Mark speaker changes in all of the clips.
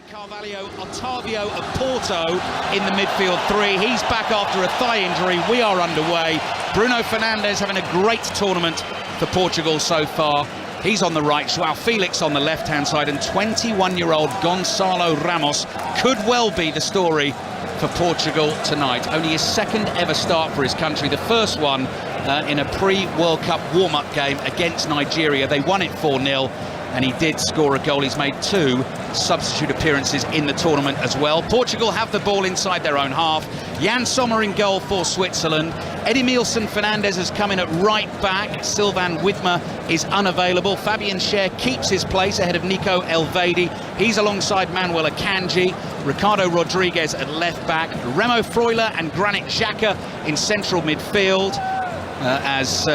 Speaker 1: Carvalho, Otavio of Porto in the midfield three. He's back after a thigh injury. We are underway. Bruno Fernandes having a great tournament for Portugal so far. He's on the right, João Felix on the left-hand side, and 21-year-old Gonçalo Ramos could well be the story for Portugal tonight. Only his second ever start for his country, the first one in a pre-World Cup warm-up game against Nigeria. They won it 4-0. And he did score a goal. He's made 2 substitute appearances in the tournament as well. Portugal have the ball inside their own half. Jan Sommer in goal for Switzerland. Edimilson Fernandes has come in at right back. Sylvain Widmer is unavailable. Fabian Schär keeps his place ahead of Nico Elvedi. He's alongside Manuel Akanji. Ricardo Rodriguez at left back. Remo Freuler and Granit Xhaka in central midfield. As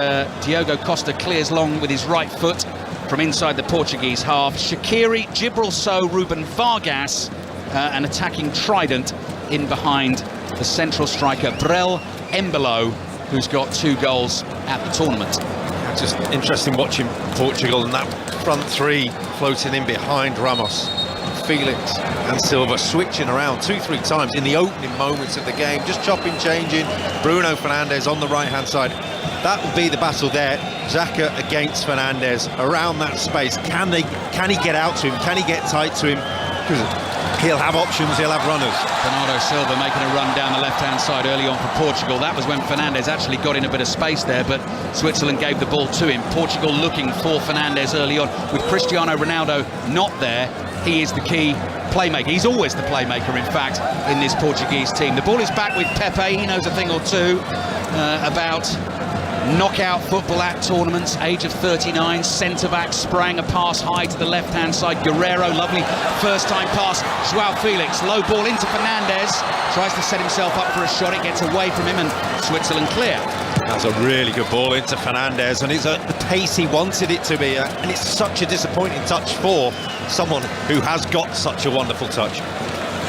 Speaker 1: Diogo Costa clears long with his right foot from inside the Portuguese half. Shaqiri, Gibril Sow, Ruben Vargas, an attacking trident in behind the central striker Brel Embolo, who's got 2 goals at the tournament.
Speaker 2: Just interesting watching Portugal and that front three floating in behind Ramos, Felix and Silva, switching around 2-3 times in the opening moments of the game, just chopping, changing. Bruno Fernandes on the right-hand side. That will be the battle there. Xhaka against Fernandes around that space. Can he get out to him? Can he get tight to him? Because he'll have options, he'll have runners.
Speaker 1: Bernardo Silva making a run down the left-hand side early on for Portugal. That was when Fernandes actually got in a bit of space there, but Switzerland gave the ball to him. Portugal looking for Fernandes early on. With Cristiano Ronaldo not there, he is the key playmaker. He's always the playmaker, in fact, in this Portuguese team. The ball is back with Pepe. He knows a thing or two about knockout football at tournaments. Age of 39, centre-back, sprang a pass high to the left-hand side. Guerrero, lovely first-time pass. João Felix, low ball into Fernandes. Tries to set himself up for a shot. It gets away from him and Switzerland clear.
Speaker 2: That's a really good ball into Fernandes, and it's the pace he wanted it to be. And it's such a disappointing touch for someone who has got such a wonderful touch.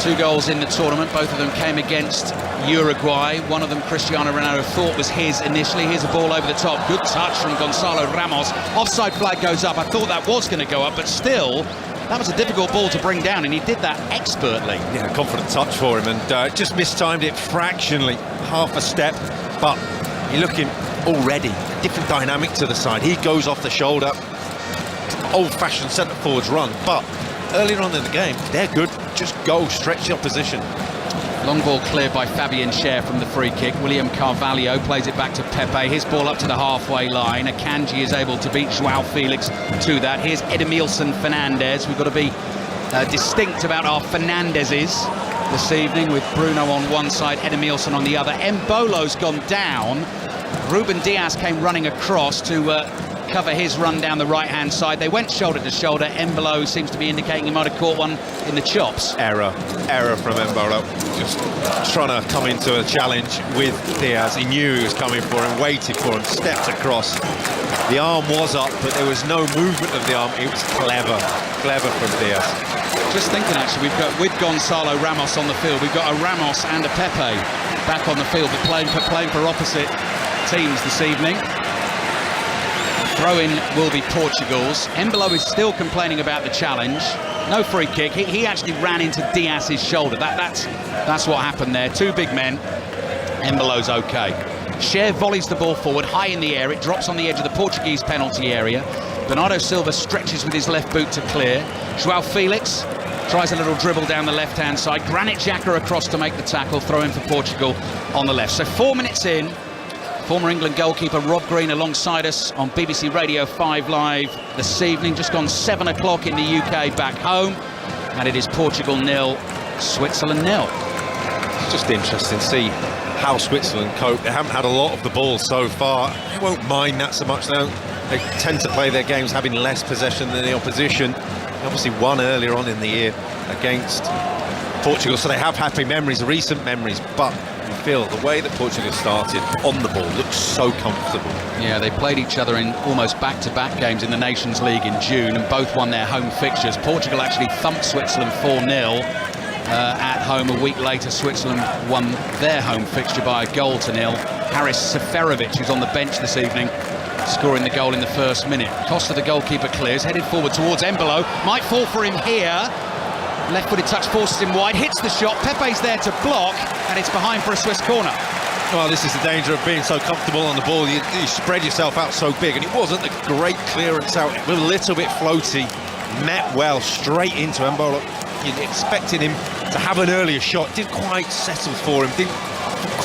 Speaker 1: 2 goals in the tournament, both of them came against Uruguay. One of them Cristiano Ronaldo thought was his initially. Here's a ball over the top, good touch from Gonçalo Ramos. Offside flag goes up. I thought that was going to go up, but still, that was a difficult ball to bring down, and he did that expertly. Yeah,
Speaker 2: confident touch for him, and just mistimed it fractionally, half a step, but you're looking already, a different dynamic to the side. He goes off the shoulder, old-fashioned centre-forwards run, but earlier on in the game, they're good. Just go, stretch the opposition.
Speaker 1: Long ball cleared by Fabian Schär from the free kick. William Carvalho plays it back to Pepe. His ball up to the halfway line. Akanji is able to beat João Felix to that. Here's Edimilson Fernandes. We've got to be distinct about our Fernandeses this evening, with Bruno on one side, Edimilson on the other. Embolo's gone down. Ruben Dias came running across to cover his run down the right-hand side. They went shoulder to shoulder. Embolo seems to be indicating he might have caught one in the chops.
Speaker 2: Error from Embolo. Just trying to come into a challenge with Diaz. He knew he was coming for him, waited for him, stepped across. The arm was up, but there was no movement of the arm. It was clever from Diaz.
Speaker 1: Just thinking, actually, we've got, with Gonçalo Ramos on the field, we've got a Ramos and a Pepe back on the field, but playing for opposite teams this evening. Throw-in will be Portugal's. Embolo is still complaining about the challenge. No free kick. He actually ran into Diaz's shoulder. That's what happened there. 2 big men. Embolo's okay. Schär volleys the ball forward, high in the air. It drops on the edge of the Portuguese penalty area. Bernardo Silva stretches with his left boot to clear. João Felix tries a little dribble down the left-hand side. Granit Xhaka across to make the tackle. Throw in for Portugal on the left. So 4 minutes in. Former England goalkeeper Rob Green alongside us on BBC Radio 5 Live this evening. Just gone 7 o'clock in the UK back home. And it is Portugal 0, Switzerland 0.
Speaker 2: It's just interesting to see how Switzerland cope. They haven't had a lot of the ball so far. They won't mind that so much now. They tend to play their games having less possession than the opposition. They obviously won earlier on in the year against Portugal, so they have happy memories, recent memories, but you feel the way that Portugal started on the ball looks so comfortable.
Speaker 1: Yeah, they played each other in almost back-to-back games in the Nations League in June, and both won their home fixtures. Portugal actually thumped Switzerland 4-0 at home. A week later, Switzerland won their home fixture by 1-0. Haris Seferovic, who's on the bench this evening, scoring the goal in the first minute. Costa, the goalkeeper, clears, headed forward towards Embolo. Might fall for him here. Left-footed touch forces him wide, hits the shot, Pepe's there to block, and it's behind for a Swiss corner.
Speaker 2: Well, this is the danger of being so comfortable on the ball. You spread yourself out so big, and it wasn't a great clearance out. It was a little bit floaty, met well, straight into Mbolo. You'd expected him to have an earlier shot, didn't quite settle for him, didn't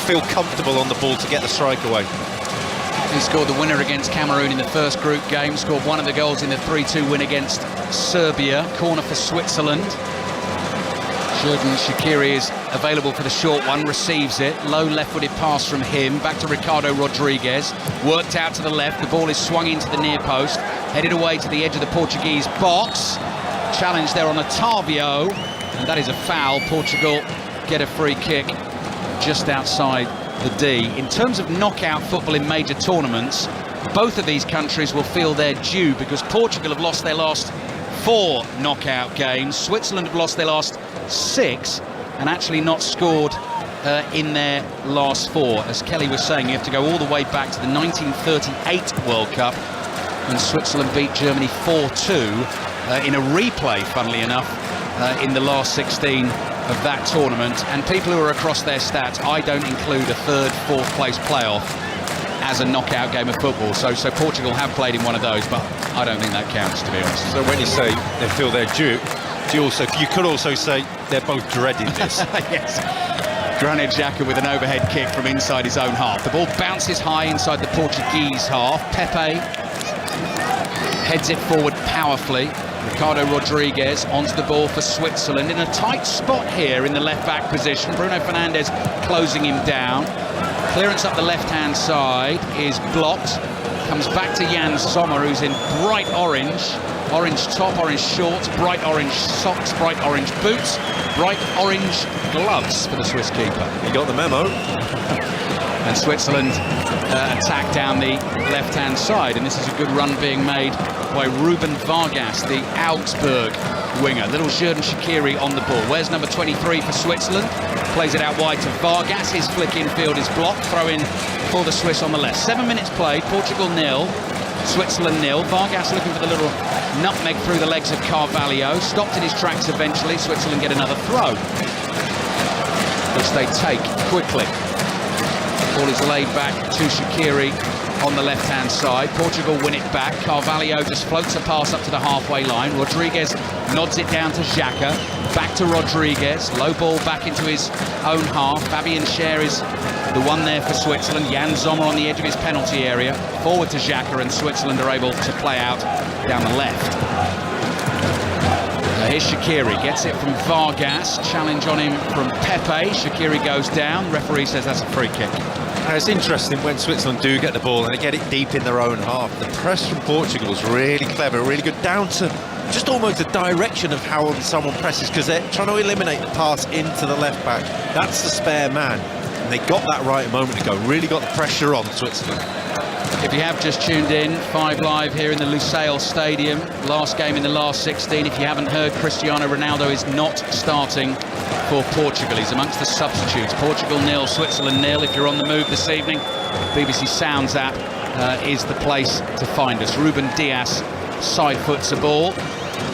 Speaker 2: feel comfortable on the ball to get the strike away.
Speaker 1: He scored the winner against Cameroon in the first group game, scored one of the goals in the 3-2 win against Serbia. Corner for Switzerland. Xherdan Shaqiri is available for the short one, receives it. Low left-footed pass from him, back to Ricardo Rodriguez. Worked out to the left, the ball is swung into the near post. Headed away to the edge of the Portuguese box. Challenge there on Otavio, and that is a foul. Portugal get a free kick just outside the D. In terms of knockout football in major tournaments, both of these countries will feel their due, because Portugal have lost their last 4 knockout games. Switzerland have lost their last 6 and actually not scored in their last 4. As Kelly was saying, you have to go all the way back to the 1938 World Cup when Switzerland beat Germany 4-2 in a replay, funnily enough, in the last 16 of that tournament. And people who are across their stats, I don't include a 3rd, 4th place playoff as a knockout game of football. So Portugal have played in one of those, but I don't think that counts, to be honest.
Speaker 2: So when you say they feel their due, you could also say they're both dreading this.
Speaker 1: Yes. Granit Xhaka with an overhead kick from inside his own half. The ball bounces high inside the Portuguese half. Pepe heads it forward powerfully. Ricardo Rodriguez onto the ball for Switzerland in a tight spot here in the left-back position. Bruno Fernandes closing him down. Clearance up the left-hand side is blocked. Comes back to Jan Sommer, who's in bright orange. Orange top, orange shorts, bright orange socks, bright orange boots, bright orange gloves for the Swiss keeper.
Speaker 2: You got the memo.
Speaker 1: And Switzerland attack down the left-hand side, and this is a good run being made by Ruben Vargas, the Augsburg winger. Little Xherdan Shaqiri on the ball. Where's number 23 for Switzerland? Plays it out wide to Vargas. His flick infield is blocked. Throw in for the Swiss on the left. 7 minutes played. Portugal 0, Switzerland 0. Vargas looking for the little nutmeg through the legs of Carvalho. Stopped in his tracks eventually. Switzerland get another throw, which they take quickly. Ball is laid back to Shaqiri on the left-hand side. Portugal win it back. Carvalho just floats a pass up to the halfway line. Rodriguez nods it down to Xhaka. Back to Rodriguez. Low ball back into his own half. Fabian Schär is the one there for Switzerland. Jan Sommer on the edge of his penalty area. Forward to Xhaka, and Switzerland are able to play out down the left. Here's Shaqiri, gets it from Vargas. Challenge on him from Pepe. Shaqiri goes down. Referee says that's a free kick.
Speaker 2: It's interesting when Switzerland do get the ball and they get it deep in their own half. The press from Portugal is really clever, really good, down to just almost the direction of how someone presses, because they're trying to eliminate the pass into the left back. That's the spare man, and they got that right a moment ago. Really got the pressure on Switzerland.
Speaker 1: If you have just tuned in, 5 Live here in the Lusail Stadium. Last game in the last 16. If you haven't heard, Cristiano Ronaldo is not starting for Portugal. He's amongst the substitutes. Portugal 0, Switzerland 0. If you're on the move this evening, BBC Sounds app is the place to find us. Ruben Dias side foots a ball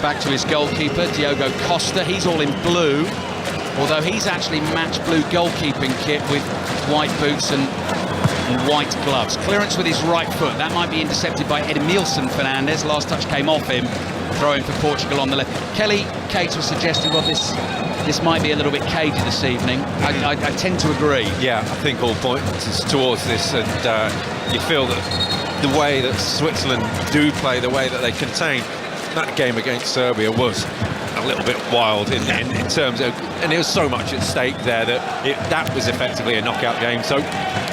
Speaker 1: back to his goalkeeper, Diogo Costa. He's all in blue, although he's actually matched blue goalkeeping kit with white boots and white gloves. Clearance with his right foot. That might be intercepted by Edmilson Fernandes. Last touch came off him. Throwing for Portugal on the left. Kelly Cates was suggesting, well, this might be a little bit cagey this evening. I tend to agree.
Speaker 2: Yeah, I think all points towards this, and you feel that the way that Switzerland do play, the way that they contain that game against Serbia was a little bit wild in terms of, and there was so much at stake there that was effectively a knockout game. So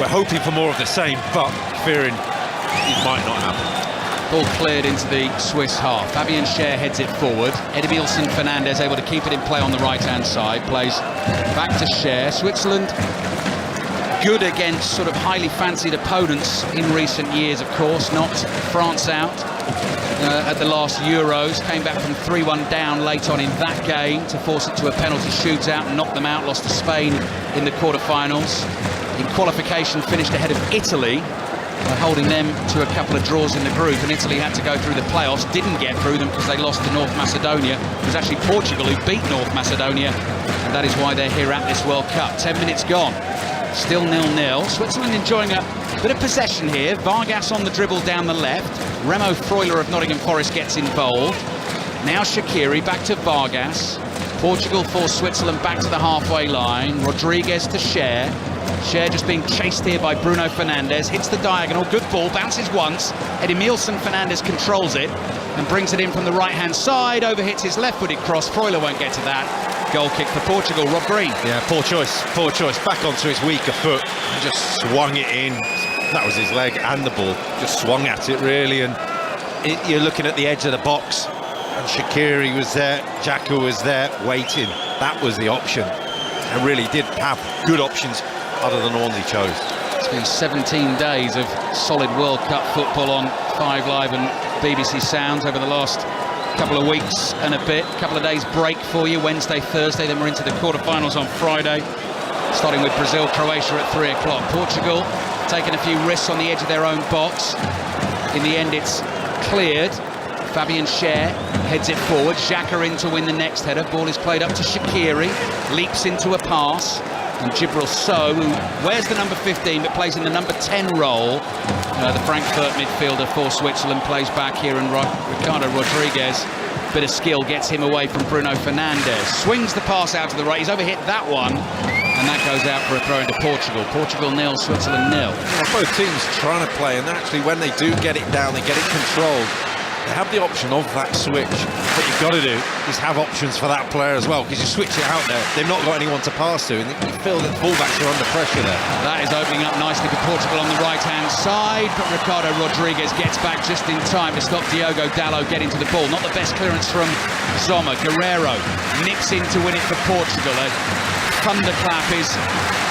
Speaker 2: we're hoping for more of the same, but fearing it might not happen.
Speaker 1: Ball cleared into the Swiss half. Fabian Schär heads it forward. Edmilson Fernandes able to keep it in play on the right-hand side. Plays back to Schär. Switzerland good against sort of highly fancied opponents in recent years, of course. Knocked France out at the last Euros. Came back from 3-1 down late on in that game to force it to a penalty shootout and knock them out. Lost to Spain in the quarterfinals. In qualification, finished ahead of Italy holding them to a couple of draws in the group, and Italy had to go through the playoffs, didn't get through them because they lost to North Macedonia. It was actually Portugal who beat North Macedonia, and that is why they're here at this World Cup. 10 minutes gone, still 0-0. Switzerland enjoying a bit of possession here. Vargas on the dribble down the left. Remo Freuler of Nottingham Forest gets involved. Now Shaqiri back to Vargas. Portugal force Switzerland back to the halfway line. Rodriguez to Cher. Cher just being chased here by Bruno Fernandes. Hits the diagonal, good ball, bounces once. Edimilson Fernandes controls it and brings it in from the right-hand side. Overhits his left-footed cross. Freuler won't get to that. Goal kick for Portugal. Rob Green.
Speaker 2: Yeah, poor choice. Back onto his weaker foot and just swung it in. That was his leg and the ball. Just swung at it, really. And you're looking at the edge of the box. And Shaqiri was there, Xhaka was there, waiting. That was the option. And really did have good options other than the one he chose.
Speaker 1: It's been 17 days of solid World Cup football on 5 Live and BBC Sounds over the last couple of weeks and a bit. Couple of days break for you, Wednesday, Thursday, then we're into the quarterfinals on Friday. Starting with Brazil, Croatia at 3 o'clock. Portugal taking a few risks on the edge of their own box. In the end, it's cleared. Fabian Cher heads it forward. Xhaka in to win the next header. Ball is played up to Shaqiri. Leaps into a pass. And Djibril Sow, who wears the number 15 but plays in the number 10 role. The Frankfurt midfielder for Switzerland plays back here, and Ricardo Rodriguez, bit of skill, gets him away from Bruno Fernandes. Swings the pass out to the right. He's overhit that one. And that goes out for a throw into Portugal. Portugal 0, Switzerland 0.
Speaker 2: Both teams trying to play, and actually when they do get it down, they get it controlled. They have the option of that switch. What you've got to do is have options for that player as well, because you switch it out there, they've not got anyone to pass to, and you feel that fullbacks are under pressure there.
Speaker 1: That is opening up nicely for Portugal on the right-hand side, but Ricardo Rodriguez gets back just in time to stop Diogo Dalot getting to the ball. Not the best clearance from Sommer. Guerreiro nips in to win it for Portugal. A thunderclap is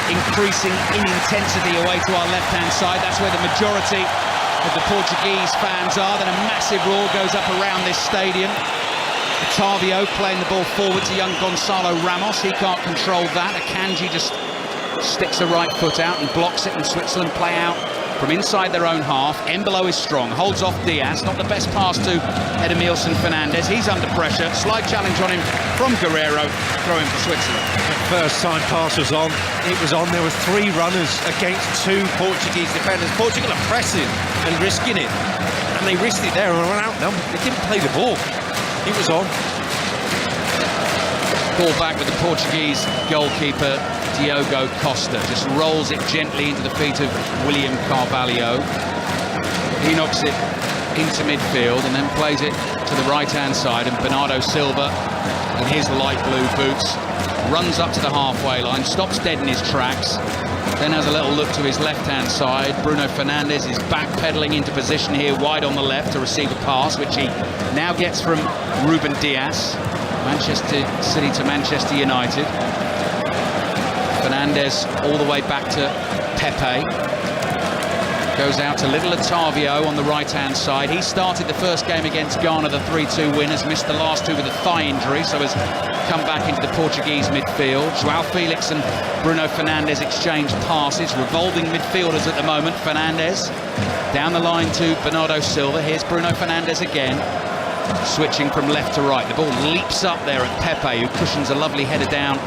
Speaker 1: increasing in intensity away to our left-hand side. That's where the majority of the Portuguese fans are. Then a massive roar goes up around this stadium. Otavio playing the ball forward to young Gonçalo Ramos. He can't control that. Akanji just sticks the right foot out and blocks it, and Switzerland play out from inside their own half. Embolo is strong, holds off Diaz. Not the best pass to Edimilson Fernandes. He's under pressure. Slide challenge on him from Guerreiro. Throw in for Switzerland.
Speaker 2: The first time pass was on. It was on. There were 3 runners against 2 Portuguese defenders. Portugal are pressing and risking it. And they risked it there and went out. No, they didn't play the ball. It was on.
Speaker 1: Ball back with the Portuguese goalkeeper, Diogo Costa. Just rolls it gently into the feet of William Carvalho. He knocks it into midfield and then plays it to the right-hand side, and Bernardo Silva, in his light blue boots, runs up to the halfway line, stops dead in his tracks, then has a little look to his left-hand side. Bruno Fernandes is backpedaling into position here, wide on the left, to receive a pass, which he now gets from Ruben Dias. Manchester City to Manchester United. Fernandes all the way back to Pepe. Goes out to little Otavio on the right-hand side. He started the first game against Ghana, the 3-2 win, has missed the last 2 with a thigh injury, so has come back into the Portuguese midfield. João Felix and Bruno Fernandes exchange passes. Revolving midfielders at the moment. Fernandes down the line to Bernardo Silva. Here's Bruno Fernandes again, switching from left to right. The ball leaps up there at Pepe, who cushions a lovely header down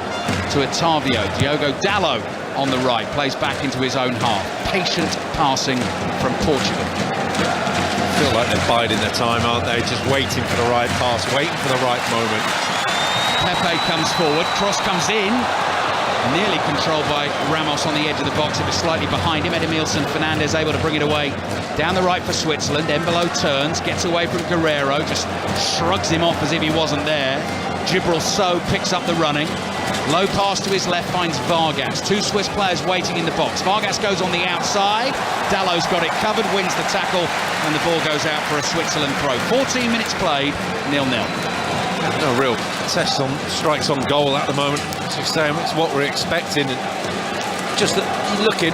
Speaker 1: to Otavio. Diogo Dalot on the right, plays back into his own half. Patient passing from Portugal.
Speaker 2: I feel like they're biding their time, aren't they? Just waiting for the right pass, waiting for the right moment.
Speaker 1: Pepe comes forward, cross comes in. Nearly controlled by Ramos on the edge of the box. It was slightly behind him. Edimilson Fernandes able to bring it away down the right for Switzerland. Embolo turns, gets away from Guerreiro, just shrugs him off as if he wasn't there. Djibril Sow picks up the running. Low pass to his left, finds Vargas. 2 Swiss players waiting in the box. Vargas goes on the outside. Dalot's got it covered, wins the tackle, and the ball goes out for a Switzerland throw. 14 minutes played, 0-0.
Speaker 2: No real test on strikes on goal at the moment. As you're saying, it's what we're expecting. And just that looking,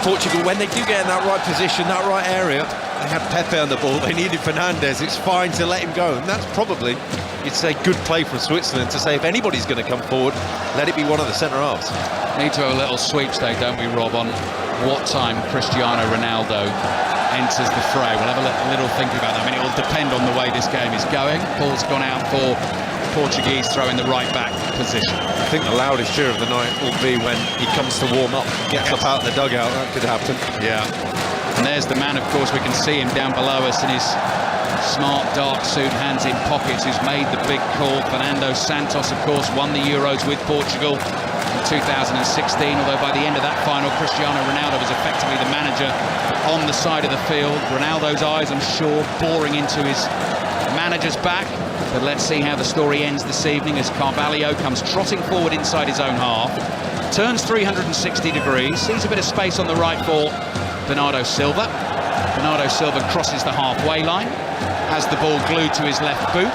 Speaker 2: Portugal, when they do get in that right position, that right area, they had Pepe on the ball, they needed Fernandes, it's fine to let him go. And that's probably, you'd say, good play from Switzerland to say if anybody's going to come forward, let it be one of the centre-halves.
Speaker 1: Need to have a little sweepstake, don't we, Rob, on what time Cristiano Ronaldo enters the fray. We'll have a little think about that. I mean, it will depend on the way this game is going. Paul's gone out for Portuguese throw in the right back position.
Speaker 2: I think the loudest cheer of the night will be when he comes to warm up, gets up out of the dugout. That could happen.
Speaker 1: Yeah. And there's the man, of course, we can see him down below us in his smart dark suit, hands in pockets, who's made the big call. Fernando Santos, of course, won the Euros with Portugal in 2016, although by the end of that final, Cristiano Ronaldo was effectively the manager on the side of the field. Ronaldo's eyes, I'm sure, boring into his manager's back. But let's see how the story ends this evening as Carvalho comes trotting forward inside his own half, turns 360 degrees, sees a bit of space on the right for Bernardo Silva. Bernardo Silva crosses the halfway line, has the ball glued to his left boot,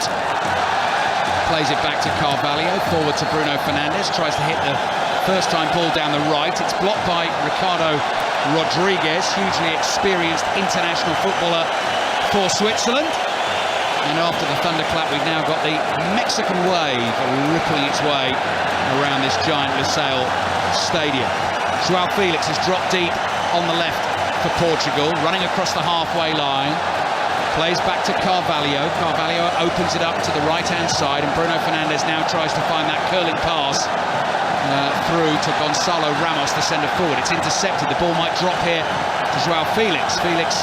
Speaker 1: plays it back to Carvalho, forward to Bruno Fernandes, tries to hit the first time ball down the right. It's blocked by Ricardo Rodriguez, hugely experienced international footballer for Switzerland. And after the thunderclap, we've now got the Mexican wave rippling its way around this giant Lusail stadium. João Felix has dropped deep on the left for Portugal, running across the halfway line, plays back to Carvalho. Carvalho opens it up to the right-hand side, and Bruno Fernandes now tries to find that curling pass through to Gonzalo Ramos, the centre forward. It's intercepted. The ball might drop here to João Felix. Felix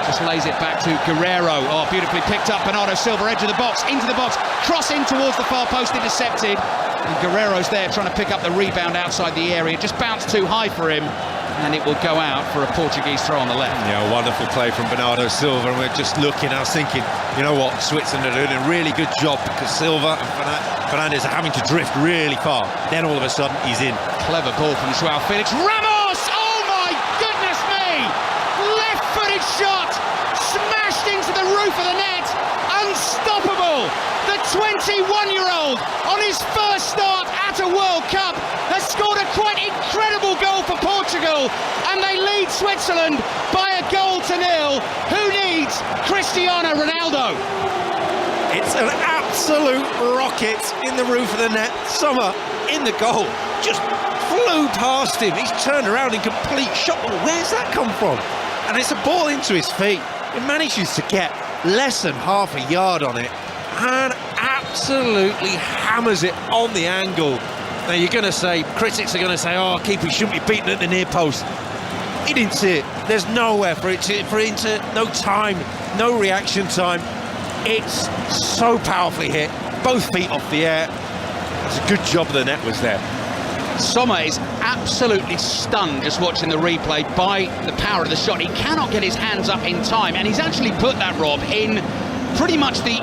Speaker 1: just lays it back to Guerrero. Oh, beautifully picked up. Bernardo Silva, edge of the box, into the box, cross in towards the far post, intercepted. And Guerrero's there trying to pick up the rebound outside the area. It just bounced too high for him, and it will go out for a Portuguese throw on the left.
Speaker 2: Yeah, a wonderful play from Bernardo Silva, and we're just looking, I was thinking, you know what, Switzerland are doing a really good job because Silva and Fernandes are having to drift really far. Then all of a sudden, he's in.
Speaker 1: Clever ball from João Felix. Ramos! Oh my goodness me! Left-footed shot! Smashed into the roof of the net! Unstoppable! The 21-year-old, on his first start at a World Cup, has scored a quite incredible goal for Portugal, and they lead Switzerland by 1-0. Who needs Cristiano Ronaldo?
Speaker 2: It's an absolute rocket in the roof of the net. Sommer in the goal, just flew past him. He's turned around in complete shock. Where's that come from? And it's a ball into his feet. He manages to get less than half a yard on it and absolutely hammers it on the angle. Now you're going to say, critics are going to say, oh, keeper shouldn't be beaten at the near post. He didn't see it. There's nowhere for it to, no time, no reaction time. It's so powerfully hit, both feet off the air. It's a good job the net was there.
Speaker 1: Sommer is absolutely stunned just watching the replay by the power of the shot. He cannot get his hands up in time, and he's actually put that, Rob, in pretty much the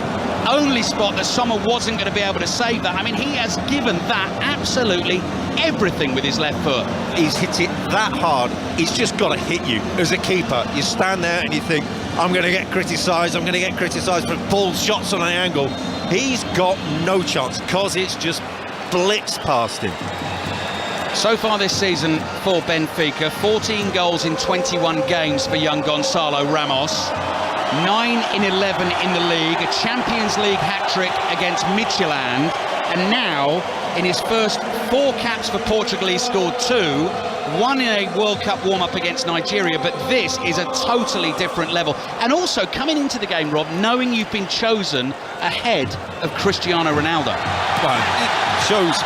Speaker 1: only spot that Sommer wasn't going to be able to save that. I mean, he has given that absolutely everything with his left foot.
Speaker 2: He's hit it that hard, it's just got to hit you. As a keeper, you stand there and you think, I'm going to get criticised for ball shots on an angle. He's got no chance because it's just blitzed past him.
Speaker 1: So far this season for Benfica, 14 goals in 21 games for young Gonzalo Ramos. 9 in 11 in the league, a Champions League hat-trick against Midtjylland, and now in his first 4 caps for Portugal he scored 2, 1 in a World Cup warm-up against Nigeria, but this is a totally different level. And also coming into the game, Rob, knowing you've been chosen ahead of Cristiano Ronaldo.
Speaker 2: Well, it shows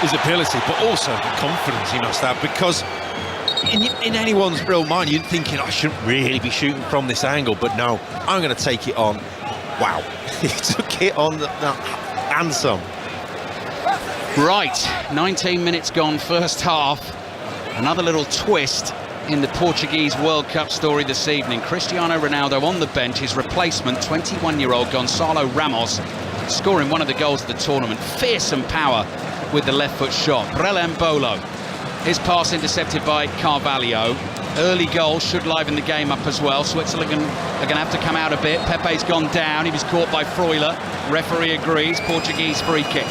Speaker 2: his ability, but also the confidence he must have, because in anyone's real mind, you're thinking, I shouldn't really be shooting from this angle, but no, I'm going to take it on. Wow, he took it on and some.
Speaker 1: Right, 19 minutes gone, first half. Another little twist in the Portuguese World Cup story this evening. Cristiano Ronaldo on the bench, his replacement, 21-year-old Gonzalo Ramos, scoring one of the goals of the tournament. Fearsome power with the left foot shot. Brelembolo. His pass intercepted by Carvalho. Early goal should liven the game up as well. Switzerland are going to have to come out a bit. Pepe's gone down. He was caught by Freuler. Referee agrees. Portuguese free kick.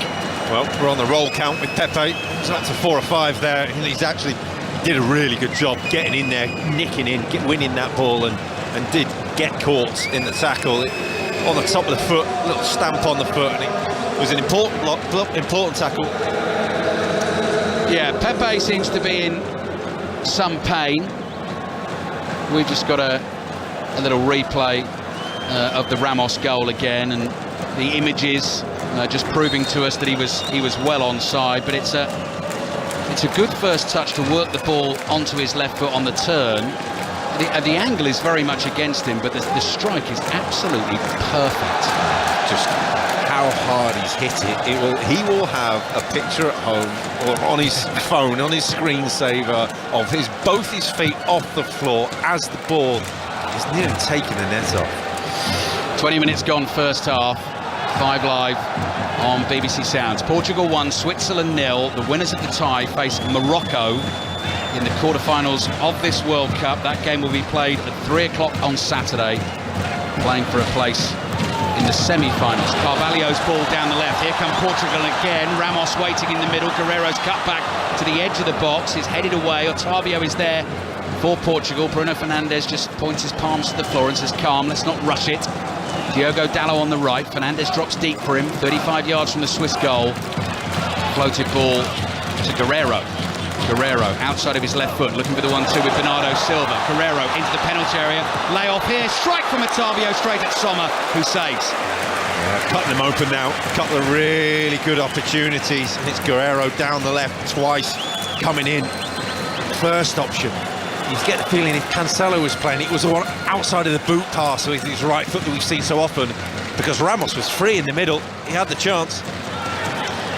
Speaker 2: Well, we're on the roll count with Pepe. He's up to 4 or 5 there. And he's actually did a really good job getting in there, nicking in, winning that ball, and did get caught in the tackle on the top of the foot. A little stamp on the foot, and it was an important tackle.
Speaker 1: Yeah, Pepe seems to be in some pain. We've just got a little replay of the Ramos goal again, and the images just proving to us that he was well onside. But it's a good first touch to work the ball onto his left foot on the turn. The angle is very much against him, but the strike is absolutely perfect.
Speaker 2: Just how hard he's hit it. He will have a picture at home or on his phone, on his screensaver, of both his feet off the floor as the ball is nearly taking the net off.
Speaker 1: 20 minutes gone first half. 5 Live on BBC Sounds. Portugal 1, Switzerland 0. The winners of the tie face Morocco in the quarterfinals of this World Cup. That game will be played at 3 o'clock on Saturday, playing for a place in the semi-finals. Carvalho's ball down the left. Here come Portugal again. Ramos waiting in the middle. Guerreiro's cut back to the edge of the box. Is headed away. Otavio is there for Portugal. Bruno Fernandes just points his palms to the floor and says, calm, let's not rush it. Diogo Dalot on the right. Fernandes drops deep for him, 35 yards from the Swiss goal. Floated ball to Guerreiro. Guerreiro outside of his left foot, looking for the 1-2 with Bernardo Silva. Guerreiro into the penalty area. Lay off here. Strike from Otavio straight at Sommer, who saves.
Speaker 2: Yeah, cutting them open now. A couple of really good opportunities. And it's Guerreiro down the left twice, coming in. First option. You get the feeling if Cancelo was playing, it was the one outside of the boot pass with his right foot that we've seen so often, because Ramos was free in the middle. He had the chance.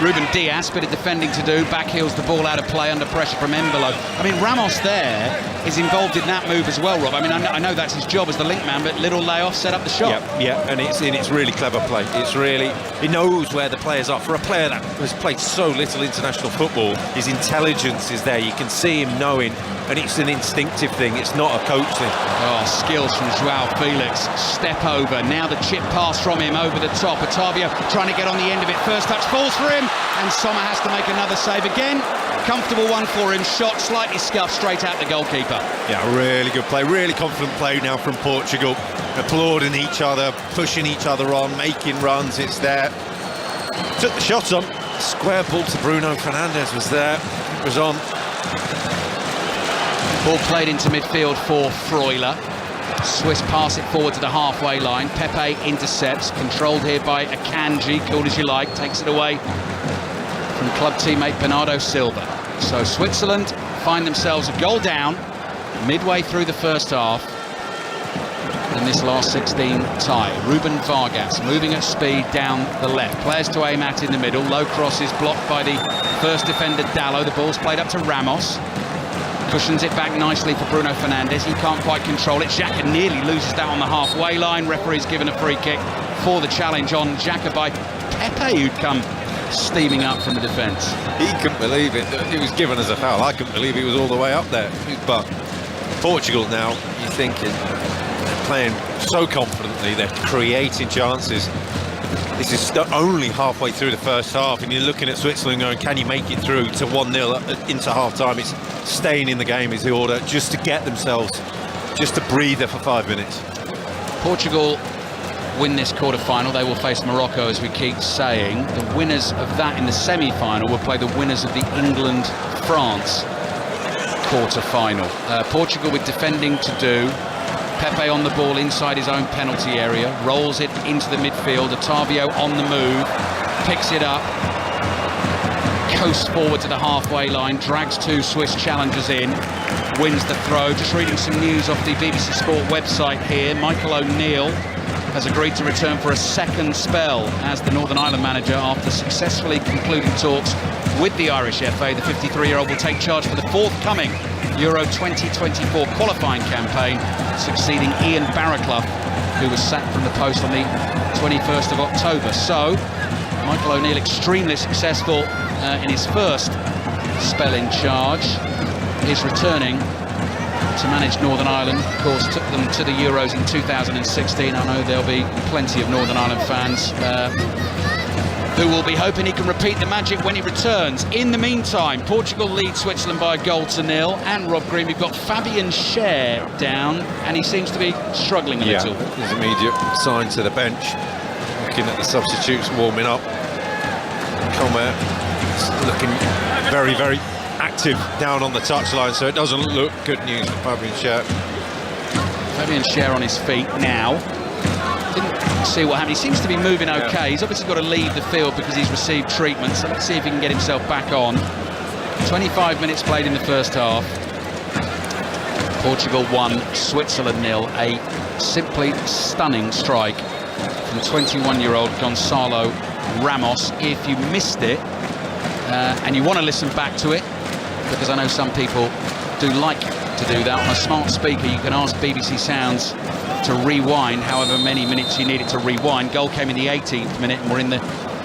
Speaker 1: Ruben Dias, bit of defending to do, backheels the ball out of play under pressure from Embolo. I mean, Ramos there is involved in that move as well, Rob. I mean, I know that's his job as the link man, but little layoff set up the shot.
Speaker 2: Yeah, and it's really clever play. It's really, he knows where the players are. For a player that has played so little international football, his intelligence is there. You can see him knowing, and it's an instinctive thing. It's not a coach thing.
Speaker 1: Oh, skills from Joao Felix. Step over. Now the chip pass from him over the top. Otavio trying to get on the end of it. First touch falls for him, and Sommer has to make another save again. Comfortable one for him. Shot slightly scuffed straight at the goalkeeper.
Speaker 2: Yeah, really good play. Really confident play now from Portugal. Applauding each other, pushing each other on, making runs. It's there. Took the shot on. Square ball to Bruno Fernandes was there. It was on.
Speaker 1: Ball played into midfield for Freuler. Swiss pass it forward to the halfway line. Pepe intercepts, controlled here by Akanji, called as you like, takes it away from club teammate Bernardo Silva. So Switzerland find themselves a goal down midway through the first half in this last 16 tie. Ruben Vargas moving at speed down the left. Players to aim at in the middle. Low cross is blocked by the first defender, Dalot. The ball's played up to Ramos. Cushions it back nicely for Bruno Fernandes. He can't quite control it. Xhaka nearly loses that on the halfway line. Referee's given a free kick for the challenge on Xhaka by Pepe, who'd come steaming up from the defence.
Speaker 2: He couldn't believe it. It was given as a foul. I couldn't believe he was all the way up there. But Portugal now, you're thinking, they're playing so confidently. They're creating chances. This is only halfway through the first half, and you're looking at Switzerland going, can you make it through to 1-0 into half-time? It's staying in the game is the order, just to get themselves, just to breathe there for 5 minutes. Portugal
Speaker 1: win this quarter-final, they will face Morocco, as we keep saying. The winners of that in the semi-final will play the winners of the England-France quarter-final. Portugal with defending to do. Pepe on the ball inside his own penalty area, rolls it into the midfield. Otavio on the move, picks it up, coasts forward to the halfway line, drags 2 Swiss challengers in, wins the throw. Just reading some news off the BBC Sport website here. Michael O'Neill has agreed to return for a second spell as the Northern Ireland manager after successfully concluding talks with the Irish FA. The 53-year-old will take charge for the forthcoming Euro 2024 qualifying campaign, succeeding Ian Barraclough, who was sacked from the post on the 21st of October. So, Michael O'Neill extremely successful in his first spell in charge. Is returning to manage Northern Ireland. Of course, took them to the Euros in 2016. I know there'll be plenty of Northern Ireland fans who will be hoping he can repeat the magic when he returns. In the meantime, Portugal leads Switzerland by a goal to 0. And Rob Green, we've got Fabian Schär down, and he seems to be struggling a little.
Speaker 2: His immediate sign to the bench. Looking at the substitutes warming up. Comer looking very, very active down on the touchline, so it doesn't look good news for Fabian Schär.
Speaker 1: Fabian Schär on his feet now. Didn't see what happened. He seems to be moving okay. He's obviously got to leave the field because he's received treatment, so let's see if he can get himself back on. 25 minutes played in the first half. Portugal 1, Switzerland 0. A simply stunning strike from 21-year-old Gonçalo Ramos. If you missed it and you want to listen back to it, because I know some people do like to do that, on a smart speaker you can ask BBC Sounds to rewind however many minutes you need it to rewind. Goal came in the 18th minute and we're in the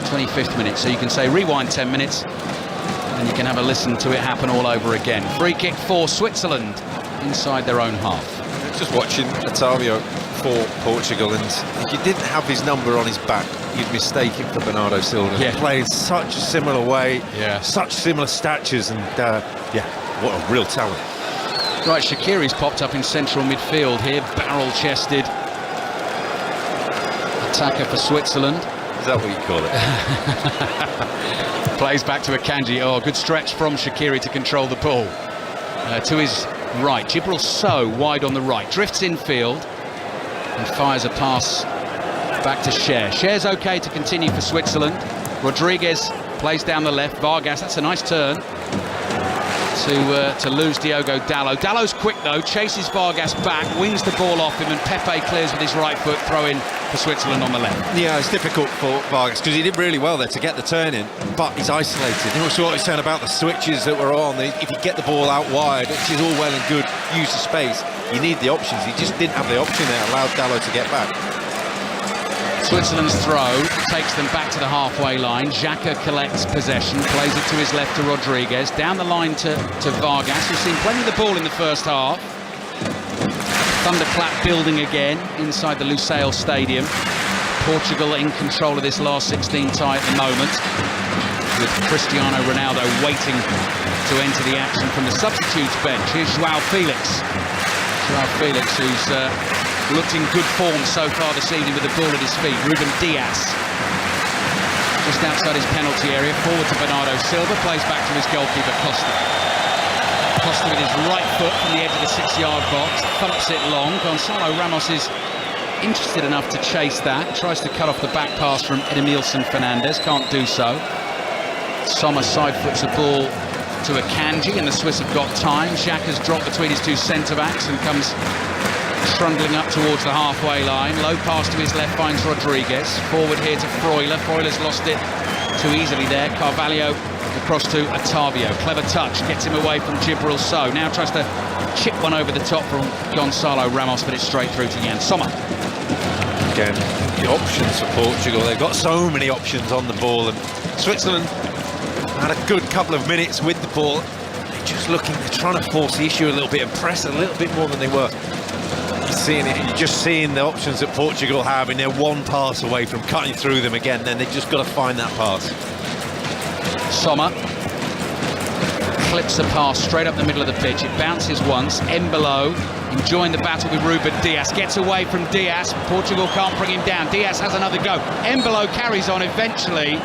Speaker 1: 25th minute, so you can say rewind 10 minutes and you can have a listen to it happen all over again. Free kick for Switzerland inside their own half.
Speaker 2: Just watching Otavio for Portugal, and if you didn't have his number on his back, you'd mistake him for Bernardo Silva.
Speaker 1: Yeah.
Speaker 2: He played such a similar way,
Speaker 1: Yeah.
Speaker 2: such similar statures, and yeah, what a real talent.
Speaker 1: Right, Shaqiri's popped up in central midfield here, barrel-chested attacker for Switzerland.
Speaker 2: Is that what you call it?
Speaker 1: Plays back to Akanji. Oh, good stretch from Shaqiri to control the ball. To his right, Djibril So wide on the right, drifts infield and fires a pass back to Schär. Schär's okay to continue for Switzerland. Rodriguez plays down the left. Vargas, that's a nice turn to lose Diogo Dalot. Dalot's quick though, chases Vargas back, wins the ball off him, and Pepe clears with his right foot, throw in for Switzerland on the left.
Speaker 2: Yeah, it's difficult for Vargas because he did really well there to get the turn in, but he's isolated. And also what he's saying about the switches that were on, if you get the ball out wide, which is all well and good, use of space, you need the options. He just didn't have the option there, allowed Dalot to get back.
Speaker 1: Switzerland's throw takes them back to the halfway line. Xhaka collects possession, plays it to his left to Rodriguez, down the line to Vargas, who's seen plenty of the ball in the first half. Thunderclap building again inside the Lusail Stadium. Portugal in control of this last 16 tie at the moment, with Cristiano Ronaldo waiting to enter the action from the substitutes bench. Here's João Felix. João Felix, who's looked in good form so far this evening with the ball at his feet. Ruben Dias, just outside his penalty area, forward to Bernardo Silva, plays back to his goalkeeper Costa. Costa with his right foot from the edge of the 6-yard box, thumps it long. Gonçalo Ramos is interested enough to chase that, tries to cut off the back pass from Edmilson Fernandez, can't do so. Sommer side foots a ball to Akanji, and the Swiss have got time. Xhaka's dropped between his two centre-backs and comes trundling up towards the halfway line. Low pass to his left, finds Rodriguez. Forward here to Freuler. Freuler's lost it too easily there. Carvalho across to Otavio. Clever touch, gets him away from Djibril So. Now tries to chip one over the top from Gonçalo Ramos, but it's straight through to Jan Sommer.
Speaker 2: Again, the options for Portugal. They've got so many options on the ball, and Switzerland had a good couple of minutes with the ball. They're just looking, they're trying to force the issue a little bit and press a little bit more than they were. You're seeing it, and you're just seeing the options that Portugal have, and they're one pass away from cutting through them again. Then they've just got to find that pass.
Speaker 1: Sommer clips a pass straight up the middle of the pitch. It bounces once. Embolo enjoying the battle with Ruben Dias. Gets away from Dias. Portugal can't bring him down. Dias has another go. Embolo carries on. Eventually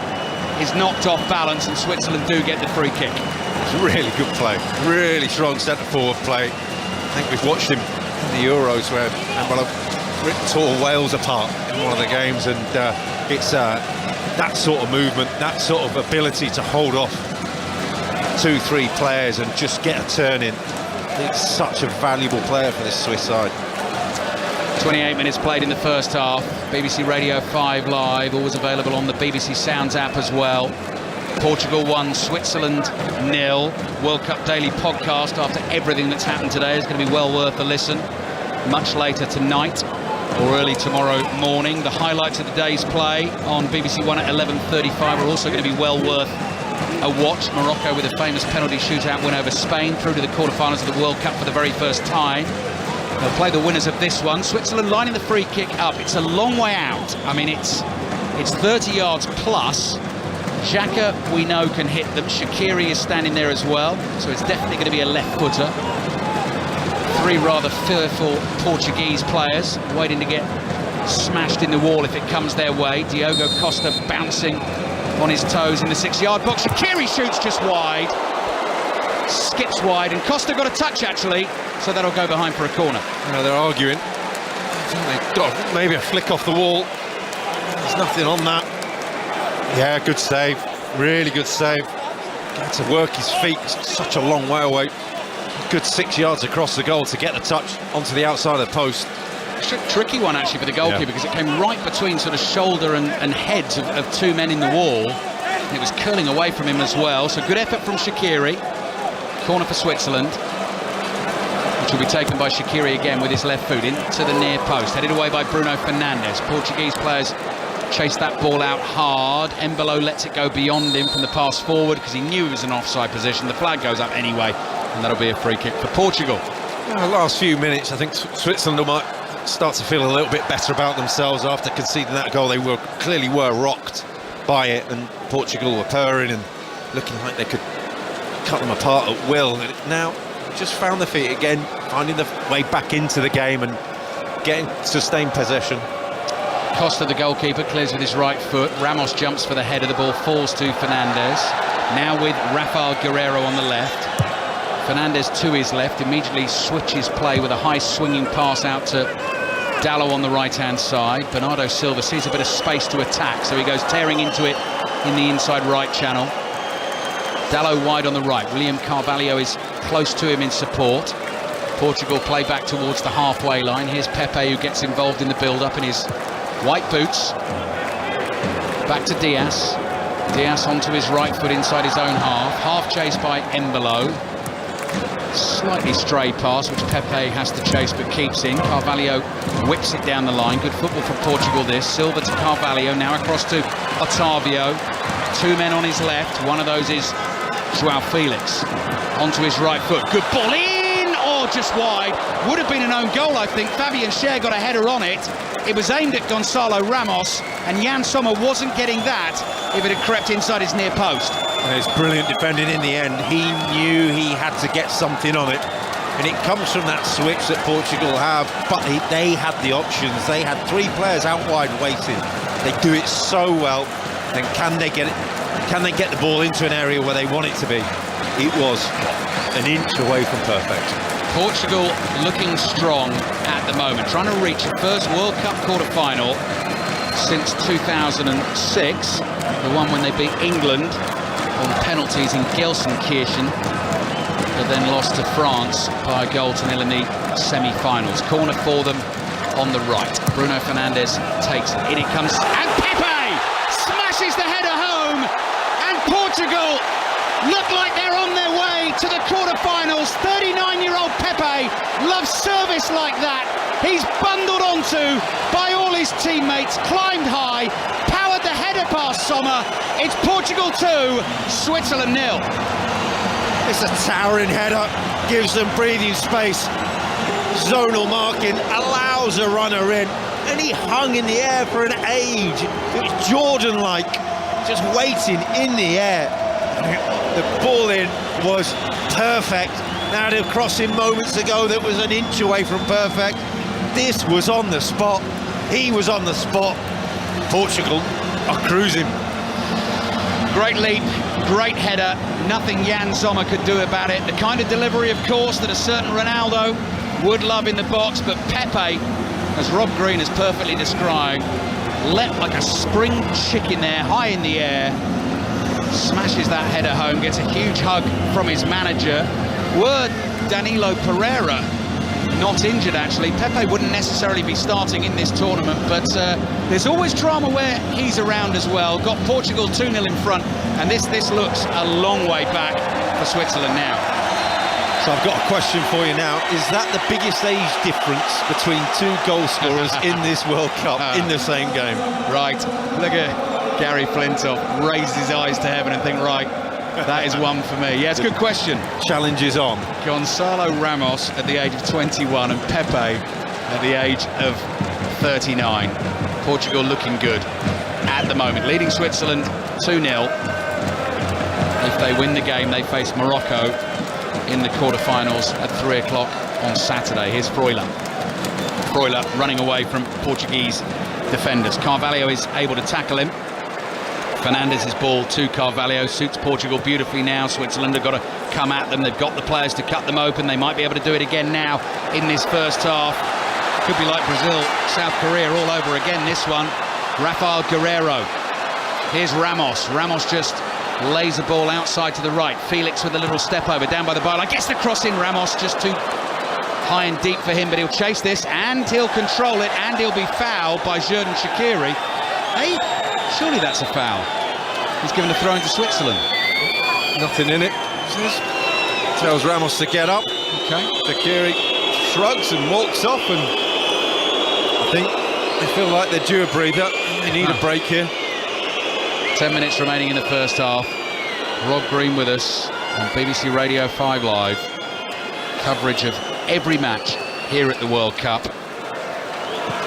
Speaker 1: is knocked off balance, and Switzerland do get the free kick.
Speaker 2: It's really good play. Really strong centre-forward play. I think we've watched him in the Euros where Embolo tore Wales apart in one of the games, and it's that sort of movement, that sort of ability to hold off 2-3 players and just get a turn in. He's such a valuable player for this Swiss side.
Speaker 1: 28 minutes played in the first half. BBC Radio 5 Live, always available on the BBC Sounds app as well. Portugal 1, Switzerland 0. World Cup Daily podcast after everything that's happened today is going to be well worth a listen. Much later tonight or early tomorrow morning. The highlights of the day's play on BBC One at 11:35 are also going to be well worth a watch. Morocco with a famous penalty shootout win over Spain, through to the quarterfinals of the World Cup for the very first time. They'll play the winners of this one. Switzerland lining the free kick up. It's a long way out. I mean, it's 30 yards plus. Xhaka, we know, can hit them. Shaqiri is standing there as well, so it's definitely going to be a left footer. Three rather fearful Portuguese players waiting to get smashed in the wall if it comes their way. Diogo Costa bouncing on his toes in the 6-yard box. Shaqiri shoots just wide. skips wide, and Costa got a touch actually, so that'll go behind for a corner.
Speaker 2: They're arguing. I think they've got maybe a flick off the wall. There's nothing on that. Yeah, good save. Really good save. Had to work his feet. It's such a long way away. Good 6 yards across the goal to get the touch onto the outside of the post.
Speaker 1: Tricky one actually for the goalkeeper, because it came right between sort of shoulder and heads of two men in the wall. It was curling away from him as well. So good effort from Shaqiri. Corner for Switzerland, which will be taken by Shaqiri again with his left foot into the near post. Headed away by Bruno Fernandes. Portuguese players chase that ball out hard. Embolo lets it go beyond him from the pass forward because he knew it was an offside position. The flag goes up anyway, and that'll be a free kick for Portugal.
Speaker 2: Last few minutes, I think Switzerland might start to feel a little bit better about themselves after conceding that goal. They clearly were rocked by it, and Portugal were purring and looking like they could cut them apart at will. Now just found their feet again, finding the way back into the game and getting sustained possession.
Speaker 1: Costa, the goalkeeper, clears with his right foot. Ramos jumps for the header. The ball falls to Fernandes. Now with Rafael Guerreiro on the left. Fernandes to his left, immediately switches play with a high swinging pass out to Dalot on the right-hand side. Bernardo Silva sees a bit of space to attack, so he goes tearing into it in the inside right channel. Dalot wide on the right. William Carvalho is close to him in support. Portugal play back towards the halfway line. Here's Pepe, who gets involved in the build-up in his white boots. Back to Diaz. Diaz onto his right foot inside his own half chased by Embolo. Slightly stray pass, which Pepe has to chase but keeps in. Carvalho whips it down the line. Good football from Portugal this. Silva to Carvalho, now across to Otavio. Two men on his left. One of those is João Felix. Onto his right foot. Good ball in, or just wide. Would have been an own goal, I think. Fabian Schär got a header on it. It was aimed at Gonzalo Ramos, and Jan Sommer wasn't getting that if it had crept inside his near post.
Speaker 2: It's brilliant defending in the end. He knew he had to get something on it, and it comes from that switch that Portugal have, but they had the options. They had three players out wide waiting. They do it so well. Then can they get it? Can they get the ball into an area where they want it to be? It was an inch away from perfect.
Speaker 1: Portugal looking strong at the moment, trying to reach a first World Cup quarter-final since 2006, the one when they beat England on penalties in Gelsenkirchen, but then lost to France by a goal to nil in the semi-finals. Corner for them on the right. Bruno Fernandes takes it. In it comes, and Pepe smashes the header home, and Portugal look like they're on their way to the quarter-finals. 39-year-old Pepe loves service like that. He's bundled onto by all his teammates, climbed high, powered the header past Sommer. It's Portugal 2, Switzerland 0.
Speaker 2: It's a towering header, gives them breathing space. Zonal marking allows a runner in, and he hung in the air for an age. It was Jordan-like, just waiting in the air. The ball in was perfect. Now to cross him moments ago that was an inch away from perfect. This was on the spot. He was on the spot. Portugal are cruising.
Speaker 1: Great leap, great header. Nothing Jan Sommer could do about it. The kind of delivery, of course, that a certain Ronaldo would love in the box, but Pepe, as Rob Green has perfectly described, leapt like a spring chicken there, high in the air. Smashes that header home, gets a huge hug from his manager. Were Danilo Pereira not injured, actually, Pepe wouldn't necessarily be starting in this tournament, but there's always drama where he's around as well. Got Portugal 2-0 in front, and this looks a long way back for Switzerland now.
Speaker 2: So I've got a question for you now. Is that the biggest age difference between two goal scorers in this World Cup in the same game?
Speaker 1: Right, look at Gary Flintoff raise his eyes to heaven and think, right, that is one for me. Yeah, it's a good question.
Speaker 2: Challenge is on.
Speaker 1: Gonzalo Ramos at the age of 21 and Pepe at the age of 39. Portugal looking good at the moment, leading Switzerland 2-0. If they win the game, they face Morocco in the quarterfinals at 3 o'clock on Saturday. Here's Freuler. Freuler running away from Portuguese defenders. Carvalho is able to tackle him. Fernandez's ball to Carvalho, suits Portugal beautifully now. Switzerland have got to come at them. They've got the players to cut them open. They might be able to do it again now in this first half. Could be like Brazil, South Korea all over again, this one. Rafael Guerreiro. Here's Ramos. Ramos just lays the ball outside to the right. Felix with a little step over, down by the byline. Gets the cross in. Ramos just too high and deep for him, but he'll chase this and he'll control it, and he'll be fouled by Xherdan Shaqiri. Hey, surely that's a foul. He's given a throw into Switzerland.
Speaker 2: Nothing in it. Tells Ramos to get up.
Speaker 1: Okay.
Speaker 2: Shaqiri shrugs and walks off, and I think they feel like they're due a breather. They need a break here.
Speaker 1: 10 minutes remaining in the first half. Rob Green with us on BBC Radio 5 Live. Coverage of every match here at the World Cup.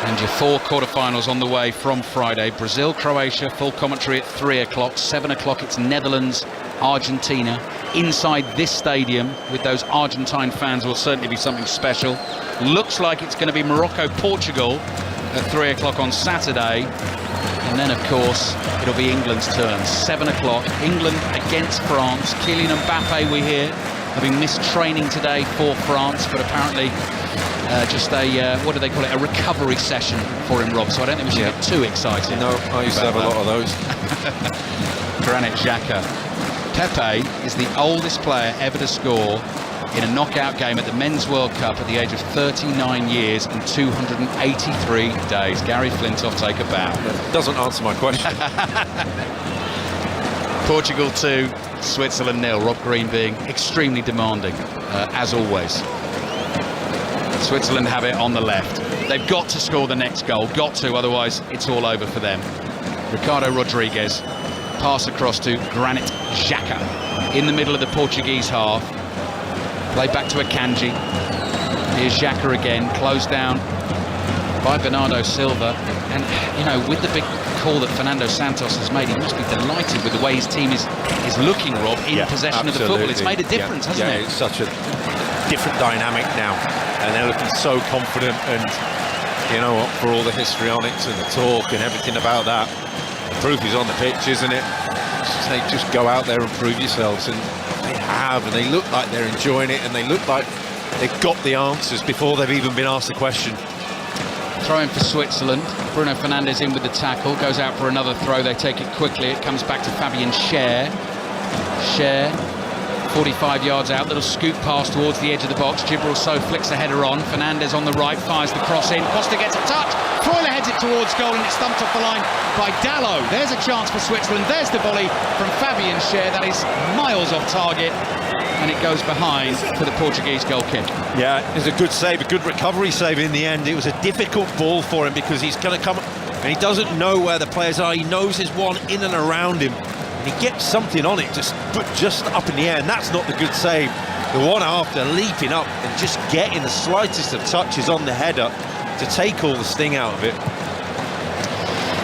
Speaker 1: And your 4 quarterfinals on the way from Friday. Brazil, Croatia, full commentary at 3 o'clock. 7 o'clock, it's Netherlands, Argentina. Inside this stadium with those Argentine fans will certainly be something special. Looks like it's going to be Morocco, Portugal at 3 o'clock on Saturday. And then, of course, it'll be England's turn. 7 o'clock, England against France. Kylian Mbappe, we hear, having missed training today for France, but apparently just a, what do they call it, a recovery session for him, Rob. So I don't think we should get too excited.
Speaker 2: No, I used to have a lot of those.
Speaker 1: Granit Xhaka. Pepe is the oldest player ever to score in a knockout game at the Men's World Cup at the age of 39 years and 283 days. Gary Flintoff, take a bow.
Speaker 2: Doesn't answer my question.
Speaker 1: Portugal 2, Switzerland 0. Rob Green being extremely demanding, as always. Switzerland have it on the left. They've got to score the next goal, got to, otherwise it's all over for them. Ricardo Rodriguez, pass across to Granit Xhaka in the middle of the Portuguese half. Play back to Akanji. Here's Xhaka again, closed down by Bernardo Silva. And, you know, with the big call that Fernando Santos has made, he must be delighted with the way his team is looking, Rob, in possession of the football. It's made a difference, hasn't it?
Speaker 2: Yeah, it's such a different dynamic now. And they're looking so confident, and, you know what, for all the history on it and the talk and everything about that, the proof is on the pitch, isn't it? Just go out there and prove yourselves, and they have, and they look like they're enjoying it, and they look like they've got the answers before they've even been asked the question.
Speaker 1: Throw in for Switzerland. Bruno Fernandes in with the tackle, goes out for another throw. They take it quickly. It comes back to Fabian Schär. Schär, 45 yards out, little scoop pass towards the edge of the box. Gibril So flicks a header on. Fernandes on the right, fires the cross in. Costa gets a touch. Freuler heads it towards goal, and it's thumped off the line by Dalot. There's a chance for Switzerland. There's the volley from Fabian Schär. That is miles off target, and it goes behind for the Portuguese goal kick.
Speaker 2: Yeah, it was a good save, a good recovery save in the end. It was a difficult ball for him because he's going to come and he doesn't know where the players are. He knows there's one in and around him, and he gets something on it just up in the air, and that's not the good save. The one after, leaping up and just getting the slightest of touches on the header to take all the sting out of it.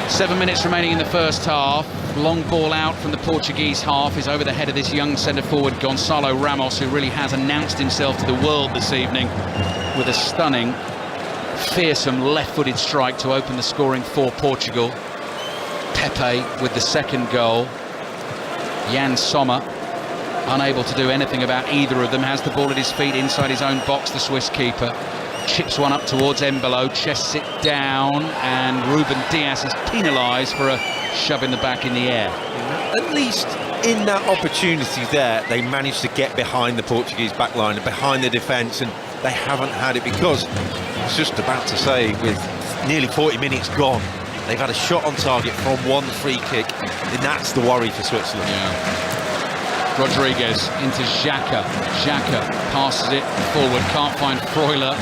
Speaker 1: 7 minutes remaining in the first half. Long ball out from the Portuguese half is over the head of this young centre-forward, Gonçalo Ramos, who really has announced himself to the world this evening with a stunning, fearsome left-footed strike to open the scoring for Portugal. Pepe with the second goal. Jan Sommer, unable to do anything about either of them, has the ball at his feet inside his own box, the Swiss keeper. Chips one up towards Embolo, chests it down, and Ruben Dias is penalised for a shove in the back in the air.
Speaker 2: At least in that opportunity there, they managed to get behind the Portuguese backline and behind the defence, and they haven't had it because, I was just about to say, with nearly 40 minutes gone, they've had a shot on target from one free kick, and that's the worry for Switzerland.
Speaker 1: Yeah. Rodriguez into Xhaka. Xhaka passes it forward, can't find Freuler.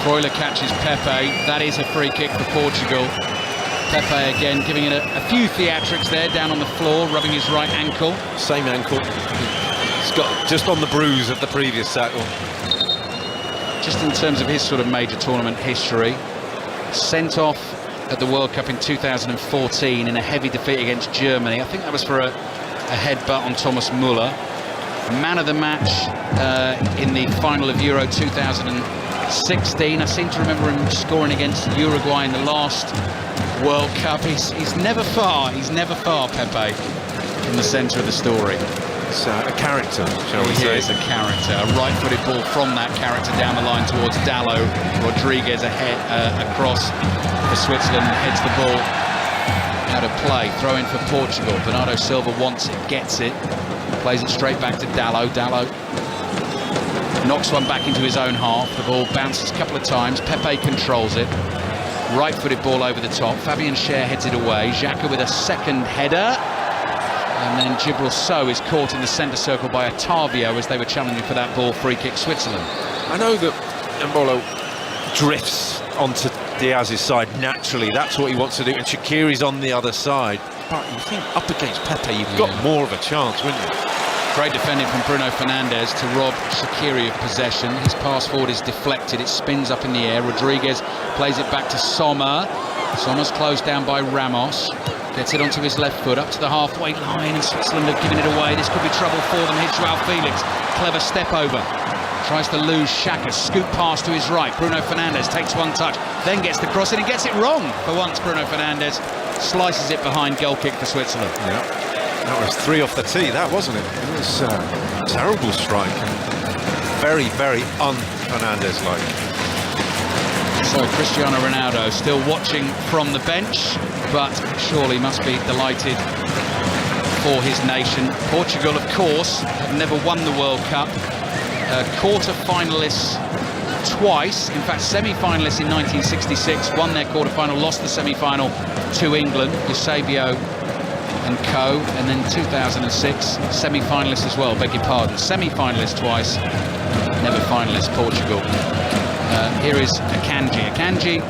Speaker 1: Freuler catches Pepe. That is a free kick for Portugal. Pepe again giving it a few theatrics there, down on the floor, rubbing his right ankle.
Speaker 2: Same ankle. He's got just on the bruise of the previous tackle.
Speaker 1: Just in terms of his sort of major tournament history, sent off at the World Cup in 2014 in a heavy defeat against Germany. I think that was for a headbutt on Thomas Müller. Man of the match in the final of Euro 2016. I seem to remember him scoring against Uruguay in the last World Cup. He's never far, Pepe, in the centre of the story.
Speaker 2: It's a character, shall we say.
Speaker 1: He is a character. A right-footed ball from that character down the line towards Dallo. Rodriguez ahead, across for Switzerland, heads the ball out of play. Throw in for Portugal. Bernardo Silva wants it, gets it, plays it straight back to Dallo. Dallo knocks one back into his own half. The ball bounces a couple of times. Pepe controls it. Right-footed ball over the top. Fabian Schär heads it away. Xhaka with a second header. And then Djibril Sow is caught in the centre circle by Otavio as they were challenging for that ball. Free kick, Switzerland.
Speaker 2: I know that Mbolo drifts onto Diaz's side naturally. That's what he wants to do. And Shaqiri's on the other side. But you think up against Pepe, you've got more of a chance, wouldn't you?
Speaker 1: Great defending from Bruno Fernandes to rob Shaqiri of possession. His pass forward is deflected. It spins up in the air. Rodriguez plays it back to Sommer. Sommer's closed down by Ramos. Gets it onto his left foot, up to the halfway line, and Switzerland have given it away. This could be trouble for them. Here's Joao Felix. Clever step over. Tries to lose Xhaka. Scoop pass to his right. Bruno Fernandes takes one touch, then gets the cross in and gets it wrong. For once, Bruno Fernandes slices it behind. Goal kick for Switzerland.
Speaker 2: Yeah, that was 3 off the tee, that wasn't it? It was a terrible strike. And very, very un-Fernandes-like.
Speaker 1: So Cristiano Ronaldo still watching from the bench, but surely must be delighted for his nation. Portugal, of course, have never won the World Cup. Quarter-finalists twice, in fact semi-finalists in 1966, won their quarter-final, lost the semi-final to England, Eusebio and co, and then 2006, semi-finalists as well, beg your pardon. Semi-finalists twice, never finalists, Portugal. Here is Akanji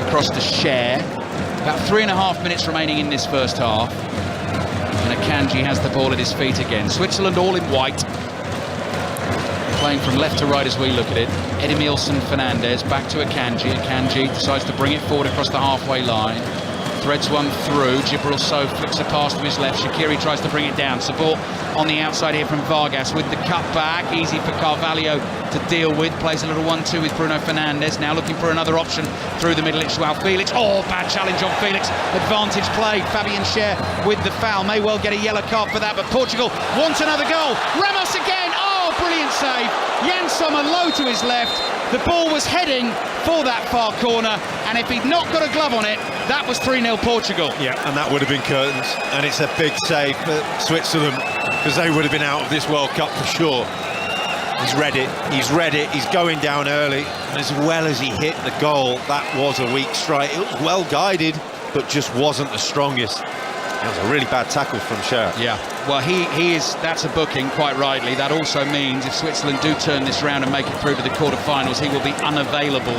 Speaker 1: across to Schär. About 3.5 minutes remaining in this first half. And Akanji has the ball at his feet again. Switzerland all in white. Playing from left to right as we look at it. Edimilson Fernandes back to Akanji. Akanji decides to bring it forward across the halfway line. Threads one through. Djibril Sow flicks a pass to his left. Shaqiri tries to bring it down. Support on the outside here from Vargas with the cut back. Easy for Carvalho to deal with. Plays a little 1-2 with Bruno Fernandes. Now looking for another option through the middle. It's Joao Felix. Oh, bad challenge on Felix. Advantage play. Fabian Schär with the foul. May well get a yellow card for that, but Portugal wants another goal. Ramos again. Oh, brilliant save. Jan Sommer low to his left. The ball was heading for that far corner, and if he'd not got a glove on it, that was 3-0 Portugal. Yeah,
Speaker 2: and that would have been curtains, and it's a big save for Switzerland, because they would have been out of this World Cup for sure. He's read it, he's going down early, and as well as he hit the goal, that was a weak strike. It was well guided, but just wasn't the strongest. That was a really bad tackle from Schär.
Speaker 1: Yeah, well, that's a booking, quite rightly. That also means if Switzerland do turn this round and make it through to the quarterfinals, he will be unavailable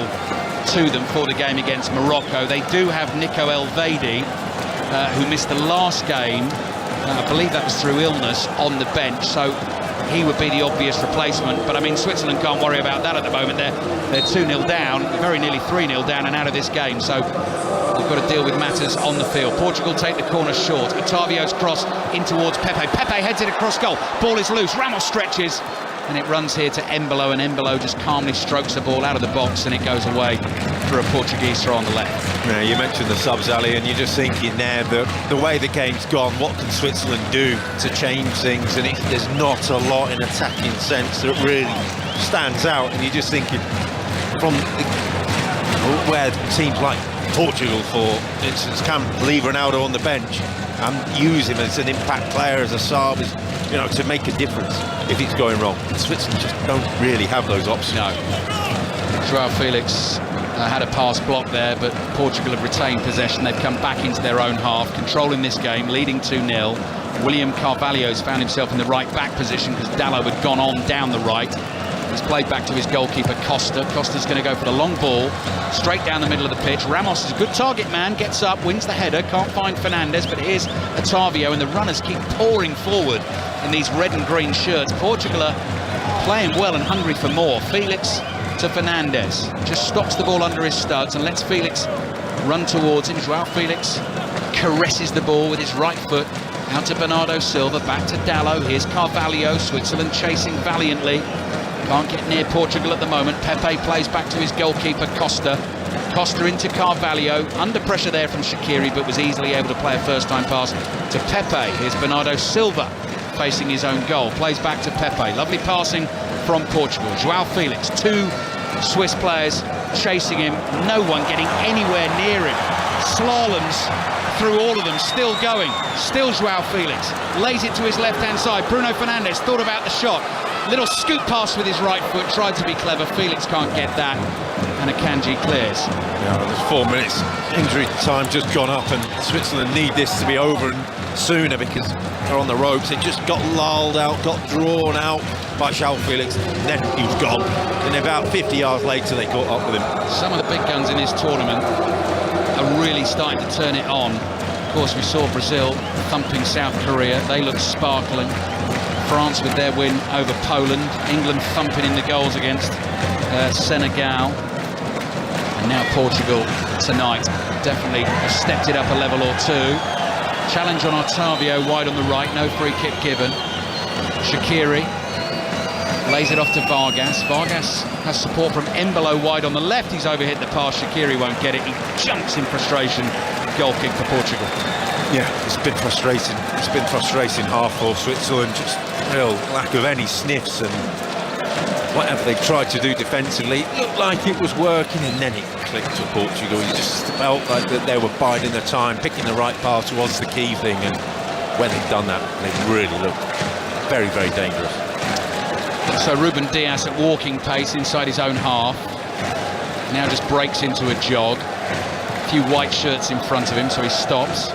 Speaker 1: to them for the game against Morocco. They do have Nico Elvedi, who missed the last game, I believe that was through illness, on the bench, so he would be the obvious replacement. But I mean, Switzerland can't worry about that at the moment. They're 2-0 down, very nearly 3-0 down and out of this game, so they've got to deal with matters on the field. Portugal take the corner short. Otavio's cross in towards Pepe. Pepe heads it across goal. Ball is loose. Ramos stretches, and it runs here to Embolo, and Embolo just calmly strokes the ball out of the box, and it goes away for a Portuguese throw on the left.
Speaker 2: Yeah, you mentioned the subs, Ali, and you're just thinking there that the way the game's gone, what can Switzerland do to change things? And there's not a lot in attacking sense that really stands out, and you're just thinking from where teams like Portugal, for instance, can leave Ronaldo on the bench and use him as an impact player, as a sub, to make a difference if it's going wrong. Switzerland just don't really have those options.
Speaker 1: No. Joao Felix had a pass block there, but Portugal have retained possession. They've come back into their own half, controlling this game, leading 2-0. William Carvalho's found himself in the right back position because Dallo had gone on down the right. He's played back to his goalkeeper, Costa. Costa's going to go for the long ball, straight down the middle of the pitch. Ramos is a good target man, gets up, wins the header, can't find Fernandes, but here's Otavio, and the runners keep pouring forward in these red and green shirts. Portugal are playing well and hungry for more. Felix to Fernandes, just stops the ball under his studs and lets Felix run towards him. Joao Felix caresses the ball with his right foot, out to Bernardo Silva, back to Dallo. Here's Carvalho, Switzerland chasing valiantly. Can't get near Portugal at the moment. Pepe plays back to his goalkeeper, Costa. Costa into Carvalho, under pressure there from Shaqiri, but was easily able to play a first-time pass to Pepe. Here's Bernardo Silva facing his own goal, plays back to Pepe. Lovely passing from Portugal. João Felix, 2 Swiss players chasing him, no one getting anywhere near him. Slaloms through all of them, still going, still João Felix, lays it to his left-hand side. Bruno Fernandes thought about the shot, little scoop pass with his right foot, tried to be clever. Felix can't get that, and Akanji clears.
Speaker 2: Yeah, there's 4 minutes injury time just gone up, and Switzerland need this to be over and sooner because they're on the ropes. They just got lulled out, got drawn out by João Felix, and then he was gone. And about 50 yards later they caught up with him.
Speaker 1: Some of the big guns in this tournament are really starting to turn it on. Of course, we saw Brazil thumping South Korea. They look sparkling. France with their win over Poland. England thumping in the goals against Senegal. And now Portugal tonight definitely has stepped it up a level or two. Challenge on Otavio, wide on the right, no free kick given. Shaqiri lays it off to Vargas. Vargas has support from Embolo wide on the left. He's overhit the pass. Shaqiri won't get it. He jumps in frustration. Goal kick for Portugal.
Speaker 2: Yeah, it's been frustrating. It's been frustrating half for Switzerland. Just real lack of any sniffs, and whatever they tried to do defensively, it looked like it was working, and then it clicked to Portugal. You just felt like that they were biding their time, picking the right pass was the key thing, and when they've done that, they really looked very, very dangerous.
Speaker 1: So Ruben Dias at walking pace inside his own half. Now just breaks into a jog. A few white shirts in front of him, so he stops.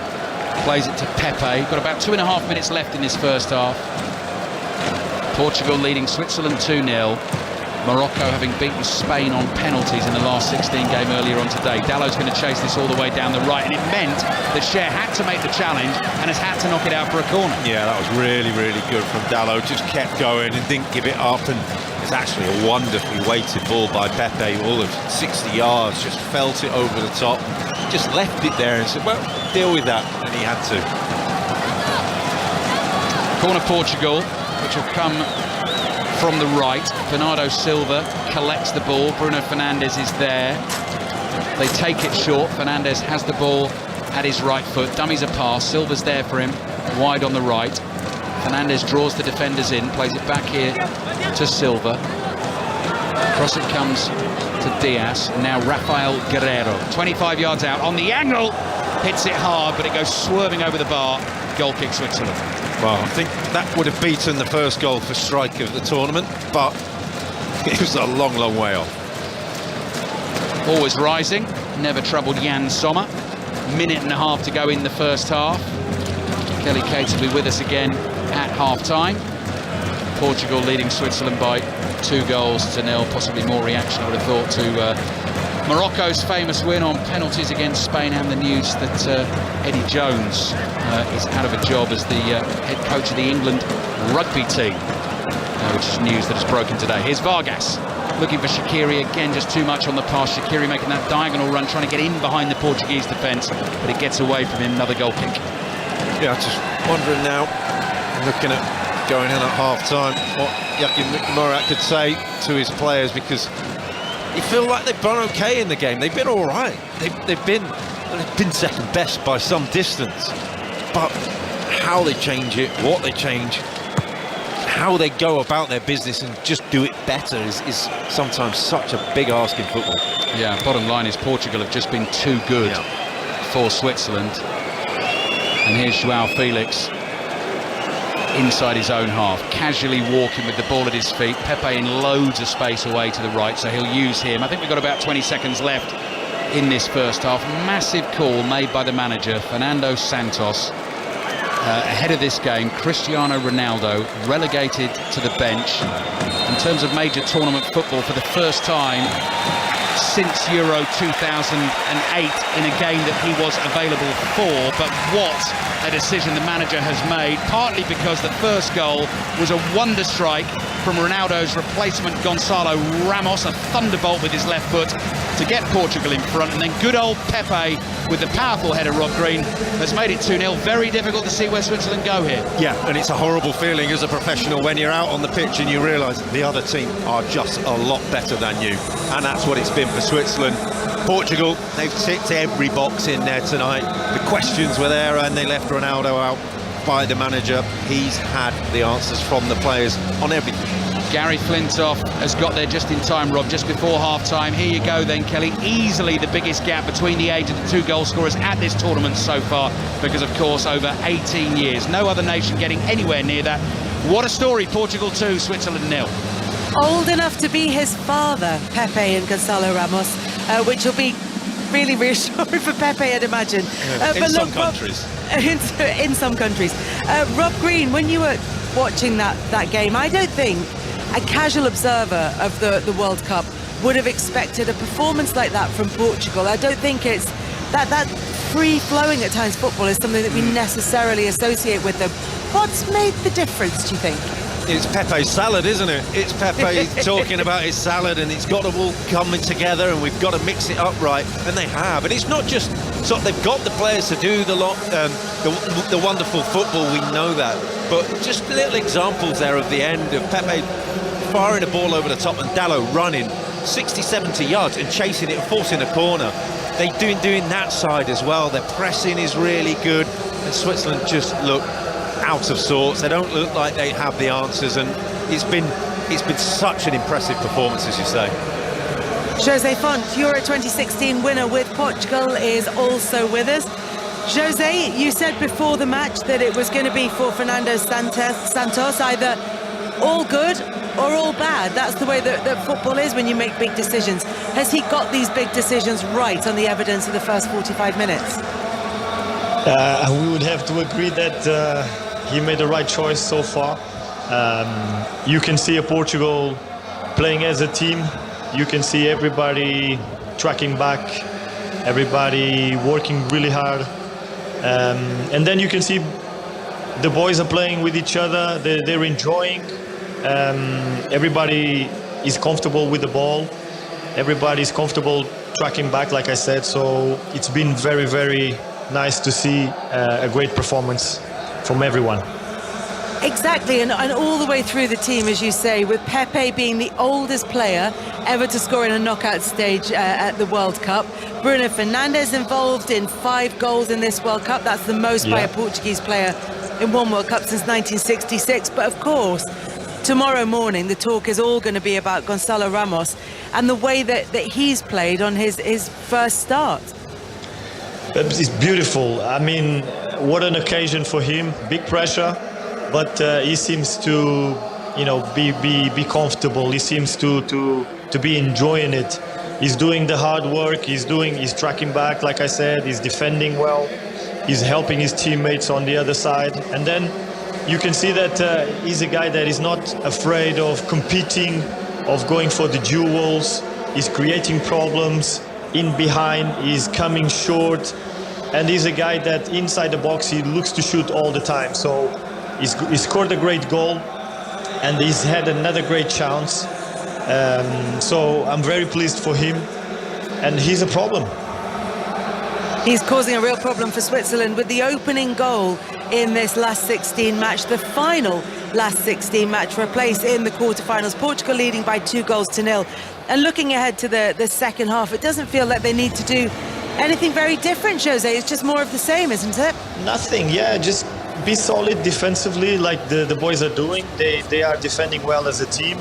Speaker 1: Plays it to Pepe. Got about 2.5 minutes left in this first half. Portugal leading Switzerland 2-0. Morocco having beaten Spain on penalties in the last 16 game earlier on today. Dallow's going to chase this all the way down the right, and it meant that Cher had to make the challenge and has had to knock it out for a corner. Yeah,
Speaker 2: that was really, really good from Dallow. Just kept going and didn't give it up, and it's actually a wonderfully weighted ball by Pepe. All of 60 yards, just felt it over the top, just left it there and said, well, deal with that, and he had to.
Speaker 1: Corner Portugal, which will come from the right. Bernardo Silva collects the ball. Bruno Fernandes is there. They take it short. Fernandes has the ball at his right foot. Dummies a pass. Silva's there for him, wide on the right. Fernandes draws the defenders in, plays it back here to Silva. Cross it comes to Diaz. And now Rafael Guerreiro, 25 yards out on the angle. Hits it hard, but it goes swerving over the bar. Goal kick Switzerland.
Speaker 2: Well, I think that would have beaten the first goal for strike of the tournament, but it was a long, long way off.
Speaker 1: Always rising, never troubled Jan Sommer. 1.5 minutes to go in the first half. Kelly Cates will be with us again at half-time. Portugal leading Switzerland by 2-0, possibly more reaction, I would have thought, to Morocco's famous win on penalties against Spain, and the news that Eddie Jones is out of a job as the head coach of the England rugby team, which is news that has broken today. Here's Vargas looking for Shaqiri again, just too much on the pass. Shaqiri making that diagonal run, trying to get in behind the Portuguese defence, but it gets away from him. Another goal kick.
Speaker 2: Yeah, just wondering now, looking at going in at half-time, what Joachim Murat could say to his players, because you feel like they've been okay in the game. They've been all right. They've been second best by some distance. But how they change it, what they change, how they go about their business and just do it better is sometimes such a big ask in football.
Speaker 1: Yeah, bottom line is Portugal have just been too good for Switzerland. And here's João Felix inside his own half, casually walking with the ball at his feet. Pepe in loads of space away to the right, so he'll use him. I think we've got about 20 seconds left in this first half. Massive call made by the manager, Fernando Santos, ahead of this game. Cristiano Ronaldo relegated to the bench in terms of major tournament football for the first time since Euro 2008 in a game that he was available for. But what a decision the manager has made, partly because the first goal was a wonder strike from Ronaldo's replacement Gonçalo Ramos, a thunderbolt with his left foot to get Portugal in front, and then good old Pepe with the powerful header, Rob Green, has made it 2-0. Very difficult to see where Switzerland go here.
Speaker 2: Yeah, and it's a horrible feeling as a professional when you're out on the pitch and you realise the other team are just a lot better than you, and that's what it's been for Switzerland. Portugal, they've ticked every box in there tonight. The questions were there and they left Ronaldo out by the manager. He's had the answers from the players on everything.
Speaker 1: Gary Flintoff has got there just in time, Rob, just before half-time. Here you go then, Kelly. Easily the biggest gap between the age of the 2 goal scorers at this tournament so far, because, of course, over 18 years. No other nation getting anywhere near that. What a story. Portugal 2, Switzerland 0.
Speaker 3: Old enough to be his father, Pepe and Gonzalo Ramos, which will be really reassuring for Pepe, I'd imagine.
Speaker 2: In some countries.
Speaker 3: In some countries. Rob Green, when you were watching that game, I don't think a casual observer of the World Cup would have expected a performance like that from Portugal. I don't think it's that free-flowing at times football is something that we necessarily associate with them. What's made the difference, do you think?
Speaker 2: It's Pepe's salad, isn't it? It's Pepe talking about his salad, and it's got to all coming together, and we've got to mix it up right, and they have. And it's not just so they've got the players to do the wonderful football. We know that, but just little examples there of the end of Pepe firing a ball over the top and Dalot running 60-70 yards and chasing it and forcing a corner. They're doing that side as well. Their pressing is really good, and Switzerland just look out of sorts. They don't look like they have the answers, and it's been such an impressive performance, as you say.
Speaker 3: Jose Font, Euro 2016 winner with Portugal, is also with us. Jose, you said before the match that it was going to be for Fernando Santos either all good or all bad. That's the way that football is when you make big decisions. Has he got these big decisions right on the evidence of the first 45 minutes?
Speaker 4: We would have to agree that he made the right choice so far. You can see Portugal playing as a team. You can see everybody tracking back, everybody working really hard. And then you can see the boys are playing with each other. They're enjoying. Everybody is comfortable with the ball. Everybody is comfortable tracking back, like I said. So it's been very, very nice to see a great performance from everyone.
Speaker 3: Exactly, and all the way through the team, as you say, with Pepe being the oldest player ever to score in a knockout stage at the World Cup. Bruno Fernandes involved in 5 goals in this World Cup. That's the most by a Portuguese player in one World Cup since 1966. But of course, tomorrow morning, the talk is all going to be about Gonzalo Ramos and the way that he's played on his first start.
Speaker 4: It's beautiful. I mean, what an occasion for him. Big pressure, but he seems to, be comfortable. He seems to be enjoying it. He's doing the hard work. He's tracking back, like I said. He's defending well. He's helping his teammates on the other side. And then you can see that he's a guy that is not afraid of competing, of going for the duels. He's creating problems in behind. He's coming short. And he's a guy that inside the box, he looks to shoot all the time. So he scored a great goal, and he's had another great chance. So I'm very pleased for him, and he's a problem.
Speaker 3: He's causing a real problem for Switzerland with the opening goal in this last 16 match, the final last 16 match for a place in the quarterfinals. Portugal leading by 2-0. And looking ahead to the second half, it doesn't feel like they need to do anything very different, Jose. It's just more of the same, isn't it?
Speaker 4: Nothing, just be solid defensively like the boys are doing. They are defending well as a team.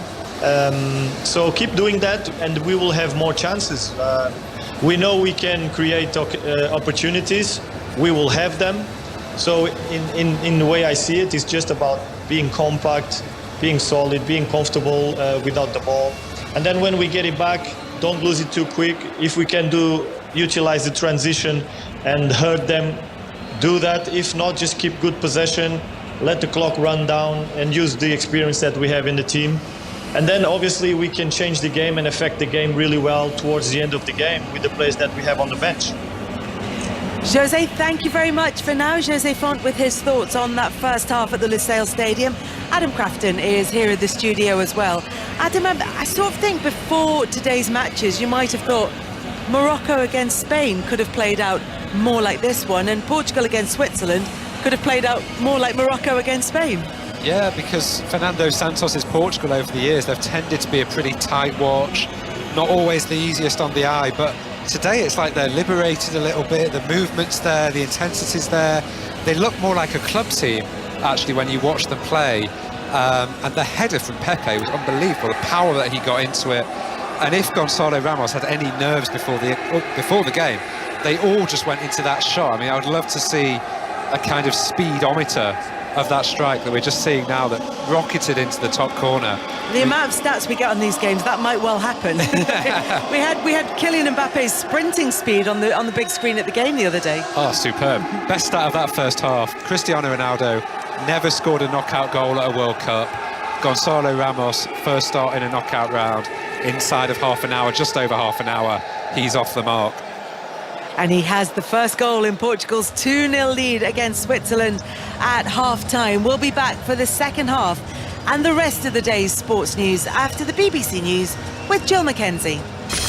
Speaker 4: So keep doing that and we will have more chances. We know we can create opportunities. We will have them. So in the way I see it, it's just about being compact, being solid, being comfortable without the ball. And then when we get it back, don't lose it too quick. If we can utilize the transition and hurt them, do that. If not, just keep good possession, let the clock run down and use the experience that we have in the team. And then obviously we can change the game and affect the game really well towards the end of the game with the players that we have on the bench.
Speaker 3: Jose, thank you very much. For now, Jose Font with his thoughts on that first half at the Lusail Stadium. Adam Crafton is here in the studio as well. Adam, I sort of think before today's matches, you might have thought Morocco against Spain could have played out more like this one, and Portugal against Switzerland could have played out more like Morocco against Spain.
Speaker 5: Yeah, because Fernando Santos' Portugal over the years, they've tended to be a pretty tight watch, not always the easiest on the eye, but today it's like they're liberated a little bit, the movement's there, the intensity's there. They look more like a club team, actually, when you watch them play. And the header from Pepe was unbelievable, the power that he got into it. And if Gonzalo Ramos had any nerves before the game, they all just went into that shot. I mean, I would love to see a kind of speedometer of that strike that we're just seeing now that rocketed into the top corner.
Speaker 3: The amount of stats we get on these games, that might well happen. we had Kylian Mbappe's sprinting speed on the big screen at the game the other day.
Speaker 5: Oh, superb. Best stat of that first half. Cristiano Ronaldo never scored a knockout goal at a World Cup. Gonzalo Ramos, first start in a knockout round. Inside of half an hour, just over half an hour, he's off the mark.
Speaker 3: And he has the first goal in Portugal's 2-0 lead against Switzerland at half-time. We'll be back for the second half and the rest of the day's sports news after the BBC News with Jill Mackenzie.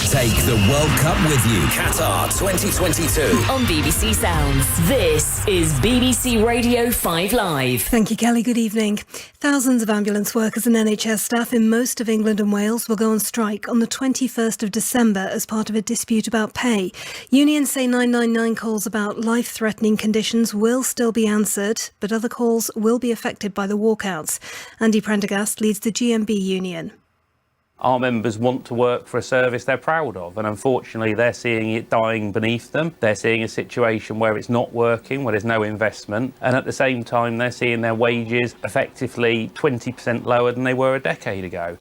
Speaker 6: Take the World Cup with you. Qatar 2022.
Speaker 7: On BBC Sounds, this is BBC Radio 5 Live.
Speaker 8: Thank you, Kelly. Good evening. Thousands of ambulance workers and NHS staff in most of England and Wales will go on strike on the 21st of December as part of a dispute about pay. Unions say 999 calls about life-threatening conditions will still be answered, but other calls will be affected by the walkouts. Andy Prendergast leads the GMB union.
Speaker 9: Our members want to work for a service they're proud of, and unfortunately they're seeing it dying beneath them. They're seeing a situation where it's not working, where there's no investment, and at the same time they're seeing their wages effectively 20% lower than they were a decade ago.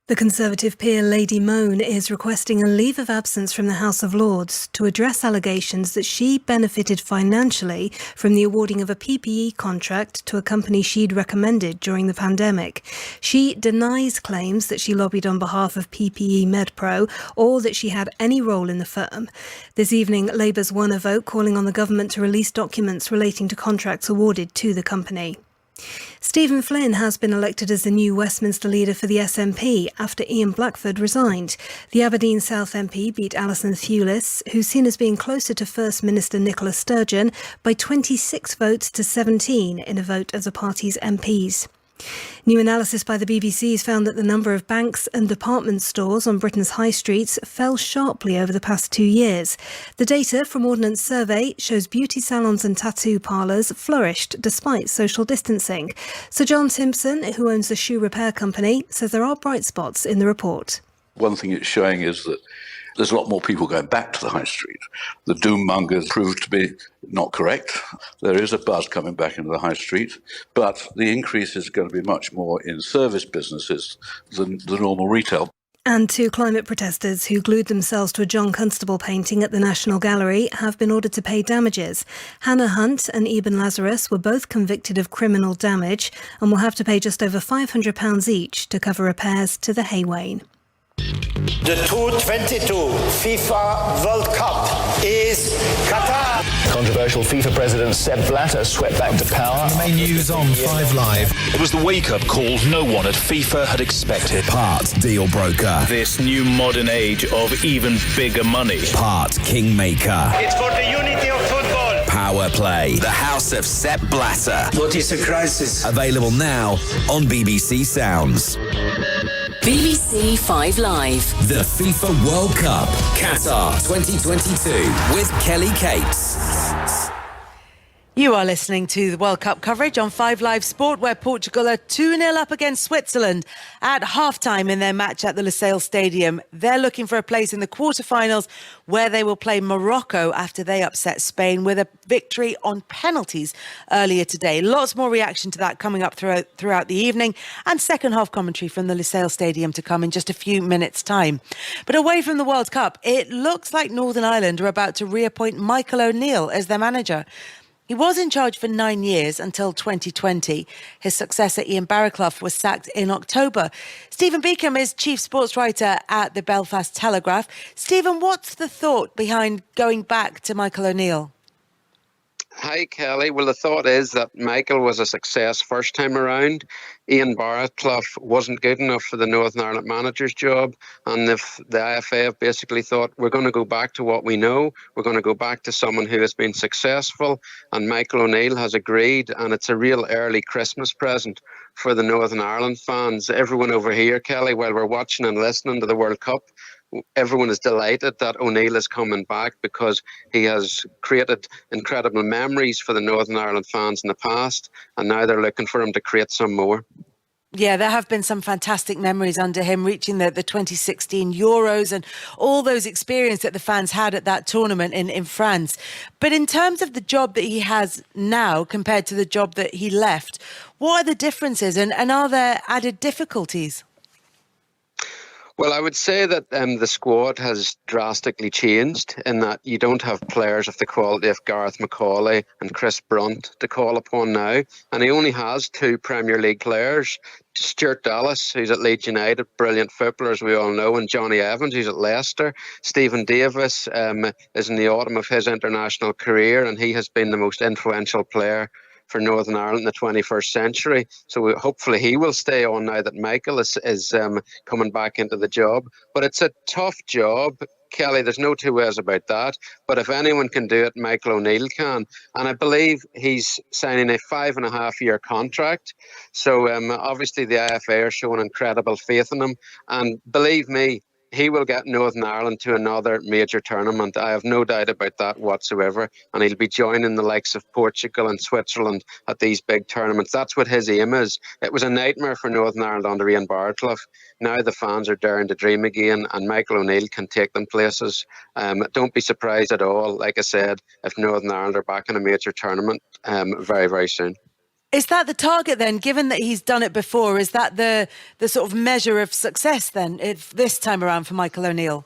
Speaker 8: The Conservative peer Lady Moan is requesting a leave of absence from the House of Lords to address allegations that she benefited financially from the awarding of a PPE contract to a company she'd recommended during the pandemic. She denies claims that she lobbied on behalf of PPE MedPro or that she had any role in the firm. This evening, Labour's won a vote calling on the government to release documents relating to contracts awarded to the company. Stephen Flynn has been elected as the new Westminster leader for the SNP after Ian Blackford resigned. The Aberdeen South MP beat Alison Thewlis, who's seen as being closer to First Minister Nicola Sturgeon, by 26 votes to 17 in a vote of the party's MPs. New analysis by the BBC has found that the number of banks and department stores on Britain's high streets fell sharply over the past 2 years. The data from Ordnance Survey shows beauty salons and tattoo parlours flourished despite social distancing. Sir John Simpson, who owns the shoe repair company, says there are bright spots in the report.
Speaker 10: One thing it's showing is that there's a lot more people going back to the high street. The doom mongers proved to be not correct. There is a buzz coming back into the high street, but the increase is going to be much more in service businesses than the normal retail.
Speaker 8: And two climate protesters who glued themselves to a John Constable painting at the National Gallery have been ordered to pay damages. Hannah Hunt and Eben Lazarus were both convicted of criminal damage and will have to pay just over £500 each to cover repairs to the Haywain.
Speaker 11: The 2022 FIFA World Cup is Qatar.
Speaker 12: Controversial FIFA president Sepp Blatter swept back to power.
Speaker 6: The main news on 5 Live. It was the wake-up call no one at FIFA had expected. Part deal broker. This new modern age of even bigger money. Part kingmaker.
Speaker 11: It's for the unity of football.
Speaker 6: Power play. The House of Sepp Blatter.
Speaker 11: What is a crisis?
Speaker 6: Available now on BBC Sounds.
Speaker 7: BBC 5 Live.
Speaker 6: The FIFA World Cup, Qatar 2022 with Kelly Cates.
Speaker 3: You are listening to the World Cup coverage on 5 Live Sport, where Portugal are 2-0 up against Switzerland at half-time in their match at the Lusail Stadium. They're looking for a place in the quarter-finals, where they will play Morocco after they upset Spain with a victory on penalties earlier today. Lots more reaction to that coming up throughout the evening, and second-half commentary from the Lusail Stadium to come in just a few minutes' time. But away from the World Cup, it looks like Northern Ireland are about to reappoint Michael O'Neill as their manager. He was in charge for 9 years until 2020. His successor, Ian Barraclough, was sacked in October. Stephen Beacom is chief sports writer at the Belfast Telegraph. Stephen, what's the thought behind going back to Michael O'Neill?
Speaker 13: Hi, Kelly. Well, the thought is that Michael was a success first time around. Ian Barraclough wasn't good enough for the Northern Ireland manager's job. And if the IFA have basically thought, we're going to go back to what we know, we're going to go back to someone who has been successful. And Michael O'Neill has agreed. And it's a real early Christmas present for the Northern Ireland fans. Everyone over here, Kelly, while we're watching and listening to the World Cup, everyone is delighted that O'Neill is coming back because he has created incredible memories for the Northern Ireland fans in the past, and now they're looking for him to create some more.
Speaker 3: Yeah, there have been some fantastic memories under him, reaching the 2016 Euros and all those experiences that the fans had at that tournament in France. But in terms of the job that he has now compared to the job that he left, what are the differences and are there added difficulties?
Speaker 13: Well, I would say that the squad has drastically changed in that you don't have players of the quality of Gareth McCauley and Chris Brunt to call upon now. And he only has 2 Premier League players, Stuart Dallas, who's at Leeds United, brilliant footballer, as we all know, and Johnny Evans, who's at Leicester. Stephen Davis is in the autumn of his international career, and he has been the most influential player for Northern Ireland in the 21st century. So hopefully he will stay on now that Michael is coming back into the job. But it's a tough job, Kelly, there's no two ways about that. But if anyone can do it, Michael O'Neill can. And I believe he's signing a 5.5-year contract. So obviously the IFA are showing incredible faith in him. And believe me, he will get Northern Ireland to another major tournament. I have no doubt about that whatsoever. And he'll be joining the likes of Portugal and Switzerland at these big tournaments. That's what his aim is. It was a nightmare for Northern Ireland under Ian Barclay. Now the fans are daring to dream again, and Michael O'Neill can take them places. Don't be surprised at all, like I said, if Northern Ireland are back in a major tournament very, very soon.
Speaker 3: Is that the target then, given that he's done it before? Is that the sort of measure of success then, if this time around for Michael O'Neill?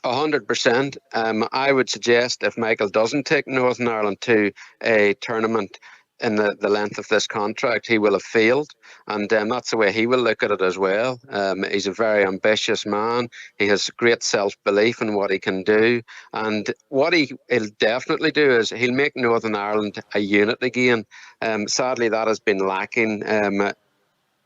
Speaker 13: 100%. I would suggest if Michael doesn't take Northern Ireland to a tournament in the length of this contract, he will have failed. And that's the way he will look at it as well. He's a very ambitious man. He has great self-belief in what he can do. And what he'll definitely do is he'll make Northern Ireland a unit again. Sadly, that has been lacking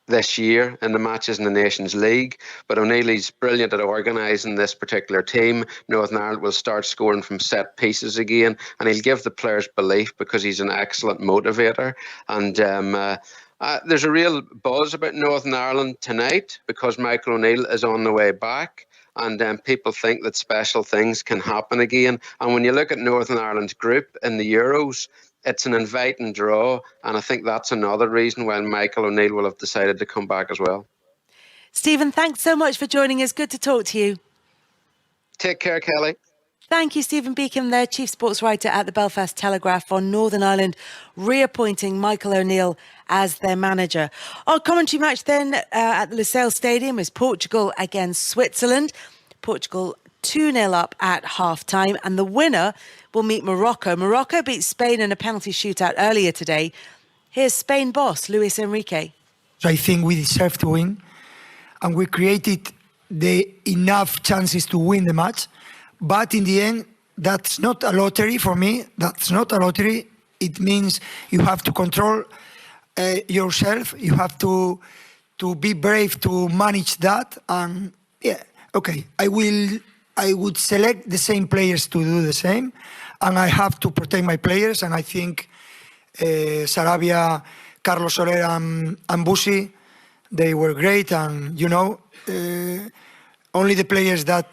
Speaker 13: this year in the matches in the Nations League. But O'Neill's brilliant at organising this particular team. Northern Ireland will start scoring from set pieces again, and he'll give the players belief because he's an excellent motivator. And there's a real buzz about Northern Ireland tonight because Michael O'Neill is on the way back. And people think that special things can happen again. And when you look at Northern Ireland's group in the Euros, it's an inviting draw, and I think that's another reason why Michael O'Neill will have decided to come back as well.
Speaker 3: Stephen, thanks so much for joining us. Good to talk to you.
Speaker 13: Take care, Kelly.
Speaker 3: Thank you, Stephen Beacom there, Chief Sports Writer at the Belfast Telegraph, on Northern Ireland reappointing Michael O'Neill as their manager. Our commentary match then at the Lusail Stadium is Portugal against Switzerland. Portugal 2-0 up at half-time, and the winner will meet Morocco. Morocco beat Spain in a penalty shootout earlier today. Here's Spain boss, Luis Enrique.
Speaker 14: So I think we deserve to win, and we created enough chances to win the match. But in the end, that's not a lottery for me. That's not a lottery. It means you have to control yourself. You have to be brave to manage that. And yeah, okay, I would select the same players to do the same, and I have to protect my players. And I think Sarabia, Carlos Soler, and Busi, they were great. And only the players that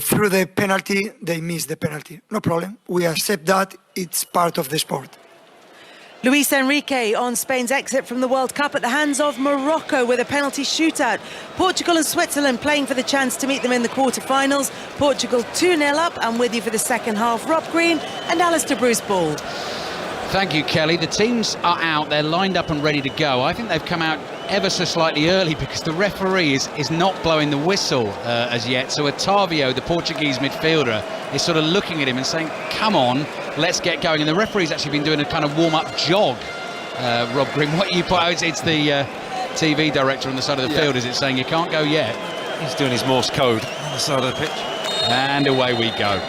Speaker 14: through the penalty, they missed the penalty. No problem. We accept that. It's part of the sport.
Speaker 3: Luis Enrique on Spain's exit from the World Cup at the hands of Morocco with a penalty shootout. Portugal and Switzerland playing for the chance to meet them in the quarterfinals. Portugal 2-0 up, and with you for the second half, Rob Green and Alistair Bruce Bald.
Speaker 1: Thank you, Kelly. The teams are out, they're lined up and ready to go. I think they've come out ever so slightly early because the referee is not blowing the whistle as yet. So Otavio, the Portuguese midfielder, is sort of looking at him and saying, come on, let's get going. And the referee's actually been doing a kind of warm-up jog. Rob Green, what you put out, it's the TV director on the side of the field, is it saying you can't go yet?
Speaker 2: He's doing his Morse code on the side of the pitch.
Speaker 1: And away we go.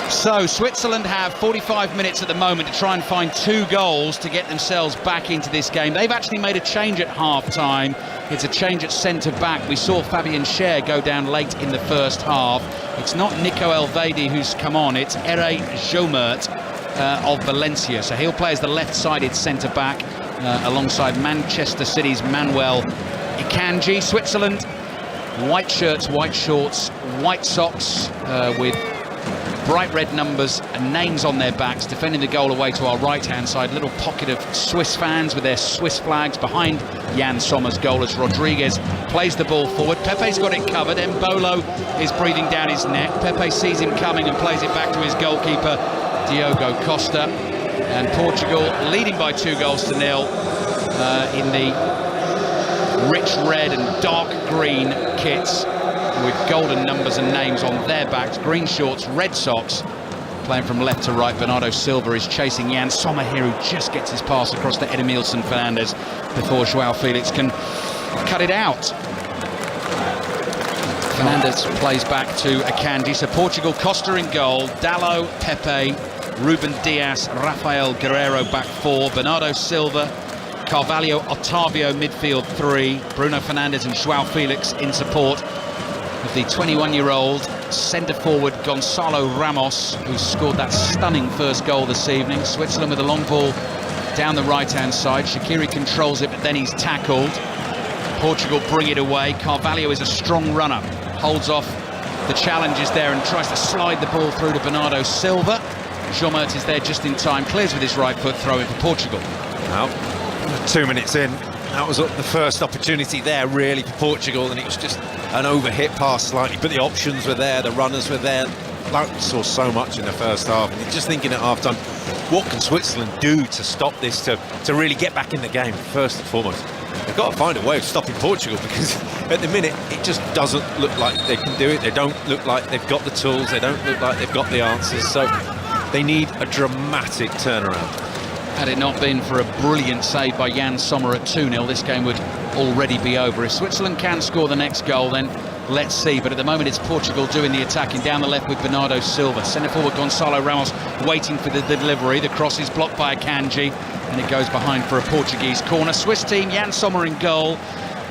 Speaker 1: So Switzerland have 45 minutes at the moment to try and find 2 goals to get themselves back into this game. They've actually made a change at half-time. It's a change at centre-back. We saw Fabian Schär go down late in the first half. It's not Nico Elvedi who's come on, it's Ere Jomert of Valencia. So he'll play as the left-sided centre-back alongside Manchester City's Manuel Ikanji. Switzerland white shirts, white shorts, white socks with bright red numbers and names on their backs, defending the goal away to our right-hand side. Little pocket of Swiss fans with their Swiss flags behind Jan Sommer's goal as Rodriguez plays the ball forward. Pepe's got it covered. Embolo is breathing down his neck. Pepe sees him coming and plays it back to his goalkeeper, Diogo Costa. And Portugal leading by 2-0 in the rich red and dark green kits, with golden numbers and names on their backs, green shorts, red socks. Playing from left to right, Bernardo Silva is chasing Jan Sommer here, who just gets his pass across to Edmilson Fernandez before Joao Felix can cut it out. Fernandez plays back to Akanji, so Portugal, Costa in goal, Dalot, Pepe, Ruben Dias, Rafael Guerreiro back 4, Bernardo Silva, Carvalho, Otavio midfield 3, Bruno Fernandes and Joao Felix in support of the 21-year-old centre-forward Gonzalo Ramos, who scored that stunning first goal this evening. Switzerland with a long ball down the right-hand side. Shaqiri controls it, but then he's tackled. Portugal bring it away. Carvalho is a strong runner, holds off the challenges there and tries to slide the ball through to Bernardo Silva. Jomert is there just in time, clears with his right foot, throw in for Portugal.
Speaker 2: Well, 2 minutes in, that was the first opportunity there really for Portugal, and it was just an overhit pass slightly, but the options were there, the runners were there. Like we saw so much in the first half, and you're just thinking at half-time, what can Switzerland do to stop this, to really get back in the game, first and foremost? They've got to find a way of stopping Portugal, because at the minute it just doesn't look like they can do it. They don't look like they've got the tools, they don't look like they've got the answers, so they need a dramatic turnaround.
Speaker 1: Had it not been for a brilliant save by Jan Sommer at 2-0, this game would already be over. If Switzerland can score the next goal, then let's see. But at the moment, it's Portugal doing the attacking. Down the left with Bernardo Silva. Centre forward Gonzalo Ramos waiting for the delivery. The cross is blocked by Akanji, and it goes behind for a Portuguese corner. Swiss team, Jan Sommer in goal.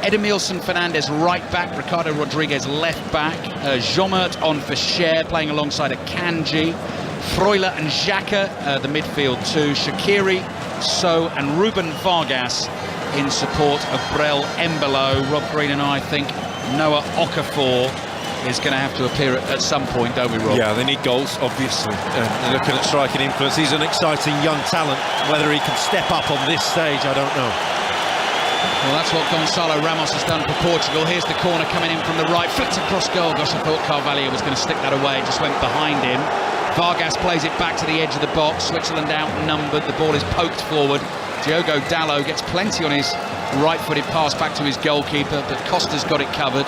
Speaker 1: Edmilson Fernandez right back. Ricardo Rodriguez left back. Jomert on for Cher, playing alongside Akanji. Freuler and Xhaka, the midfield 2, Shaqiri, So and Ruben Vargas in support of Brel Embolo. Rob Green and I think Noah Okafor is going to have to appear at some point, don't we, Rob?
Speaker 2: Yeah, they need goals, obviously. Looking at striking influence, he's an exciting young talent. Whether he can step up on this stage, I don't know.
Speaker 1: Well, that's what Gonzalo Ramos has done for Portugal. Here's the corner coming in from the right, flicked across goal. Gosh, I thought Carvalho was going to stick that away, it just went behind him. Vargas plays it back to the edge of the box. Switzerland outnumbered. The ball is poked forward. Diogo Dalot gets plenty on his right-footed pass back to his goalkeeper, but Costa's got it covered.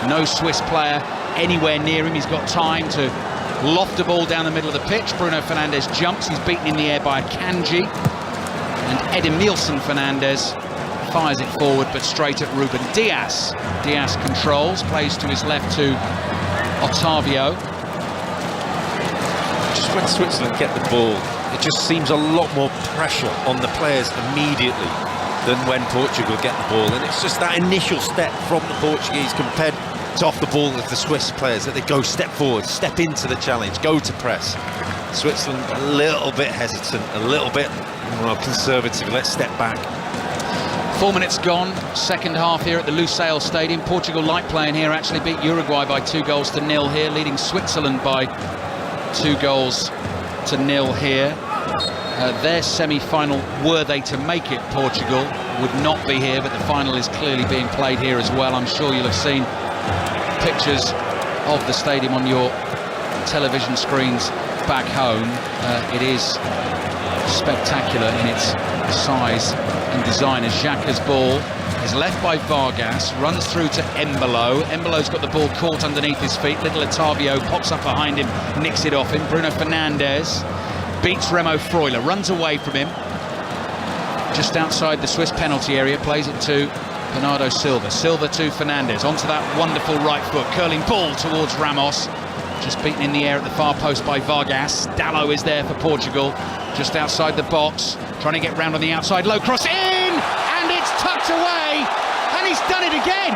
Speaker 1: No Swiss player anywhere near him. He's got time to loft the ball down the middle of the pitch. Bruno Fernandes jumps. He's beaten in the air by Akanji. And Edmilson Fernandez fires it forward, but straight at Ruben Dias. Dias controls, plays to his left to Otavio.
Speaker 2: Just when Switzerland get the ball, it just seems a lot more pressure on the players immediately than when Portugal get the ball, and it's just that initial step from the Portuguese compared to off the ball with the Swiss players, that they go step forward, step into the challenge, go to press. Switzerland a little bit hesitant, a little bit conservative, let's step back.
Speaker 1: 4 minutes gone, second half here at the Lusail Stadium. Portugal like playing here, actually beat Uruguay by 2-0 here, leading Switzerland by 2-0 here. Their semi-final, were they to make it, Portugal would not be here, but the final is clearly being played here as well. I'm sure you'll have seen pictures of the stadium on your television screens back home. It is spectacular in its size and design, as Xhaka's ball is left by Vargas, runs through to Embolo. Embolo's got the ball caught underneath his feet. Little Otavio pops up behind him, nicks it off him. Bruno Fernandes beats Remo Freuler, runs away from him. Just outside the Swiss penalty area, plays it to Bernardo Silva. Silva to Fernandes, onto that wonderful right foot. Curling ball towards Ramos. Just beaten in the air at the far post by Vargas. Dalot is there for Portugal, just outside the box. Trying to get round on the outside, low cross in! And it's tucked away, and he's done it again.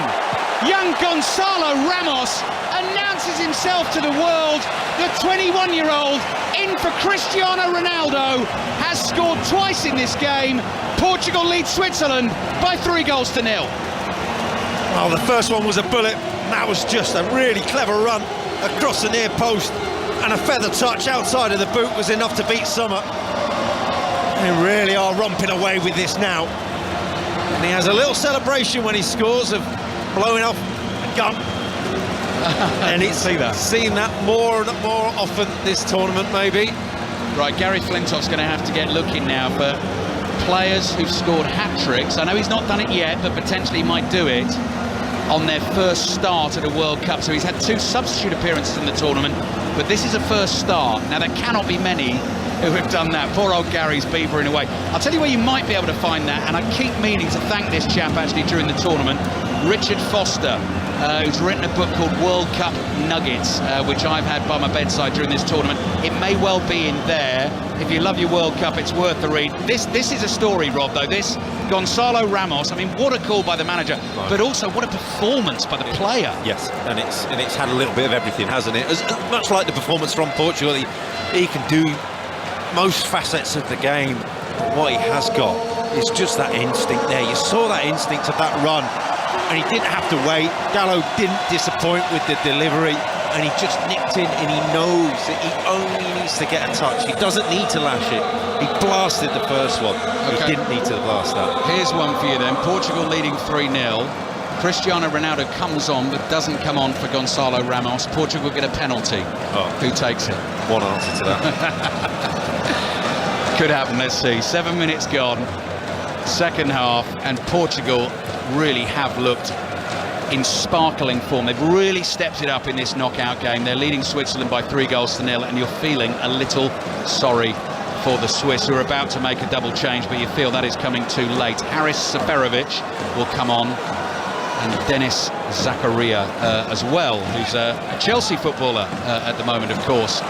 Speaker 1: Young Gonzalo Ramos announces himself to the world. The 21-year-old, in for Cristiano Ronaldo, has scored twice in this game. Portugal leads Switzerland by 3-0.
Speaker 2: Well, the first one was a bullet, that was just a really clever run across the near post, and a feather touch outside of the boot was enough to beat Sommer. They really are romping away with this now. And he has a little celebration when he scores of blowing off a gun. And it's seen that more and more often this tournament, maybe.
Speaker 1: Right, Gary Flintoff's going to have to get looking now for players who've scored hat-tricks. I know he's not done it yet, but potentially he might do it on their first start at a World Cup. So he's had 2 substitute appearances in the tournament, but this is a first start. Now, there cannot be many who have done that. Poor old Gary's beavering away. I'll tell you where you might be able to find that, and I keep meaning to thank this chap actually during the tournament, Richard Foster, who's written a book called World Cup Nuggets, which I've had by my bedside during this tournament. It may well be in there. If you love your World Cup, it's worth the read. This is a story, Rob, though. This Gonzalo Ramos, I mean, what a call by the manager, but also what a performance by the player.
Speaker 2: Yes, and it's had a little bit of everything, hasn't it? As much like the performance from Portugal, he can do most facets of the game, but what he has got is just that instinct there. You saw that instinct of that run, and he didn't have to wait. Gallo didn't disappoint with the delivery, and he just nipped in, and he knows that he only needs to get a touch. He doesn't need to lash it. He blasted the first one. Okay. He didn't need to blast that.
Speaker 1: Here's one for you then. Portugal leading 3-0. Cristiano Ronaldo comes on, but doesn't come on for Gonzalo Ramos. Portugal get a penalty. Who takes it?
Speaker 2: One answer to that.
Speaker 1: Could happen, let's see. 7 minutes gone, second half, and Portugal really have looked in sparkling form. They've really stepped it up in this knockout game. They're leading Switzerland by 3-0, and you're feeling a little sorry for the Swiss, who are about to make a double change, but you feel that is coming too late. Haris Seferovic will come on, and Denis Zakaria as well, who's a Chelsea footballer at the moment, of course.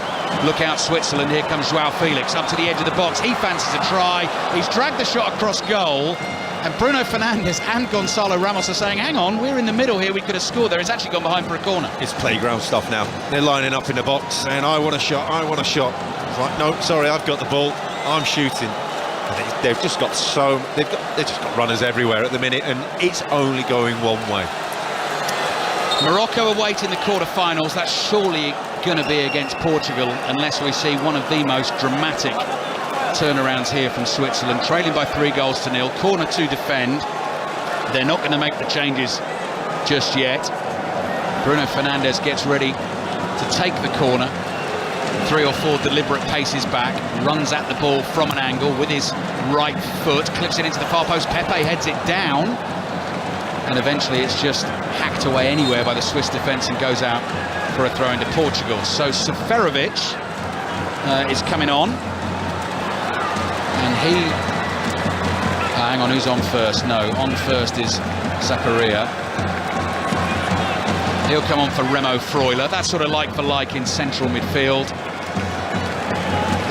Speaker 1: Look out, Switzerland. Here comes Joao Felix up to the edge of the box. He fancies a try. He's dragged the shot across goal. And Bruno Fernandes and Gonzalo Ramos are saying, hang on, we're in the middle here. We could have scored there. It's actually gone behind for a corner.
Speaker 2: It's playground stuff now. They're lining up in the box saying, I want a shot, I want a shot. It's like, no, sorry, I've got the ball. I'm shooting. They've just got they've just got runners everywhere at the minute, and it's only going one way.
Speaker 1: Morocco awaiting the quarter-finals. That's surely going to be against Portugal, unless we see one of the most dramatic turnarounds here from Switzerland. Trailing by 3-0. Corner to defend. They're not going to make the changes just yet. Bruno Fernandes gets ready to take the corner. 3 or 4 deliberate paces back, runs at the ball from an angle with his right foot, clips it into the far post. Pepe heads it down, and eventually it's just hacked away anywhere by the Swiss defence and goes out for a throw into Portugal. So Seferovic is coming on, and he... hang on, who's on first? No, on first is Zakaria. He'll come on for Remo Freuler. That's sort of like for like in central midfield.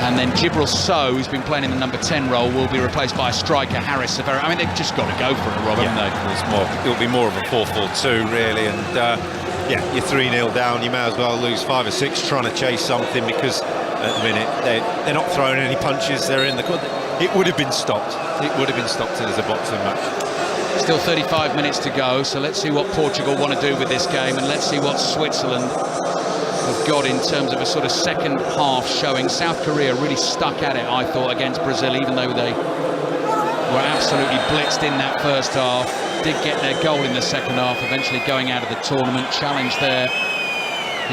Speaker 1: And then Djibril Sow, who's been playing in the number 10 role, will be replaced by a striker, Haris Seferovic. I mean, they've just got to go for it, Rob, haven't they?
Speaker 2: It'll be more of a 4-4-2, really. And yeah, you're 3-0 down. You may as well lose 5 or 6 trying to chase something, because at the minute they're not throwing any punches. They're in the... It would have been stopped. It would have been stopped as a boxing match.
Speaker 1: Still 35 minutes to go, so let's see what Portugal want to do with this game, and let's see what Switzerland have got in terms of a sort of second half showing. South Korea really stuck at it, I thought, against Brazil, even though they were absolutely blitzed in that first half. Did get their goal in the second half, eventually going out of the tournament. Challenge there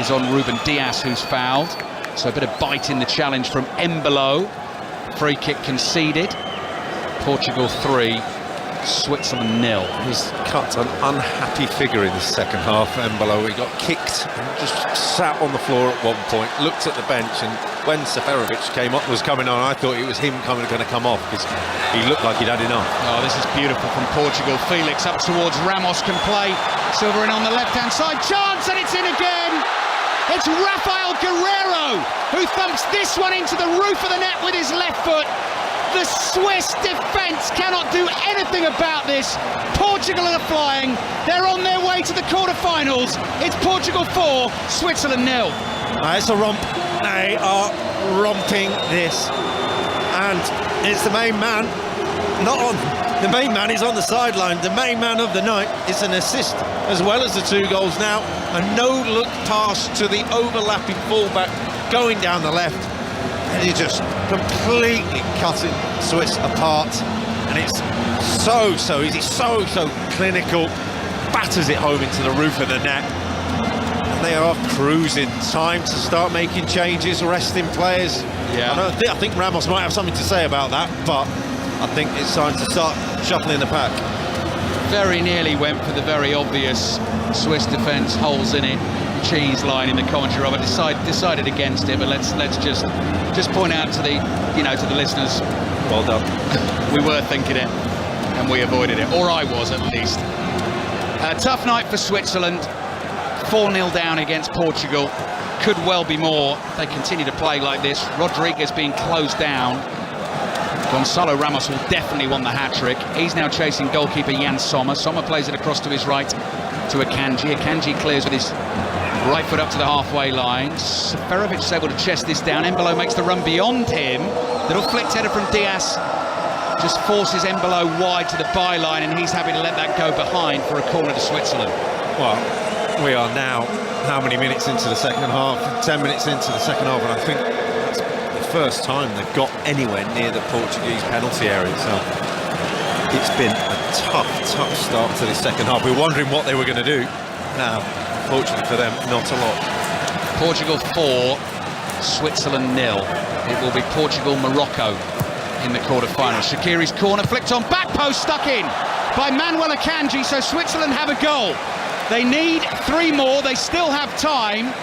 Speaker 1: is on Ruben Dias, who's fouled. So a bit of bite in the challenge from Embolo. Free kick conceded. Portugal 3. Switzerland 0.
Speaker 2: He's cut an unhappy figure in the second half, Embolo. He got kicked and just sat on the floor at one point, looked at the bench, and when Seferovic was coming on, I thought it was him going to come off, because he looked like he'd had enough.
Speaker 1: Oh, this is beautiful from Portugal. Felix up towards Ramos, can play. Silva in on the left-hand side. Chance, and it's in again! It's Rafael Guerreiro who thumps this one into the roof of the net with his left foot. The Swiss defence cannot do anything about this. Portugal are flying. They're on their way to the quarter-finals. It's Portugal 4, Switzerland 0.
Speaker 2: It's a romp. They are romping this. And it's the main man not on. The main man is on the sideline. The main man of the night is an assist as well as the 2 goals now. A no-look pass to the overlapping fullback going down the left. And he's just completely cutting Swiss apart. And it's so easy, so clinical. Batters it home into the roof of the net. And they are cruising. Time to start making changes, resting players.
Speaker 1: Yeah.
Speaker 2: I think Ramos might have something to say about that, but I think it's time to start shuffling the pack.
Speaker 1: Very nearly went for the very obvious Swiss defence, holes in it, cheese line in the commentary. Robert decided against it, but let's just point out to the listeners.
Speaker 2: Well done.
Speaker 1: We were thinking it, and we avoided it, or I was at least. A tough night for Switzerland. 4-0 down against Portugal. Could well be more. They continue to play like this. Rodriguez being closed down. Gonzalo Ramos will definitely want the hat-trick. He's now chasing goalkeeper Jan Sommer. Sommer plays it across to his right to Akanji. Akanji clears with his right foot up to the halfway line. Seferovic is able to chest this down. Embolo makes the run beyond him. Little flicked header from Diaz. Just forces Embolo wide to the byline, and he's happy to let that go behind for a corner to Switzerland.
Speaker 2: Well, we are now how many minutes into the second half? 10 minutes into the second half, and I think it's the first time they've got anywhere near the Portuguese penalty area. So it's been a tough start to the second half. We were wondering what they were going to do. Now, fortunately for them, not a lot.
Speaker 1: Portugal 4, Switzerland 0. It will be Portugal-Morocco in the quarter-final. Shaqiri's corner flicked on, back post stuck in by Manuel Akanji, so Switzerland have a goal. They need 3 more, they still have time.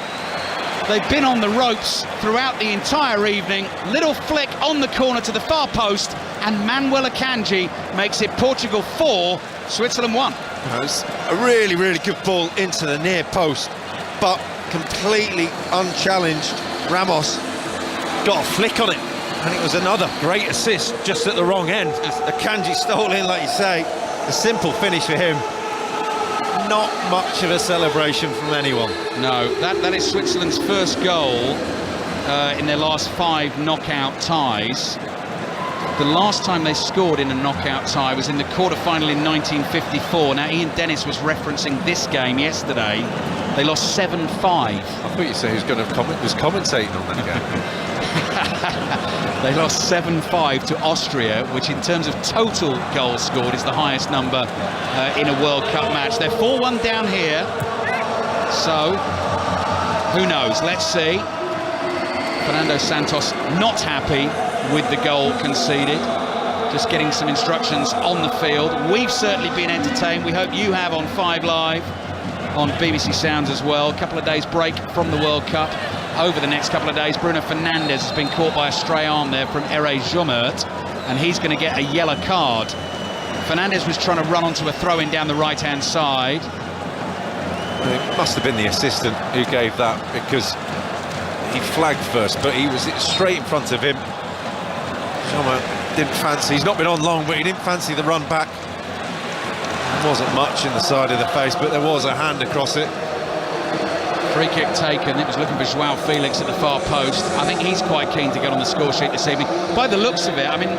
Speaker 1: They've been on the ropes throughout the entire evening. Little flick on the corner to the far post, and Manuel Akanji makes it Portugal 4, Switzerland 1.
Speaker 2: It was a really good ball into the near post, but completely unchallenged. Ramos got a flick on it, and it was another great assist just at the wrong end. Akanji stole in, like you say. A simple finish for him. Not much of a celebration from anyone.
Speaker 1: No, that is Switzerland's first goal in their last 5 knockout ties. The last time they scored in a knockout tie was in the quarter-final in 1954. Now, Ian Dennis was referencing this game yesterday. They lost 7-5.
Speaker 2: I thought you said was commentating on that game.
Speaker 1: They lost 7-5 to Austria, which in terms of total goals scored is the highest number in a World Cup match. They're 4-1 down here, so who knows? Let's see. Fernando Santos not happy with the goal conceded. Just getting some instructions on the field. We've certainly been entertained. We hope you have on 5 Live, on BBC Sounds as well. A couple of days break from the World Cup. Over the next couple of days, Bruno Fernandes has been caught by a stray arm there from Ere Jomert, and he's going to get a yellow card. Fernandes was trying to run onto a throw-in down the right-hand side.
Speaker 2: It must have been the assistant who gave that, because he flagged first, but he was straight in front of him. Jomert didn't fancy, he's not been on long, but he didn't fancy the run back. There wasn't much in the side of the face, but there was a hand across it.
Speaker 1: Free kick taken. It was looking for Joao Felix at the far post. I think he's quite keen to get on the score sheet this evening. By the looks of it, I mean,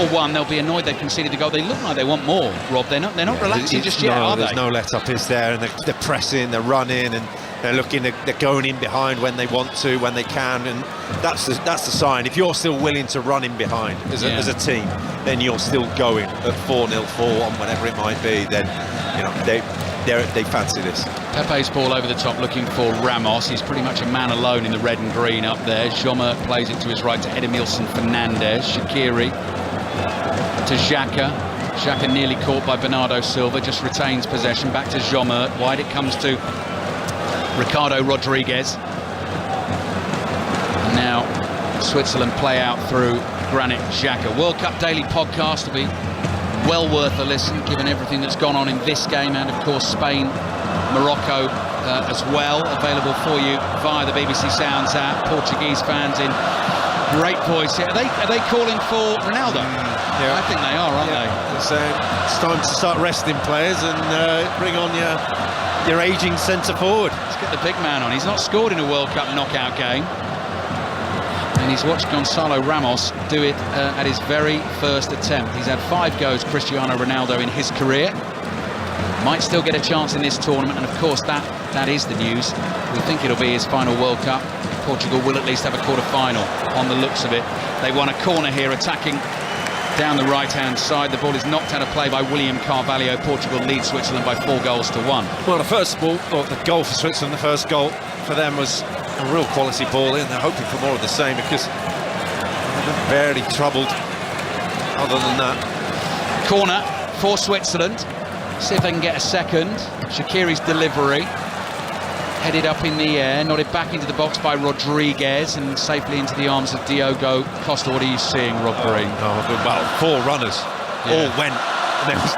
Speaker 1: 4-1, they'll be annoyed they've conceded a goal. They look like they want more, Rob. They're not relaxing just yet, are they?
Speaker 2: There's no let-up, is there? And they're pressing, they're running, and they're going in behind when they want to, when they can, and that's the sign. If you're still willing to run in behind as a team, then you're still going at 4-0, 4-1, whatever it might be. Then they fancy this.
Speaker 1: Pepe's ball over the top looking for Ramos. He's pretty much a man alone in the red and green up there. Jomert plays it to his right to Edmilson Fernandes. Shaqiri to Xhaka. Xhaka nearly caught by Bernardo Silva, just retains possession. Back to Jomert. Wide it comes to Ricardo Rodriguez. And now Switzerland play out through Granit Xhaka. World Cup Daily Podcast will be well worth a listen, given everything that's gone on in this game, and of course Spain, Morocco as well, available for you via the BBC Sounds app. Portuguese fans in great voice here. Are they calling for Ronaldo?
Speaker 2: Yeah.
Speaker 1: I think they are, aren't they?
Speaker 2: It's time to start resting players and bring on your ageing centre forward.
Speaker 1: Let's get the big man on. He's not scored in a World Cup knockout game. And he's watched Gonzalo Ramos do it at his very first attempt. He's had 5 goes, Cristiano Ronaldo, in his career. Might still get a chance in this tournament, and of course that is the news. We think it'll be his final World Cup. Portugal will at least have a quarter-final on the looks of it. They won a corner here, attacking down the right-hand side. The ball is knocked out of play by William Carvalho. Portugal leads Switzerland by 4 goals to 1.
Speaker 2: Well, the first ball, or the goal for Switzerland, the first goal for them was a real quality ball in. They're hoping for more of the same because they're barely troubled other than that.
Speaker 1: Corner for Switzerland. See if they can get a second. Shaqiri's delivery. Headed up in the air, nodded back into the box by Rodriguez and safely into the arms of Diogo Costa. What are you seeing, Rob Green?
Speaker 2: Well, 4 runners all went.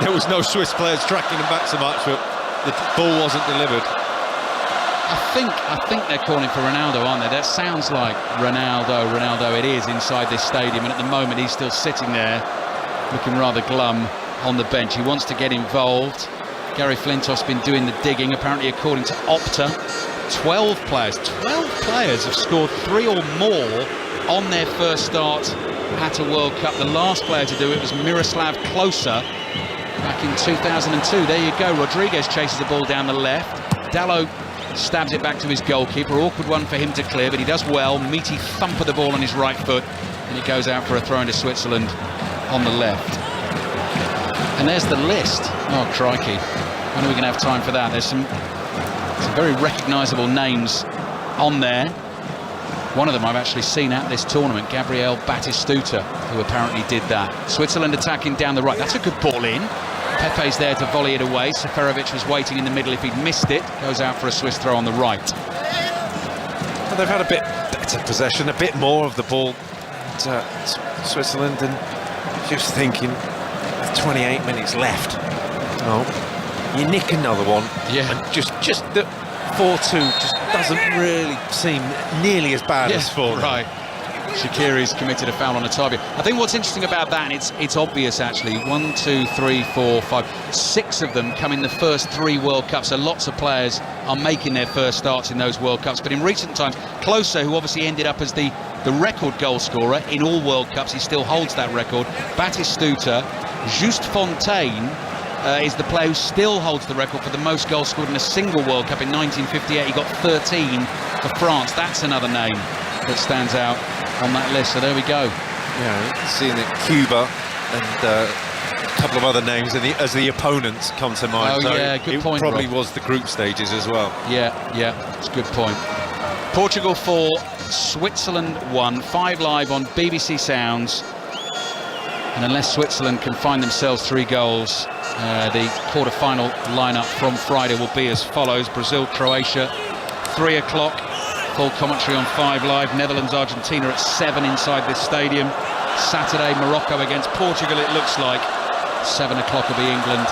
Speaker 2: There was no Swiss players tracking them back so much, but the ball wasn't delivered.
Speaker 1: I think they're calling for Ronaldo, aren't they? That sounds like Ronaldo it is inside this stadium, and at the moment he's still sitting there looking rather glum on the bench. He wants to get involved. Gary Flintoff's been doing the digging, apparently according to Opta. 12 players have scored 3 or more on their first start at a World Cup. The last player to do it was Miroslav Klose back in 2002. There you go. Rodriguez chases the ball down the left. Dalot stabs it back to his goalkeeper. Awkward one for him to clear, but he does well. Meaty thump of the ball on his right foot, and it goes out for a throw into Switzerland on the left. And there's the list. Oh, crikey. When are we going to have time for that? There's some very recognisable names on there. One of them I've actually seen at this tournament, Gabriel Batistuta, who apparently did that. Switzerland attacking down the right. That's a good ball in. Pepe's there to volley it away. Seferovic was waiting in the middle if he'd missed it. Goes out for a Swiss throw on the right.
Speaker 2: Well, they've had a bit better possession, a bit more of the ball at Switzerland, and just thinking, with 28 minutes left, you nick another one, and just the 4-2 just doesn't really seem nearly as bad as 4.
Speaker 1: Right. Shaqiri's committed a foul on Otavio. I think what's interesting about that, and it's obvious actually, 1, 2, 3, 4, 5, 6 of them come in the first 3 World Cups, so lots of players are making their first starts in those World Cups. But in recent times, Klose, who obviously ended up as the record goal scorer in all World Cups, he still holds that record. Batistuta, Just Fontaine is the player who still holds the record for the most goals scored in a single World Cup in 1958. He got 13 for France. That's another name that stands out on that list. So there we go.
Speaker 2: Yeah, seeing that Cuba and a couple of other names as the opponents come to mind.
Speaker 1: Oh, yeah, good point.
Speaker 2: It probably
Speaker 1: Rob.
Speaker 2: was the group stages as well.
Speaker 1: Yeah, it's a good point. Portugal 4, Switzerland 1. 5 live on BBC Sounds. And unless Switzerland can find themselves 3 goals, the quarter-final lineup from Friday will be as follows. Brazil, Croatia, 3 o'clock. Full commentary on 5 Live. Netherlands, Argentina at 7 inside this stadium. Saturday, Morocco against Portugal, it looks like. 7 o'clock will be England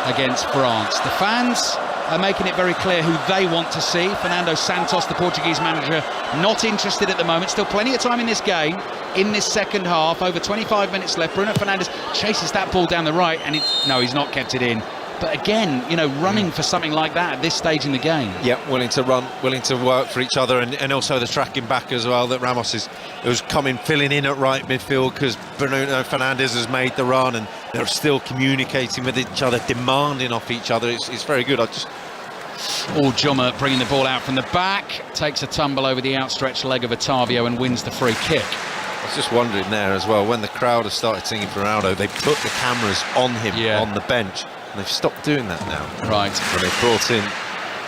Speaker 1: against France. The fans are making it very clear who they want to see. Fernando Santos, the Portuguese manager, not interested at the moment. Still plenty of time in this game, in this second half. Over 25 minutes left. Bruno Fernandes chases that ball down the right, and no, he's not kept it in. But again, running for something like that at this stage in the game.
Speaker 2: Yeah, willing to run, willing to work for each other, and also the tracking back as well, that Ramos was filling in at right midfield because Bruno Fernandes has made the run, and they're still communicating with each other, demanding off each other. It's very good.
Speaker 1: Joma bringing the ball out from the back, takes a tumble over the outstretched leg of Otavio and wins the free kick.
Speaker 2: I was just wondering there as well, when the crowd has started singing for Ronaldo, they put the cameras on him on the bench. They've stopped doing that now.
Speaker 1: Right.
Speaker 2: And they've brought in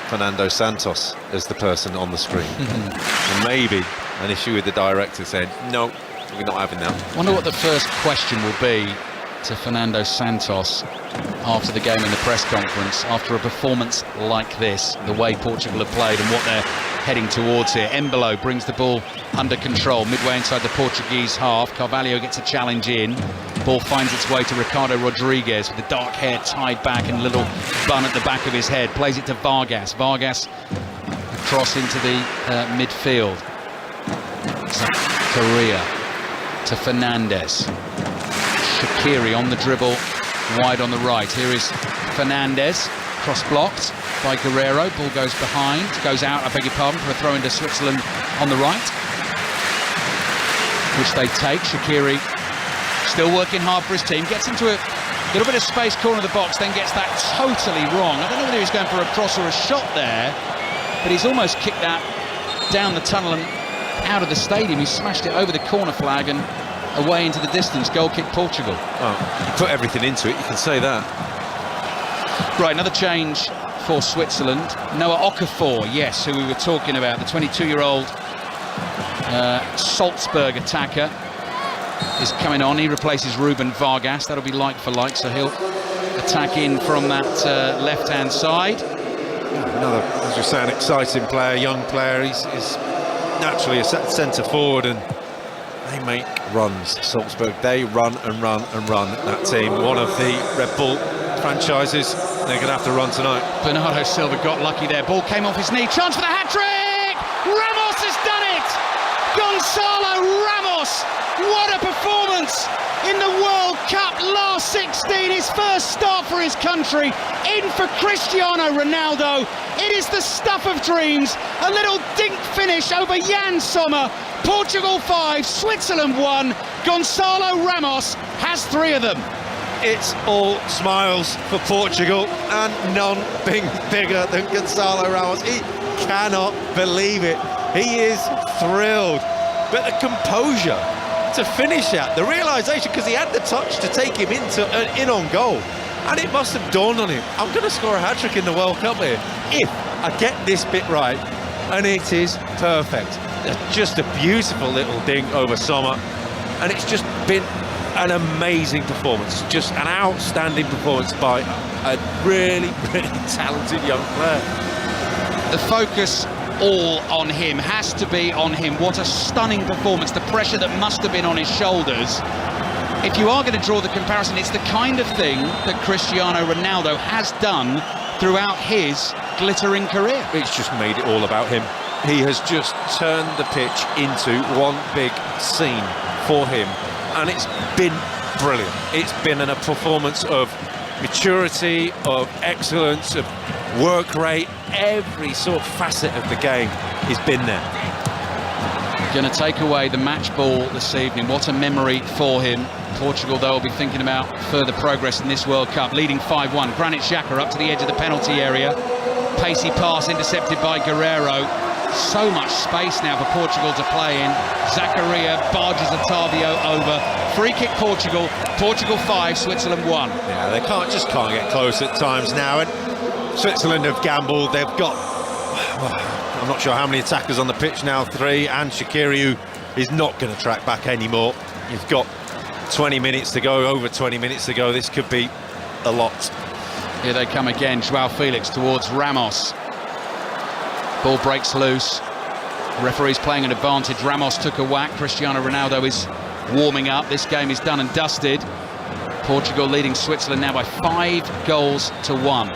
Speaker 2: Fernando Santos as the person on the screen. And maybe an issue with the director saying, no, we're not having that.
Speaker 1: I wonder what the first question will be to Fernando Santos after the game in the press conference, after a performance like this, the way Portugal have played and what they're heading towards here. Embolo brings the ball under control, midway inside the Portuguese half. Carvalho gets a challenge in. Ball finds its way to Ricardo Rodriguez with the dark hair tied back and a little bun at the back of his head. Plays it to Vargas. Vargas across into the midfield. Correa to Fernandes. Shaqiri on the dribble, wide on the right. Here is Fernandes, cross blocked by Guerrero. Ball goes behind, goes out, I beg your pardon, for a throw into Switzerland on the right. which they take. Shaqiri still working hard for his team, gets into a little bit of space, corner of the box, then gets that totally wrong. I don't know whether he was going for a cross or a shot there, but he's almost kicked that down the tunnel and out of the stadium. He smashed it over the corner flag and away into the distance. Goal kick Portugal.
Speaker 2: Oh, you put everything into it, you can say that.
Speaker 1: Right, another change for Switzerland. Noah Okafor, yes, who we were talking about, the 22-year-old Salzburg attacker, is coming on. He replaces Ruben Vargas. That'll be like for like, so he'll attack in from that left-hand side.
Speaker 2: Another, as you're saying, exciting player, young player. He's naturally a centre forward, and they make runs. Salzburg, they run and run and run. That team, one of the Red Bull franchises, they're going to have to run tonight.
Speaker 1: Bernardo Silva got lucky there. Ball came off his knee. Chance for the hat-trick! Ramos has done it! Gonzalo Ramos! What a performance in the World Cup last 16. His first start for his country. In for Cristiano Ronaldo. It is the stuff of dreams. A little dink finish over Jan Sommer. Portugal 5, Switzerland 1. Gonzalo Ramos has 3 of them.
Speaker 2: It's all smiles for Portugal, and none being bigger than Gonzalo Ramos. He cannot believe it. He is thrilled. But the composure to finish that, the realisation, because he had the touch to take him in on goal, and it must have dawned on him, I'm going to score a hat-trick in the World Cup here if I get this bit right, and it is perfect. Just a beautiful little dink over Sommer, and it's just been an amazing performance, just an outstanding performance by a really, really talented young player.
Speaker 1: The focus all on him, has to be on him. What a stunning performance, the pressure that must have been on his shoulders. If you are going to draw the comparison, it's the kind of thing that Cristiano Ronaldo has done throughout his glittering career.
Speaker 2: It's just made it all about him. He has just turned the pitch into one big scene for him, and it's been brilliant. It's been a performance of maturity, of excellence, of work rate. Every sort of facet of the game has been there.
Speaker 1: Going to take away the match ball this evening. What a memory for him. Portugal, though, will be thinking about further progress in this World Cup. Leading 5-1. Granit Xhaka up to the edge of the penalty area. Pacey pass intercepted by Guerreiro. So much space now for Portugal to play in. Zakaria barges Otavio over. Free kick Portugal. Portugal 5, Switzerland 1.
Speaker 2: Yeah, they can't get close at times now. And Switzerland have gambled. They've got, I'm not sure how many attackers on the pitch now, 3, and Shaqiri, who is not going to track back anymore. You've got 20 minutes to go, over 20 minutes to go. This could be a lot.
Speaker 1: Here they come again. Joao Felix towards Ramos. Ball breaks loose. The referee's playing an advantage. Ramos took a whack. Cristiano Ronaldo is warming up. This game is done and dusted. Portugal leading Switzerland now by 5 goals to 1.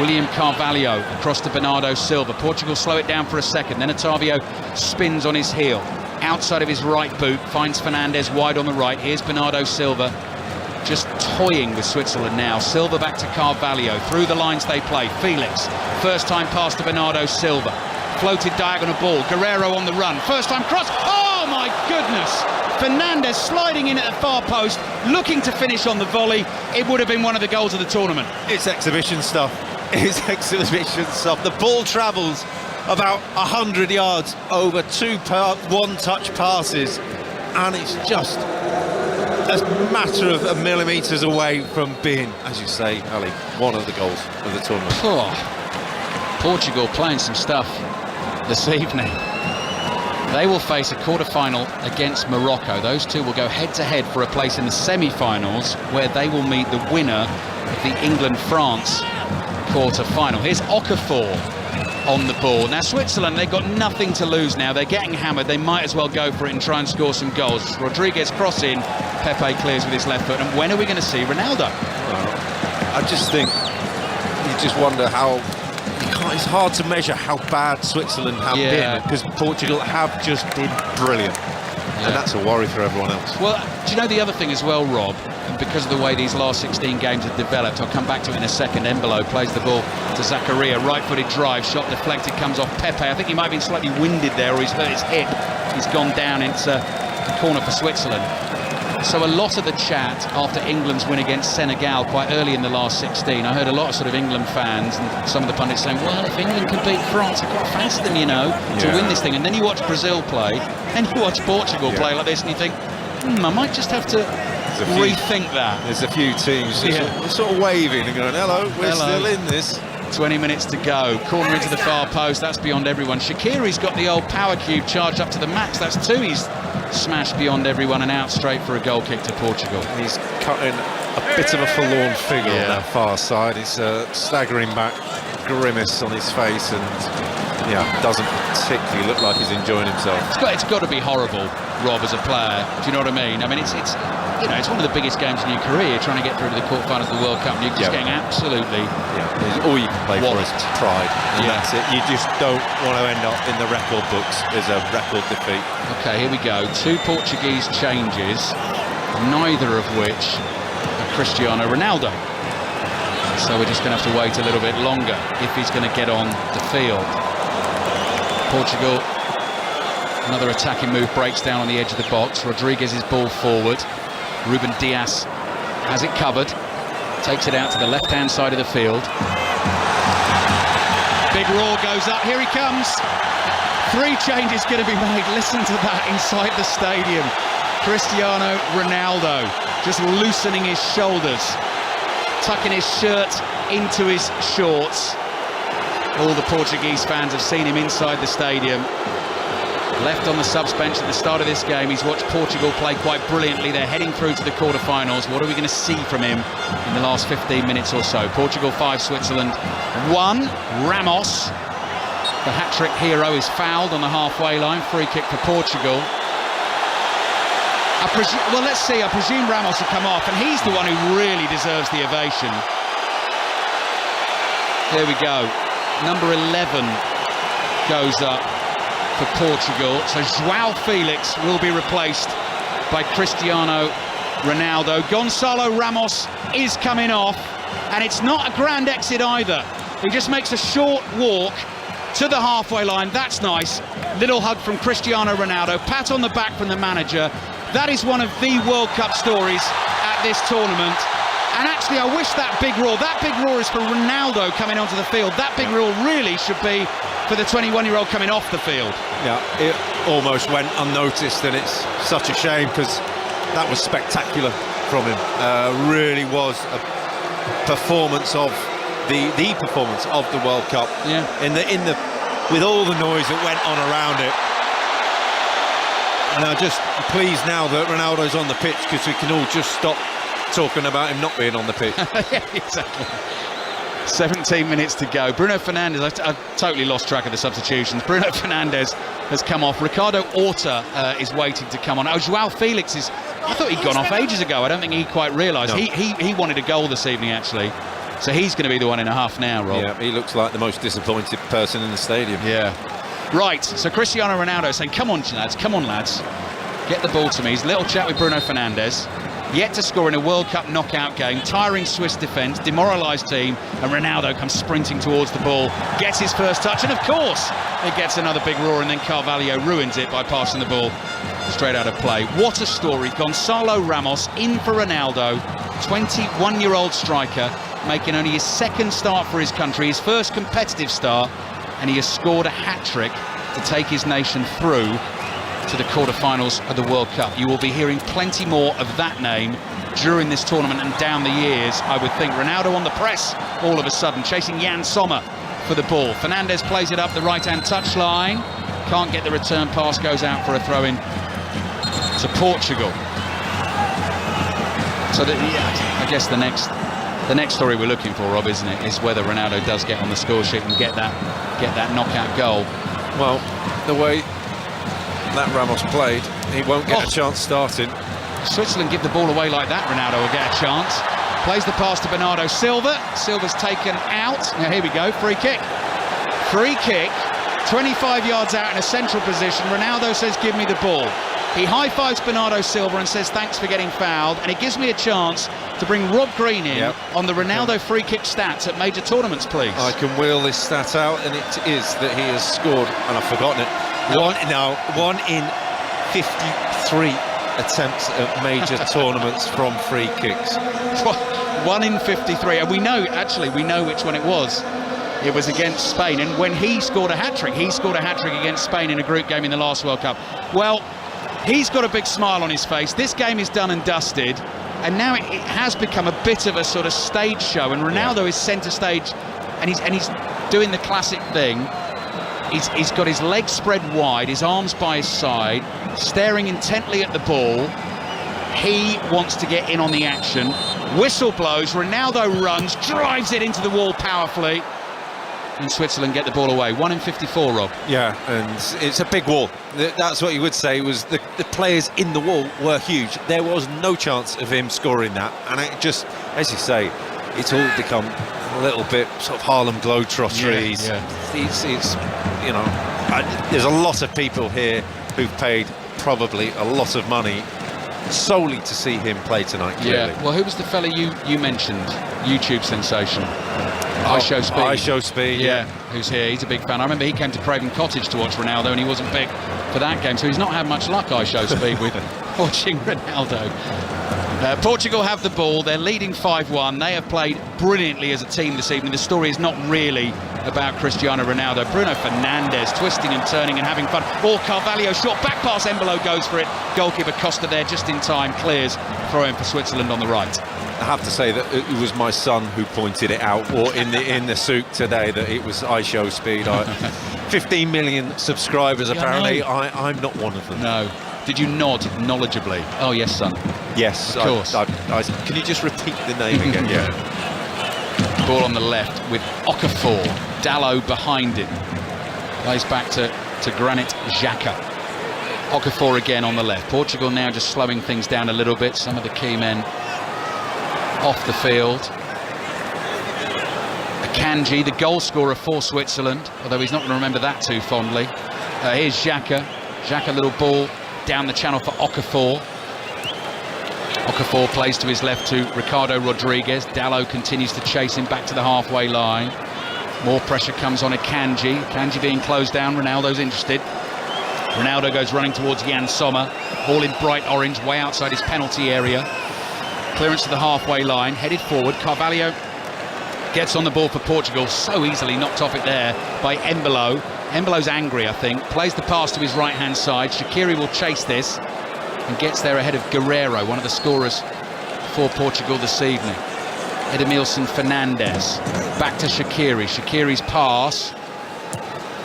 Speaker 1: William Carvalho across to Bernardo Silva. Portugal slow it down for a second. Then Otavio spins on his heel. Outside of his right boot, finds Fernandez wide on the right. Here's Bernardo Silva, just toying with Switzerland now. Silva back to Carvalho. Through the lines they play. Felix, first time pass to Bernardo Silva. Floated diagonal ball. Guerreiro on the run. First time cross. Oh my goodness! Fernandez sliding in at the far post, looking to finish on the volley. It would have been one of the goals of the tournament.
Speaker 2: It's exhibition stuff. It's exhibition stuff. The ball travels about 100 yards over 2 one-touch passes, and it's just a matter of millimetres away from being, as you say, Ali, one of the goals of the tournament.
Speaker 1: Oh, Portugal playing some stuff this evening. They will face a quarter-final against Morocco. Those two will go head-to-head for a place in the semi-finals, where they will meet the winner of the England-France quarter-final. Here's Okafor on the ball. Now Switzerland, they've got nothing to lose now. They're getting hammered. They might as well go for it and try and score some goals. Rodriguez cross in. Pepe clears with his left foot. And when are we going to see Ronaldo?
Speaker 2: Well, I just think you just wonder how it's hard to measure how bad Switzerland have been, because Portugal have just been brilliant. And that's a worry for everyone else.
Speaker 1: Well, do you know the other thing as well, Rob? And because of the way these last 16 games have developed, I'll come back to it in a second. Embolo plays the ball to Zakaria, right-footed drive, shot deflected, comes off Pepe. I think he might have been slightly winded there, or he's hurt his hip. He's gone down. It's corner for Switzerland. So a lot of the chat after England's win against Senegal quite early in the last 16, I heard a lot of sort of England fans and some of the pundits saying, well, if England can beat France, they're quite fast them, you know, to win this thing. And then you watch Brazil play, and you watch Portugal play like this, and you think, I might just have to rethink that.
Speaker 2: There's a few teams sort of waving and going, hello, we're still in this.
Speaker 1: 20 minutes to go. Corner into the far post. That's beyond everyone. Shaqiri's got the old power cube charged up to the max. That's 2. He's smashed beyond everyone and out straight for a goal kick to Portugal.
Speaker 2: He's cutting a bit of a forlorn figure on that far side. He's staggering back, grimace on his face, and doesn't particularly look like he's enjoying himself.
Speaker 1: It's got to be horrible, Rob, as a player. Do you know what I mean? I mean, it's one of the biggest games in your career, trying to get through to the quarterfinals of the World Cup, and you're just getting absolutely...
Speaker 2: all you can play for is pride, and that's it. You just don't want to end up in the record books as a record defeat.
Speaker 1: OK, here we go. 2 Portuguese changes, neither of which are Cristiano Ronaldo. So we're just going to have to wait a little bit longer if he's going to get on the field. Portugal, another attacking move, breaks down on the edge of the box. Rodriguez's ball forward. Ruben Dias has it covered, takes it out to the left-hand side of the field. Big roar goes up, here he comes. 3 changes going to be made, listen to that inside the stadium. Cristiano Ronaldo just loosening his shoulders, tucking his shirt into his shorts. All the Portuguese fans have seen him inside the stadium. Left on the subs bench at the start of this game. He's watched Portugal play quite brilliantly. They're heading through to the quarterfinals. What are we going to see from him in the last 15 minutes or so? Portugal 5, Switzerland 1. Ramos, the hat-trick hero, is fouled on the halfway line. Free kick for Portugal. Well, let's see. I presume Ramos will come off, and he's the one who really deserves the ovation. There we go. Number 11 goes up for Portugal. So João Felix will be replaced by Cristiano Ronaldo. Gonçalo Ramos is coming off, and it's not a grand exit either. He just makes a short walk to the halfway line. That's nice. Little hug from Cristiano Ronaldo. Pat on the back from the manager. That is one of the World Cup stories at this tournament. And actually, I wish that big roar is for Ronaldo coming onto the field. That big roar really should be for the 21-year-old coming off the field. Yeah,
Speaker 2: it almost went unnoticed, and it's such a shame because that was spectacular from him. Really was a performance of the performance of the World Cup.
Speaker 1: Yeah.
Speaker 2: With all the noise that went on around it. And I'm just pleased now that Ronaldo's on the pitch because we can all just stop talking about him not being on the pitch.
Speaker 1: Yeah, exactly. 17 minutes to go. Bruno Fernandes, I've totally lost track of the substitutions. Bruno Fernandes has come off. Ricardo Horta is waiting to come on. Oh, João Felix is... I thought he'd gone off ages ago. I don't think he quite realised. No. He wanted a goal this evening, actually. So he's going to be the one in a half now, Rob.
Speaker 2: Yeah, he looks like the most disappointed person in the stadium.
Speaker 1: Yeah. Right, so Cristiano Ronaldo saying, come on, lads. Get the ball to me. He's a little chat with Bruno Fernandes. Yet to score in a World Cup knockout game. Tiring Swiss defence, demoralised team, and Ronaldo comes sprinting towards the ball, gets his first touch, and of course it gets another big roar, and then Carvalho ruins it by passing the ball straight out of play. What a story. Gonçalo Ramos in for Ronaldo, 21-year-old striker, making only his second start for his country, his first competitive start, and he has scored a hat-trick to take his nation through to the quarterfinals of the World Cup. You will be hearing plenty more of that name during this tournament and down the years, I would think. Ronaldo on the press all of a sudden, chasing Jan Sommer for the ball. Fernandes plays it up the right-hand touchline. Can't get the return pass, goes out for a throw-in to Portugal. So I guess the next story we're looking for, Rob, isn't it, is whether Ronaldo does get on the score sheet and get that knockout goal.
Speaker 2: Well, the way that Ramos played, he won't get a chance starting.
Speaker 1: Switzerland give the ball away like that, Ronaldo will get a chance. Plays the pass to Bernardo Silva. Silva's taken out. Now here we go, free kick. Free kick, 25 yards out in a central position. Ronaldo says, give me the ball. He high-fives Bernardo Silva and says, thanks for getting fouled. And it gives me a chance to bring Rob Green in on the Ronaldo free kick stats at major tournaments, please.
Speaker 2: I can wheel this stat out, and it is that he has scored, and I've forgotten it, one in 53 3 attempts at major tournaments from free kicks.
Speaker 1: 1 in 53, and we know which one it was. It was against Spain, and when he scored a hat-trick against Spain in a group game in the last World Cup. Well, he's got a big smile on his face. This game is done and dusted, and now it has become a bit of a sort of stage show, and Ronaldo is centre stage, and he's doing the classic thing. He's got his legs spread wide, his arms by his side, staring intently at the ball. He wants to get in on the action. Whistle blows, Ronaldo runs, drives it into the wall powerfully, and Switzerland get the ball away. 1 in 54, Rob.
Speaker 2: Yeah, and it's a big wall. That's what you would say, was the players in the wall were huge. There was no chance of him scoring that, and it just, as you say, it's all become a little bit sort of Harlem Globetrotters. It's you know, there's a lot of people here who've paid probably a lot of money solely to see him play tonight, clearly.
Speaker 1: Yeah, well, who was the fella you mentioned? YouTube sensation. I Show Speed. Yeah, who's here. He's a big fan. I remember he came to Craven Cottage to watch Ronaldo, and he wasn't picked for that game, so he's not had much luck, I Show Speed, with watching Ronaldo. Portugal have the ball. They're leading 5-1. They have played brilliantly as a team this evening. The story is not really about Cristiano Ronaldo. Bruno Fernandes twisting and turning and having fun. Carvalho short back pass. Embolo goes for it. Goalkeeper Costa there just in time. Clears. Throw in for Switzerland on the right.
Speaker 2: I have to say that it was my son who pointed it out, or in the souk today, that it was I Show Speed. 15 million subscribers apparently. I'm not one of them.
Speaker 1: No. Did you nod knowledgeably? Oh yes, son.
Speaker 2: Yes,
Speaker 1: of course.
Speaker 2: Can you just repeat the name again? Yeah.
Speaker 1: Ball on the left with Okafor. Dalot behind him. Plays back to Granit Xhaka. Okafor again on the left. Portugal now just slowing things down a little bit. Some of the key men off the field. Akanji, the goal scorer for Switzerland, although he's not going to remember that too fondly. Here's Xhaka. Xhaka, little ball down the channel for Okafor. Okafor plays to his left to Ricardo Rodriguez. Dalot continues to chase him back to the halfway line. More pressure comes on Akanji. Akanji being closed down. Ronaldo's interested. Ronaldo goes running towards Jan Sommer. Ball in bright orange, way outside his penalty area. Clearance to the halfway line, headed forward. Carvalho gets on the ball for Portugal. So easily knocked off it there by Embolo. Embolo's angry, I think. Plays the pass to his right-hand side. Shaqiri will chase this and gets there ahead of Guerreiro, one of the scorers for Portugal this evening. Edmilson Fernandes. Back to Shaqiri. Shaqiri's pass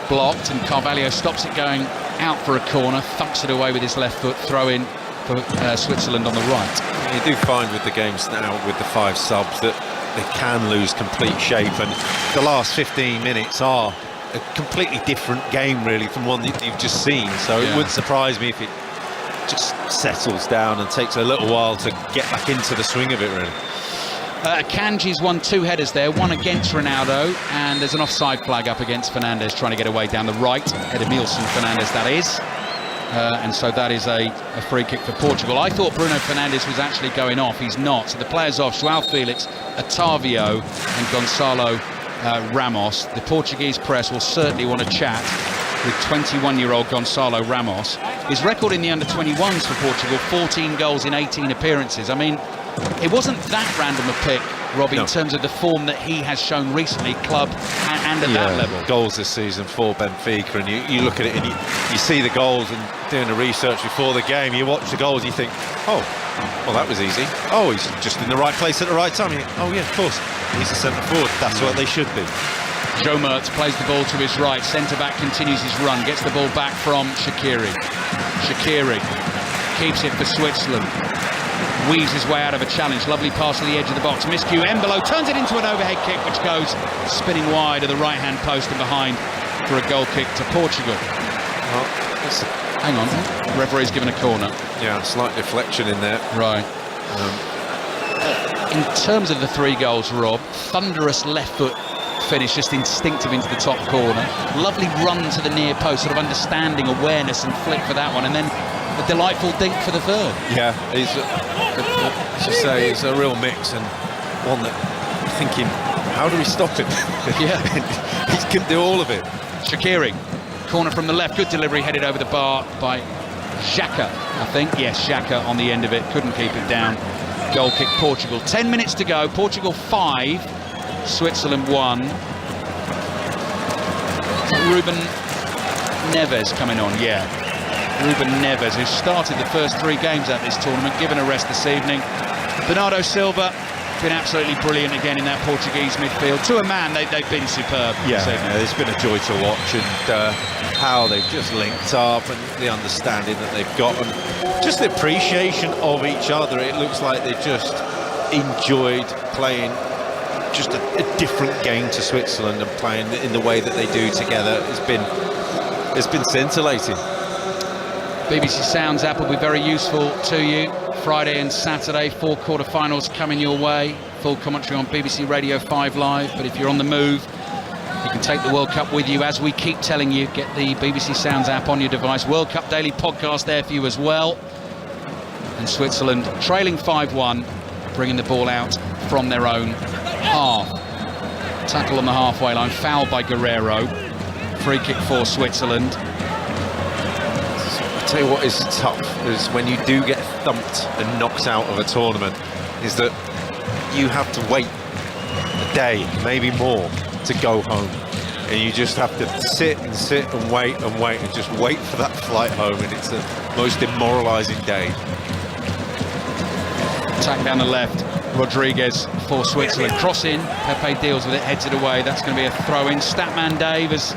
Speaker 1: blocked, and Carvalho stops it going out for a corner. Thumps it away with his left foot. Throw in for Switzerland on the right.
Speaker 2: You do find with the games now, with the 5 subs, that they can lose complete shape, and the last 15 minutes are a completely different game really from one that you've just seen, so it wouldn't surprise me if it just settles down and takes a little while to get back into the swing of it really.
Speaker 1: Kanji's won 2 headers there, one against Ronaldo, and there's an offside flag up against Fernandes trying to get away down the right. Edmilson Fernandes, that is. And so that is a free kick for Portugal. I thought Bruno Fernandes was actually going off. He's not. So the players off, João Felix, Otavio and Gonçalo Ramos. The Portuguese press will certainly want to chat with 21-year-old Gonçalo Ramos. His record in the under-21s for Portugal, 14 goals in 18 appearances. I mean, it wasn't that random a pick, Rob, in terms of the form that he has shown recently, club and at that level.
Speaker 2: Goals this season for Benfica, and you look at it and you see the goals, and doing the research before the game, you watch the goals, you think, oh, well, that was easy. Oh, he's just in the right place at the right time. Oh, yeah, of course, he's a centre-forward. That's what they should be.
Speaker 1: Joe Mertz plays the ball to his right. Centre-back continues his run, gets the ball back from Shaqiri. Shaqiri keeps it for Switzerland. Weaves his way out of a challenge. Lovely pass to the edge of the box. Miscue. Embolo turns it into an overhead kick, which goes spinning wide of the right-hand post and behind for a goal kick to Portugal.
Speaker 2: Well,
Speaker 1: hang on. Referee's given a corner.
Speaker 2: Yeah, slight deflection in there.
Speaker 1: Right. In terms of the 3 goals, Rob, thunderous left foot finish, just instinctive into the top corner. Lovely run to the near post, sort of understanding, awareness and flick for that one, and then a delightful dink for the third.
Speaker 2: Yeah, as you say, it's a real mix, and one that you're thinking, how do we stop it?
Speaker 1: Yeah.
Speaker 2: He can do all of it.
Speaker 1: Shaqiri, corner from the left, good delivery, headed over the bar by Xhaka, I think. Yes, Xhaka on the end of it, couldn't keep it down. Goal kick Portugal. 10 minutes to go. Portugal 5, Switzerland 1. Ruben Neves coming on, yeah. Ruben Neves, who started the first 3 games at this tournament, given a rest this evening. Bernardo Silva, been absolutely brilliant again in that Portuguese midfield. To a man, they've been superb.
Speaker 2: Yeah, it's been a joy to watch, and how they've just linked up and the understanding that they've got, and just the appreciation of each other. It looks like they've just enjoyed playing just a different game to Switzerland, and playing in the way that they do together. It's been scintillating.
Speaker 1: BBC Sounds app will be very useful to you. Friday and Saturday, 4 quarter-finals coming your way. Full commentary on BBC Radio 5 Live. But if you're on the move, you can take the World Cup with you. As we keep telling you, get the BBC Sounds app on your device. World Cup Daily podcast there for you as well. And Switzerland trailing 5-1, bringing the ball out from their own half. Tackle on the halfway line, foul by Guerrero. Free kick for Switzerland.
Speaker 2: I'll tell you what is tough is when you do get thumped and knocked out of a tournament, is that you have to wait a day, maybe more, to go home. And you just have to sit and wait and just wait for that flight home, and it's the most demoralising day.
Speaker 1: Attack down the left, Rodriguez for Switzerland. Cross in, Pepe deals with it, heads it away. That's going to be a throw-in. Statman Dave has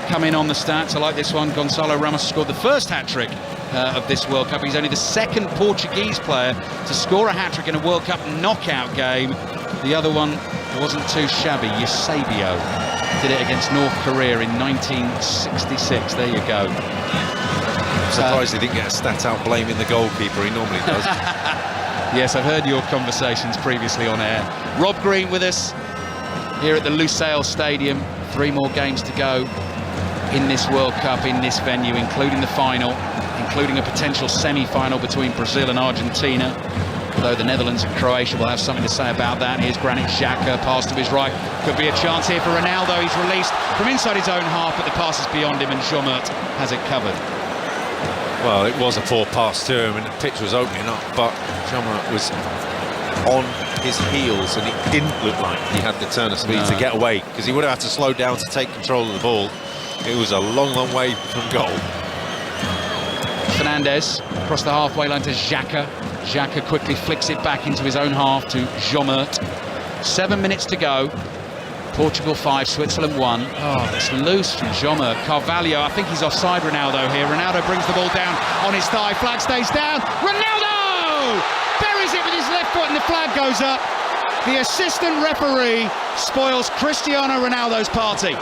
Speaker 1: come in on the stats. I like this one. Gonçalo Ramos scored the first hat-trick of this World Cup. He's only the second Portuguese player to score a hat-trick in a World Cup knockout game. The other one wasn't too shabby. Eusebio did it against North Korea in 1966. There you go.
Speaker 2: I'm surprised he didn't get a stat out blaming the goalkeeper. He normally does.
Speaker 1: Yes, I've heard your conversations previously on air. Rob Green with us here at the Lusail Stadium. 3 more games to go in this World Cup, in this venue, including the final, including a potential semi-final between Brazil and Argentina. Although the Netherlands and Croatia will have something to say about that. Here's Granit Xhaka, pass to his right. Could be a chance here for Ronaldo. He's released from inside his own half, but the pass is beyond him, and Jomert has it covered.
Speaker 2: Well, it was a poor pass to him, and the pitch was opening up, but Jomert was on his heels, and it didn't look like he had the turn of speed to get away, because he would have had to slow down to take control of the ball. It was a long, long way from goal.
Speaker 1: Fernandes across the halfway line to Xhaka. Xhaka quickly flicks it back into his own half to Jomert. 7 minutes to go. Portugal 5, Switzerland 1. Oh, it's loose from Jomert. Carvalho, I think he's offside Ronaldo here. Ronaldo brings the ball down on his thigh. Flag stays down. Ronaldo buries it with his left foot, and the flag goes up. The assistant referee spoils Cristiano Ronaldo's party.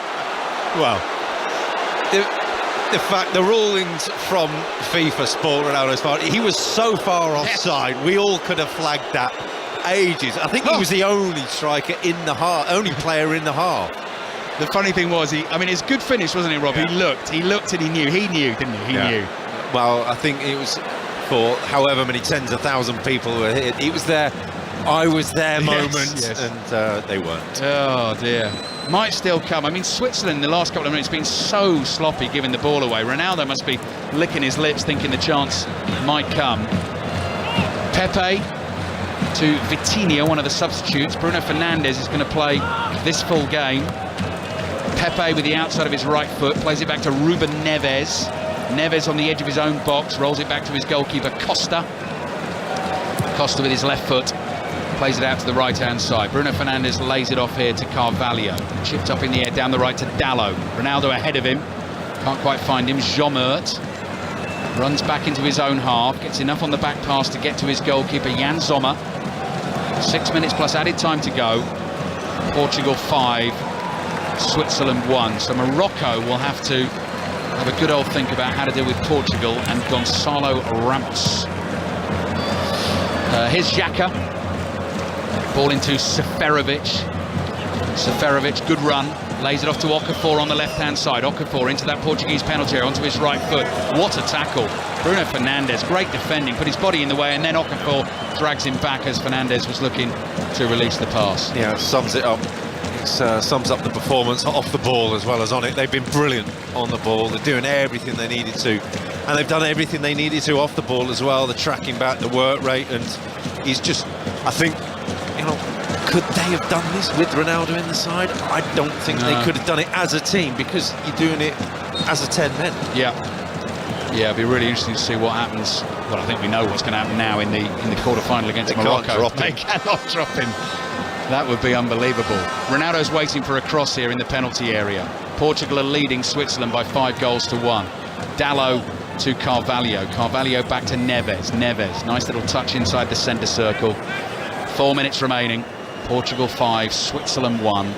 Speaker 2: Well, the fact the rulings from FIFA spoiled Ronaldo's party. He was so far offside. We all could have flagged that ages. I think he was the only striker in the half, only player in the half.
Speaker 1: The funny thing was, it's good finish, wasn't it, Rob? Yeah. He looked and he knew, didn't he? He knew.
Speaker 2: Well, I think it was for however many tens of thousand people were here. It was their I was there moment, and they weren't.
Speaker 1: Oh dear. Might still come. Switzerland in the last couple of minutes been so sloppy giving the ball away. Ronaldo must be licking his lips thinking the chance might come. Pepe to Vitinha, one of the substitutes. Bruno Fernandes is going to play this full game. Pepe with the outside of his right foot plays it back to Ruben Neves. Neves on the edge of his own box, rolls it back to his goalkeeper Costa. Costa with his left foot plays it out to the right-hand side. Bruno Fernandes lays it off here to Carvalho. Chipped up in the air down the right to Dalot. Ronaldo ahead of him. Can't quite find him. Jomert runs back into his own half. Gets enough on the back pass to get to his goalkeeper, Jan Sommer. 6 minutes plus added time to go. Portugal 5, Switzerland 1. So Morocco will have to have a good old think about how to deal with Portugal and Gonçalo Ramos. Here's Xhaka. Ball into Seferovic. Seferovic, good run. Lays it off to Okafor on the left-hand side. Okafor into that Portuguese penalty area, onto his right foot. What a tackle. Bruno Fernandes, great defending, put his body in the way, and then Okafor drags him back as Fernandes was looking to release the pass.
Speaker 2: Yeah, sums it up It sums up the performance off the ball as well as on it. They've been brilliant on the ball. They're doing everything they needed to, and they've done everything they needed to off the ball as well. They're tracking back the work rate, and he's just, I think, could they have done this with Ronaldo in the side? I don't think they could have done it as a team, because you're doing it as a 10 men.
Speaker 1: Yeah, it'd be really interesting to see what happens. Well, I think we know what's going to happen now in the quarter-final against Morocco. They cannot drop him. That would be unbelievable. Ronaldo's waiting for a cross here in the penalty area. Portugal are leading Switzerland by 5 goals to 1. Dalot to Carvalho. Carvalho back to Neves. Neves, nice little touch inside the centre circle. 4 minutes remaining. Portugal 5, Switzerland 1.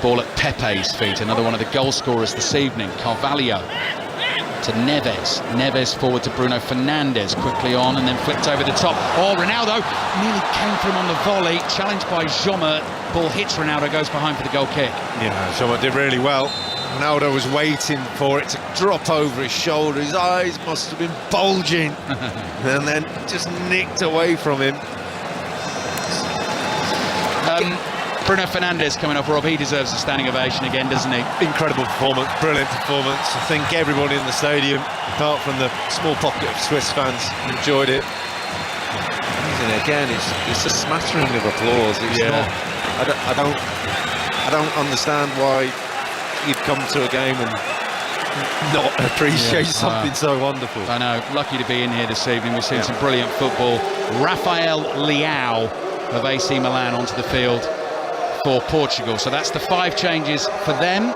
Speaker 1: Ball at Pepe's feet, another one of the goal scorers this evening. Carvalho to Neves. Neves forward to Bruno Fernandes, quickly on and then flipped over the top. Oh, Ronaldo nearly came for him on the volley, challenged by Joma. Ball hits Ronaldo, goes behind for the goal kick.
Speaker 2: Yeah, Joma did really well. Ronaldo was waiting for it to drop over his shoulder. His eyes must have been bulging and then just nicked away from him.
Speaker 1: Bruno Fernandes coming up, Rob. He deserves a standing ovation again, doesn't he?
Speaker 2: Incredible performance, brilliant performance. I think everybody in the stadium, apart from the small pocket of Swiss fans, enjoyed it. And again, it's a smattering of applause. It's not. I don't understand why you'd come to a game and not appreciate something so wonderful.
Speaker 1: I know. Lucky to be in here this evening. We've seen some brilliant football. Rafael Leao of AC Milan onto the field for Portugal. So that's the 5 changes for them.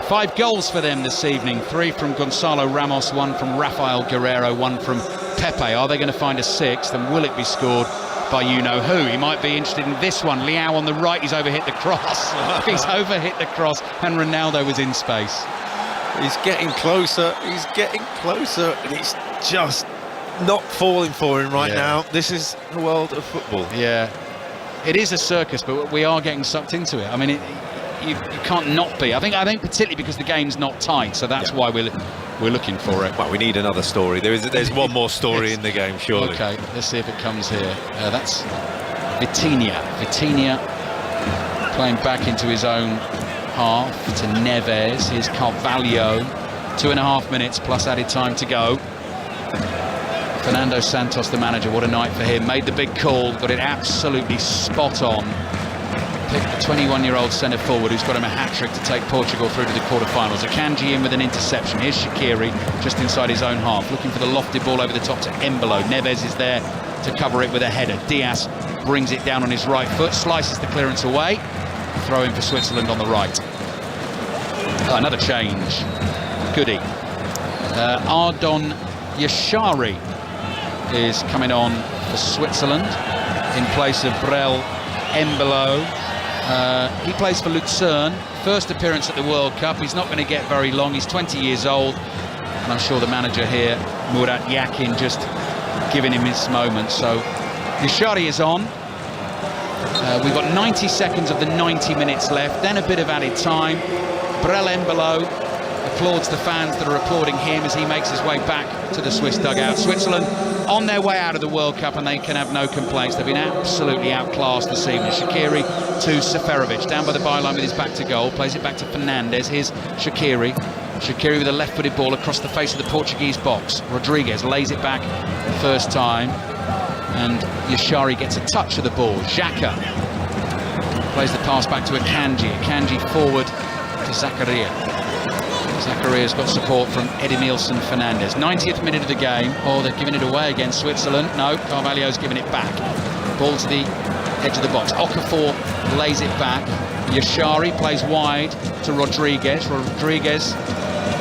Speaker 1: 5 goals for them this evening. 3 from Gonzalo Ramos, 1 from Rafael Guerreiro, 1 from Pepe. Are they going to find a 6th, and will it be scored by you-know-who? He might be interested in this one. Leao on the right, he's overhit the cross. He's overhit the cross, and Ronaldo was in space.
Speaker 2: He's getting closer, and it's just not falling for him right now. This is the world of football.
Speaker 1: Yeah. It is a circus, but we are getting sucked into it. I mean, you can't not be. I think particularly because the game's not tight, so that's why we're looking for it.
Speaker 2: Well, we need another story. There's one more story in the game, surely.
Speaker 1: Okay, let's see if it comes here. That's Vitinha. Vitinha playing back into his own half to Neves. Here's Carvalho. 2.5 minutes plus added time to go. Fernando Santos, the manager, what a night for him. Made the big call, got it absolutely spot on. Picked the 21-year-old centre forward who's got him a hat-trick to take Portugal through to the quarter-finals. Akanji in with an interception. Here's Shaqiri just inside his own half, looking for the lofted ball over the top to Embolo. Neves is there to cover it with a header. Diaz brings it down on his right foot, slices the clearance away. Throw in for Switzerland on the right. Another change. Goody. Ardon Yashari is coming on for Switzerland in place of Brel Embolo. He plays for Lucerne, first appearance at the World Cup. He's not going to get very long. He's 20 years old, and I'm sure the manager here, Murat Yakin, just giving him his moment. So Yashari is on. We've got 90 seconds of the 90 minutes left, then a bit of added time. Brel Embolo applauds the fans that are applauding him as he makes his way back to the Swiss dugout. Switzerland on their way out of the World Cup, and they can have no complaints. They've been absolutely outclassed this evening. Shaqiri to Seferovic, down by the byline with his back to goal, plays it back to Fernandes. Here's Shaqiri. Shaqiri with a left-footed ball across the face of the Portuguese box. Rodriguez lays it back the first time, and Yashari gets a touch of the ball. Xhaka plays the pass back to Akanji. Akanji forward to Zakaria. Zakaria's got support from Edimilson Fernandes. 90th minute of the game. Oh, they're giving it away against Switzerland. No, Carvalho's giving it back. Ball to the edge of the box. Okafor lays it back. Yashari plays wide to Rodriguez. Rodriguez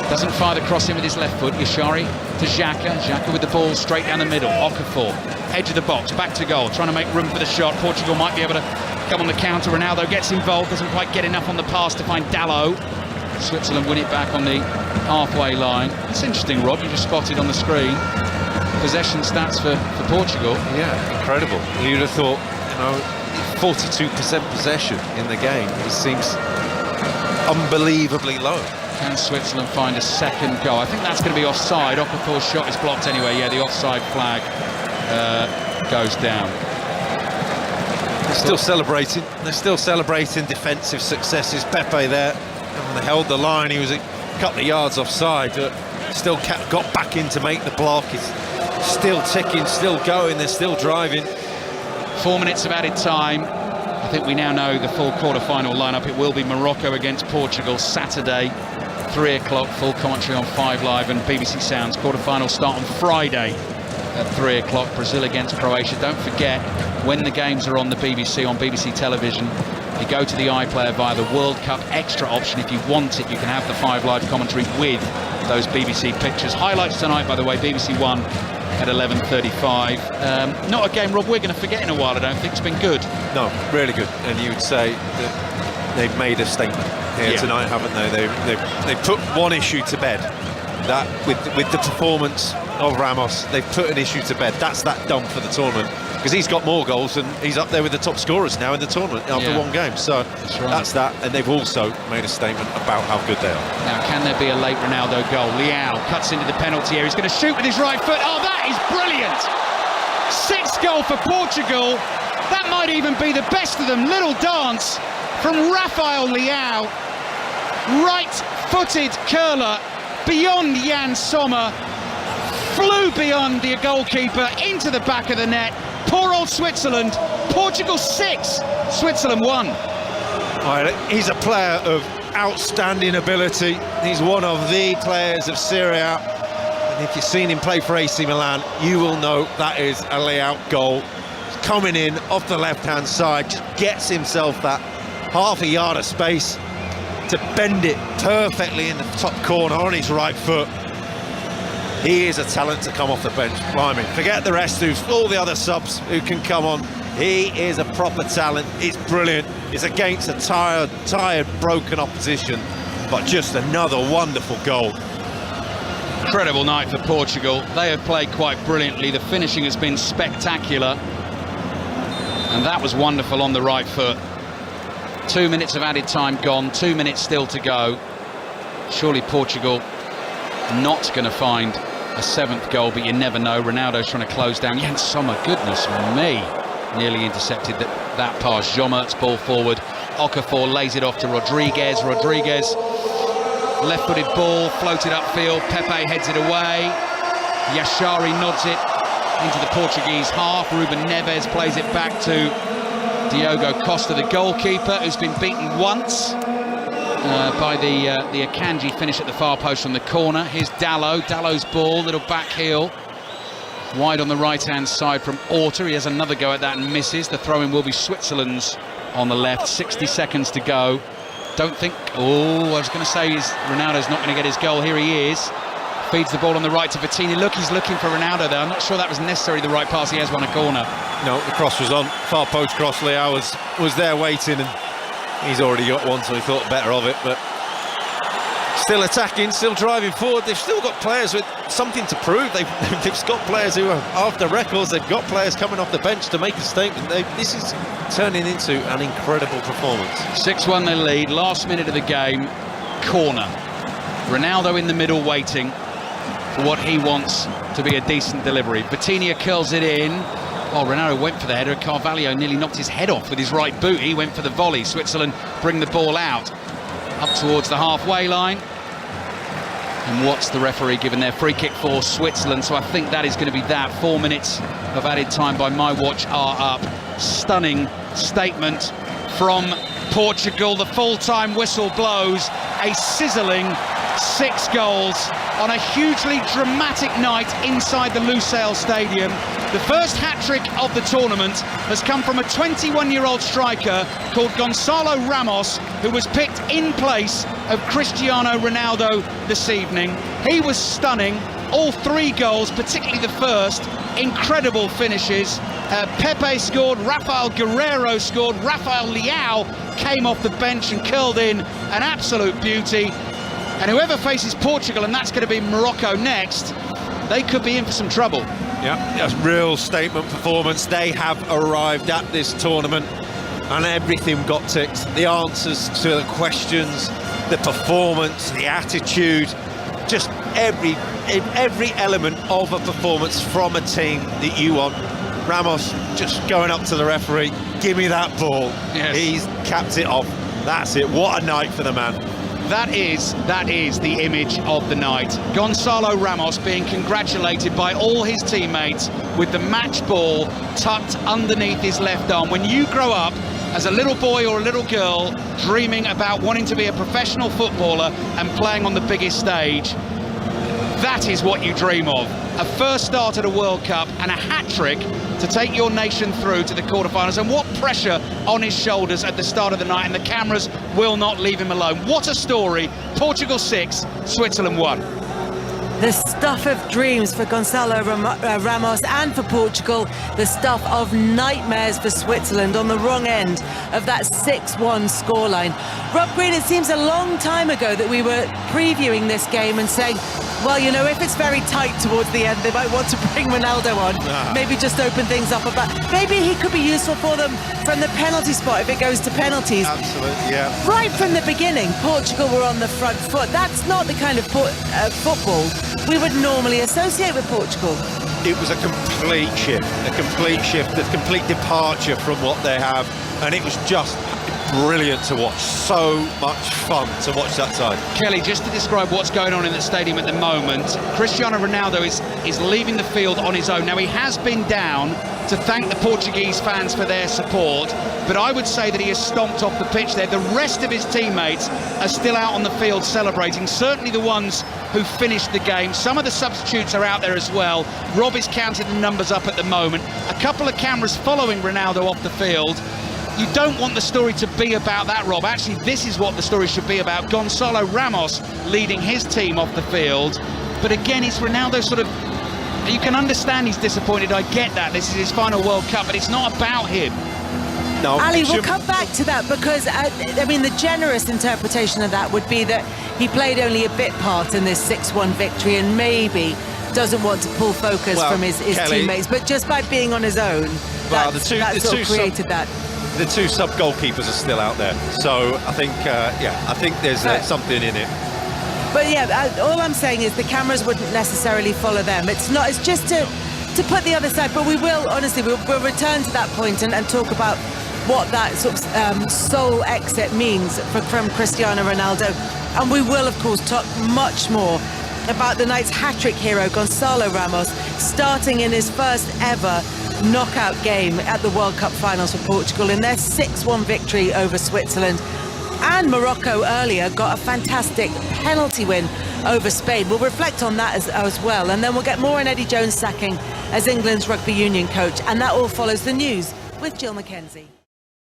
Speaker 1: doesn't fire the cross in with his left foot. Yashari to Xhaka. Xhaka with the ball straight down the middle. Okafor, edge of the box, back to goal, trying to make room for the shot. Portugal might be able to come on the counter. Ronaldo gets involved, doesn't quite get enough on the pass to find Dalot. Switzerland win it back on the halfway line. It's interesting, Rob, you just spotted on the screen possession stats for Portugal.
Speaker 2: Yeah, incredible. You'd have thought, 42% possession in the game. It seems unbelievably low.
Speaker 1: Can Switzerland find a second goal? I think that's going to be offside. Okafor's shot is blocked anyway. Yeah, the offside flag goes down.
Speaker 2: They're still celebrating. They're still celebrating defensive successes. Pepe there, and they held the line. He was a couple of yards offside, but still got back in to make the block. He's still ticking, still going. They're still driving.
Speaker 1: 4 minutes of added time. I think we now know the full quarter-final lineup. It will be Morocco against Portugal Saturday, 3 o'clock. Full commentary on 5 Live and BBC Sounds. Quarter-finals start on Friday at 3 o'clock. Brazil against Croatia. Don't forget, when the games are on the BBC, on BBC television, you go to the iPlayer via the World Cup extra option. If you want it, you can have the 5 Live commentary with those BBC pictures. Highlights tonight, by the way, BBC One at 11:35. Not a game, Rob, we're going to forget in a while, I don't think. It's been good.
Speaker 2: No, really good. And you would say that they've made a statement here tonight, haven't they? They've put one issue to bed. That with the performance of Ramos, they've put an issue to bed. That's that done for the tournament, because he's got more goals and he's up there with the top scorers now in the tournament after one game. So that's that. And they've also made a statement about how good they are.
Speaker 1: Now, can there be a late Ronaldo goal? Leao cuts into the penalty area. He's going to shoot with his right foot. Oh, that is brilliant! 6th goal for Portugal. That might even be the best of them. Little dance from Rafael Leao. Right-footed curler beyond Jan Sommer. Flew beyond the goalkeeper into the back of the net. Poor old Switzerland. Portugal 6, Switzerland 1.
Speaker 2: He's a player of outstanding ability. He's one of the players of Serie A. And if you've seen him play for AC Milan, you will know that is a layout goal. He's coming in off the left-hand side, just gets himself that half a yard of space to bend it perfectly in the top corner on his right foot. He is a talent to come off the bench. Blimey, forget the rest, all the other subs who can come on. He is a proper talent. It's brilliant. It's against a tired, broken opposition, but just another wonderful goal.
Speaker 1: Incredible night for Portugal. They have played quite brilliantly. The finishing has been spectacular, and that was wonderful on the right foot. 2 minutes of added time gone, 2 minutes still to go. Surely Portugal not going to find a 7th goal, but you never know. Ronaldo's trying to close down. Jan Sommer, goodness me, nearly intercepted that pass. Jomert's ball forward. Okafor lays it off to Rodriguez. Rodriguez, left-footed ball, floated upfield. Pepe heads it away. Yashari nods it into the Portuguese half. Ruben Neves plays it back to Diogo Costa, the goalkeeper, who's been beaten once by the Akanji finish at the far post from the corner. Here's Dallow's ball, little back heel, wide on the right-hand side from Orta. He has another go at that and misses. The throw-in will be Switzerland's on the left. 60 seconds to go. Don't think... Oh, I was going to say Ronaldo's not going to get his goal. Here he is. Feeds the ball on the right to Vitinha. Look, he's looking for Ronaldo there. I'm not sure that was necessarily the right pass. He has won a corner.
Speaker 2: No, the cross was on. Far post cross. Leao was there waiting, and he's already got one, so he thought better of it. But still attacking, still driving forward. They've still got players with something to prove. They've got players who are after records. They've got players coming off the bench to make a statement. This is turning into an incredible performance.
Speaker 1: 6-1 they lead. Last minute of the game. Corner. Ronaldo in the middle waiting for what he wants to be a decent delivery. Vitinha curls it in. Oh, Ronaldo went for the header. Carvalho nearly knocked his head off with his right boot. He went for the volley. Switzerland bring the ball out up towards the halfway line. And what's the referee given their free kick for Switzerland? So I think that is going to be that. 4 minutes of added time by my watch are up. Stunning statement from Portugal. The full-time whistle blows. A sizzling 6 goals on a hugely dramatic night inside the Lusail Stadium. The first hat-trick of the tournament has come from a 21-year-old striker called Gonzalo Ramos, who was picked in place of Cristiano Ronaldo this evening. He was stunning. All 3 goals, particularly the first, incredible finishes. Pepe scored, Rafael Guerreiro scored, Rafael Leao came off the bench and curled in an absolute beauty. And whoever faces Portugal, and that's going to be Morocco next, they could be in for some trouble.
Speaker 2: Yeah, a real statement performance. They have arrived at this tournament and everything got ticked. The answers to the questions, the performance, the attitude, just every element of a performance from a team that you want Ramos just going up to the referee, give me that ball.
Speaker 1: Yes.
Speaker 2: He's capped it off. That's it. What a night for the man.
Speaker 1: That is the image of the night. Gonzalo Ramos being congratulated by all his teammates with the match ball tucked underneath his left arm. When you grow up as a little boy or a little girl dreaming about wanting to be a professional footballer and playing on the biggest stage, that is what you dream of. A first start at a World Cup and a hat-trick to take your nation through to the quarterfinals. And what pressure on his shoulders at the start of the night, and the cameras will not leave him alone. What a story. Portugal 6, Switzerland 1.
Speaker 3: The stuff of dreams for Gonzalo Ramos and for Portugal. The stuff of nightmares for Switzerland on the wrong end of that 6-1 scoreline. Rob Green, it seems a long time ago that we were previewing this game and saying, well, you know, if it's very tight towards the end, they might want to bring Ronaldo on. Maybe just open things up a bit. Maybe he could be useful for them from the penalty spot if it goes to penalties.
Speaker 2: Absolutely, yeah.
Speaker 3: Right from the beginning, Portugal were on the front foot. That's not the kind of football we would normally associate with Portugal.
Speaker 2: It was a complete shift, a complete departure from what they have, and it was just brilliant to watch. So much fun to watch that side.
Speaker 1: Kelly, just to describe what's going on in the stadium at the moment, Cristiano Ronaldo is leaving the field on his own. Now, he has been down to thank the Portuguese fans for their support, but I would say that he has stomped off the pitch there. The rest of his teammates are still out on the field celebrating, certainly the ones who finished the game. Some of the substitutes are out there as well. Rob is counting the numbers up at the moment. A couple of cameras following Ronaldo off the field. You don't want the story to be about that, Rob. Actually, this is what the story should be about. Gonzalo Ramos leading his team off the field. But again, it's Ronaldo sort of... You can understand he's disappointed. I get that. This is his final World Cup, but it's not about him.
Speaker 2: No,
Speaker 3: Ali, we'll come back to that because, I mean, the generous interpretation of that would be that he played only a bit part in this 6-1 victory and maybe doesn't want to pull focus from his Kelly, teammates, but just by being on his own, that's what created that.
Speaker 2: The two sub-goalkeepers are still out there, so I think, I think there's something in it.
Speaker 3: But yeah, all I'm saying is the cameras wouldn't necessarily follow them. It's just to put the other side, but we will, honestly, we'll return to that point and talk about what that sort of soul exit means from Cristiano Ronaldo. And we will, of course, talk much more about the night's hat-trick hero, Gonzalo Ramos, starting in his first ever knockout game at the World Cup finals for Portugal in their 6-1 victory over Switzerland. And Morocco earlier got a fantastic penalty win over Spain. We'll reflect on that as well. And then we'll get more on Eddie Jones' sacking as England's rugby union coach. And that all follows the news with Jill Mackenzie.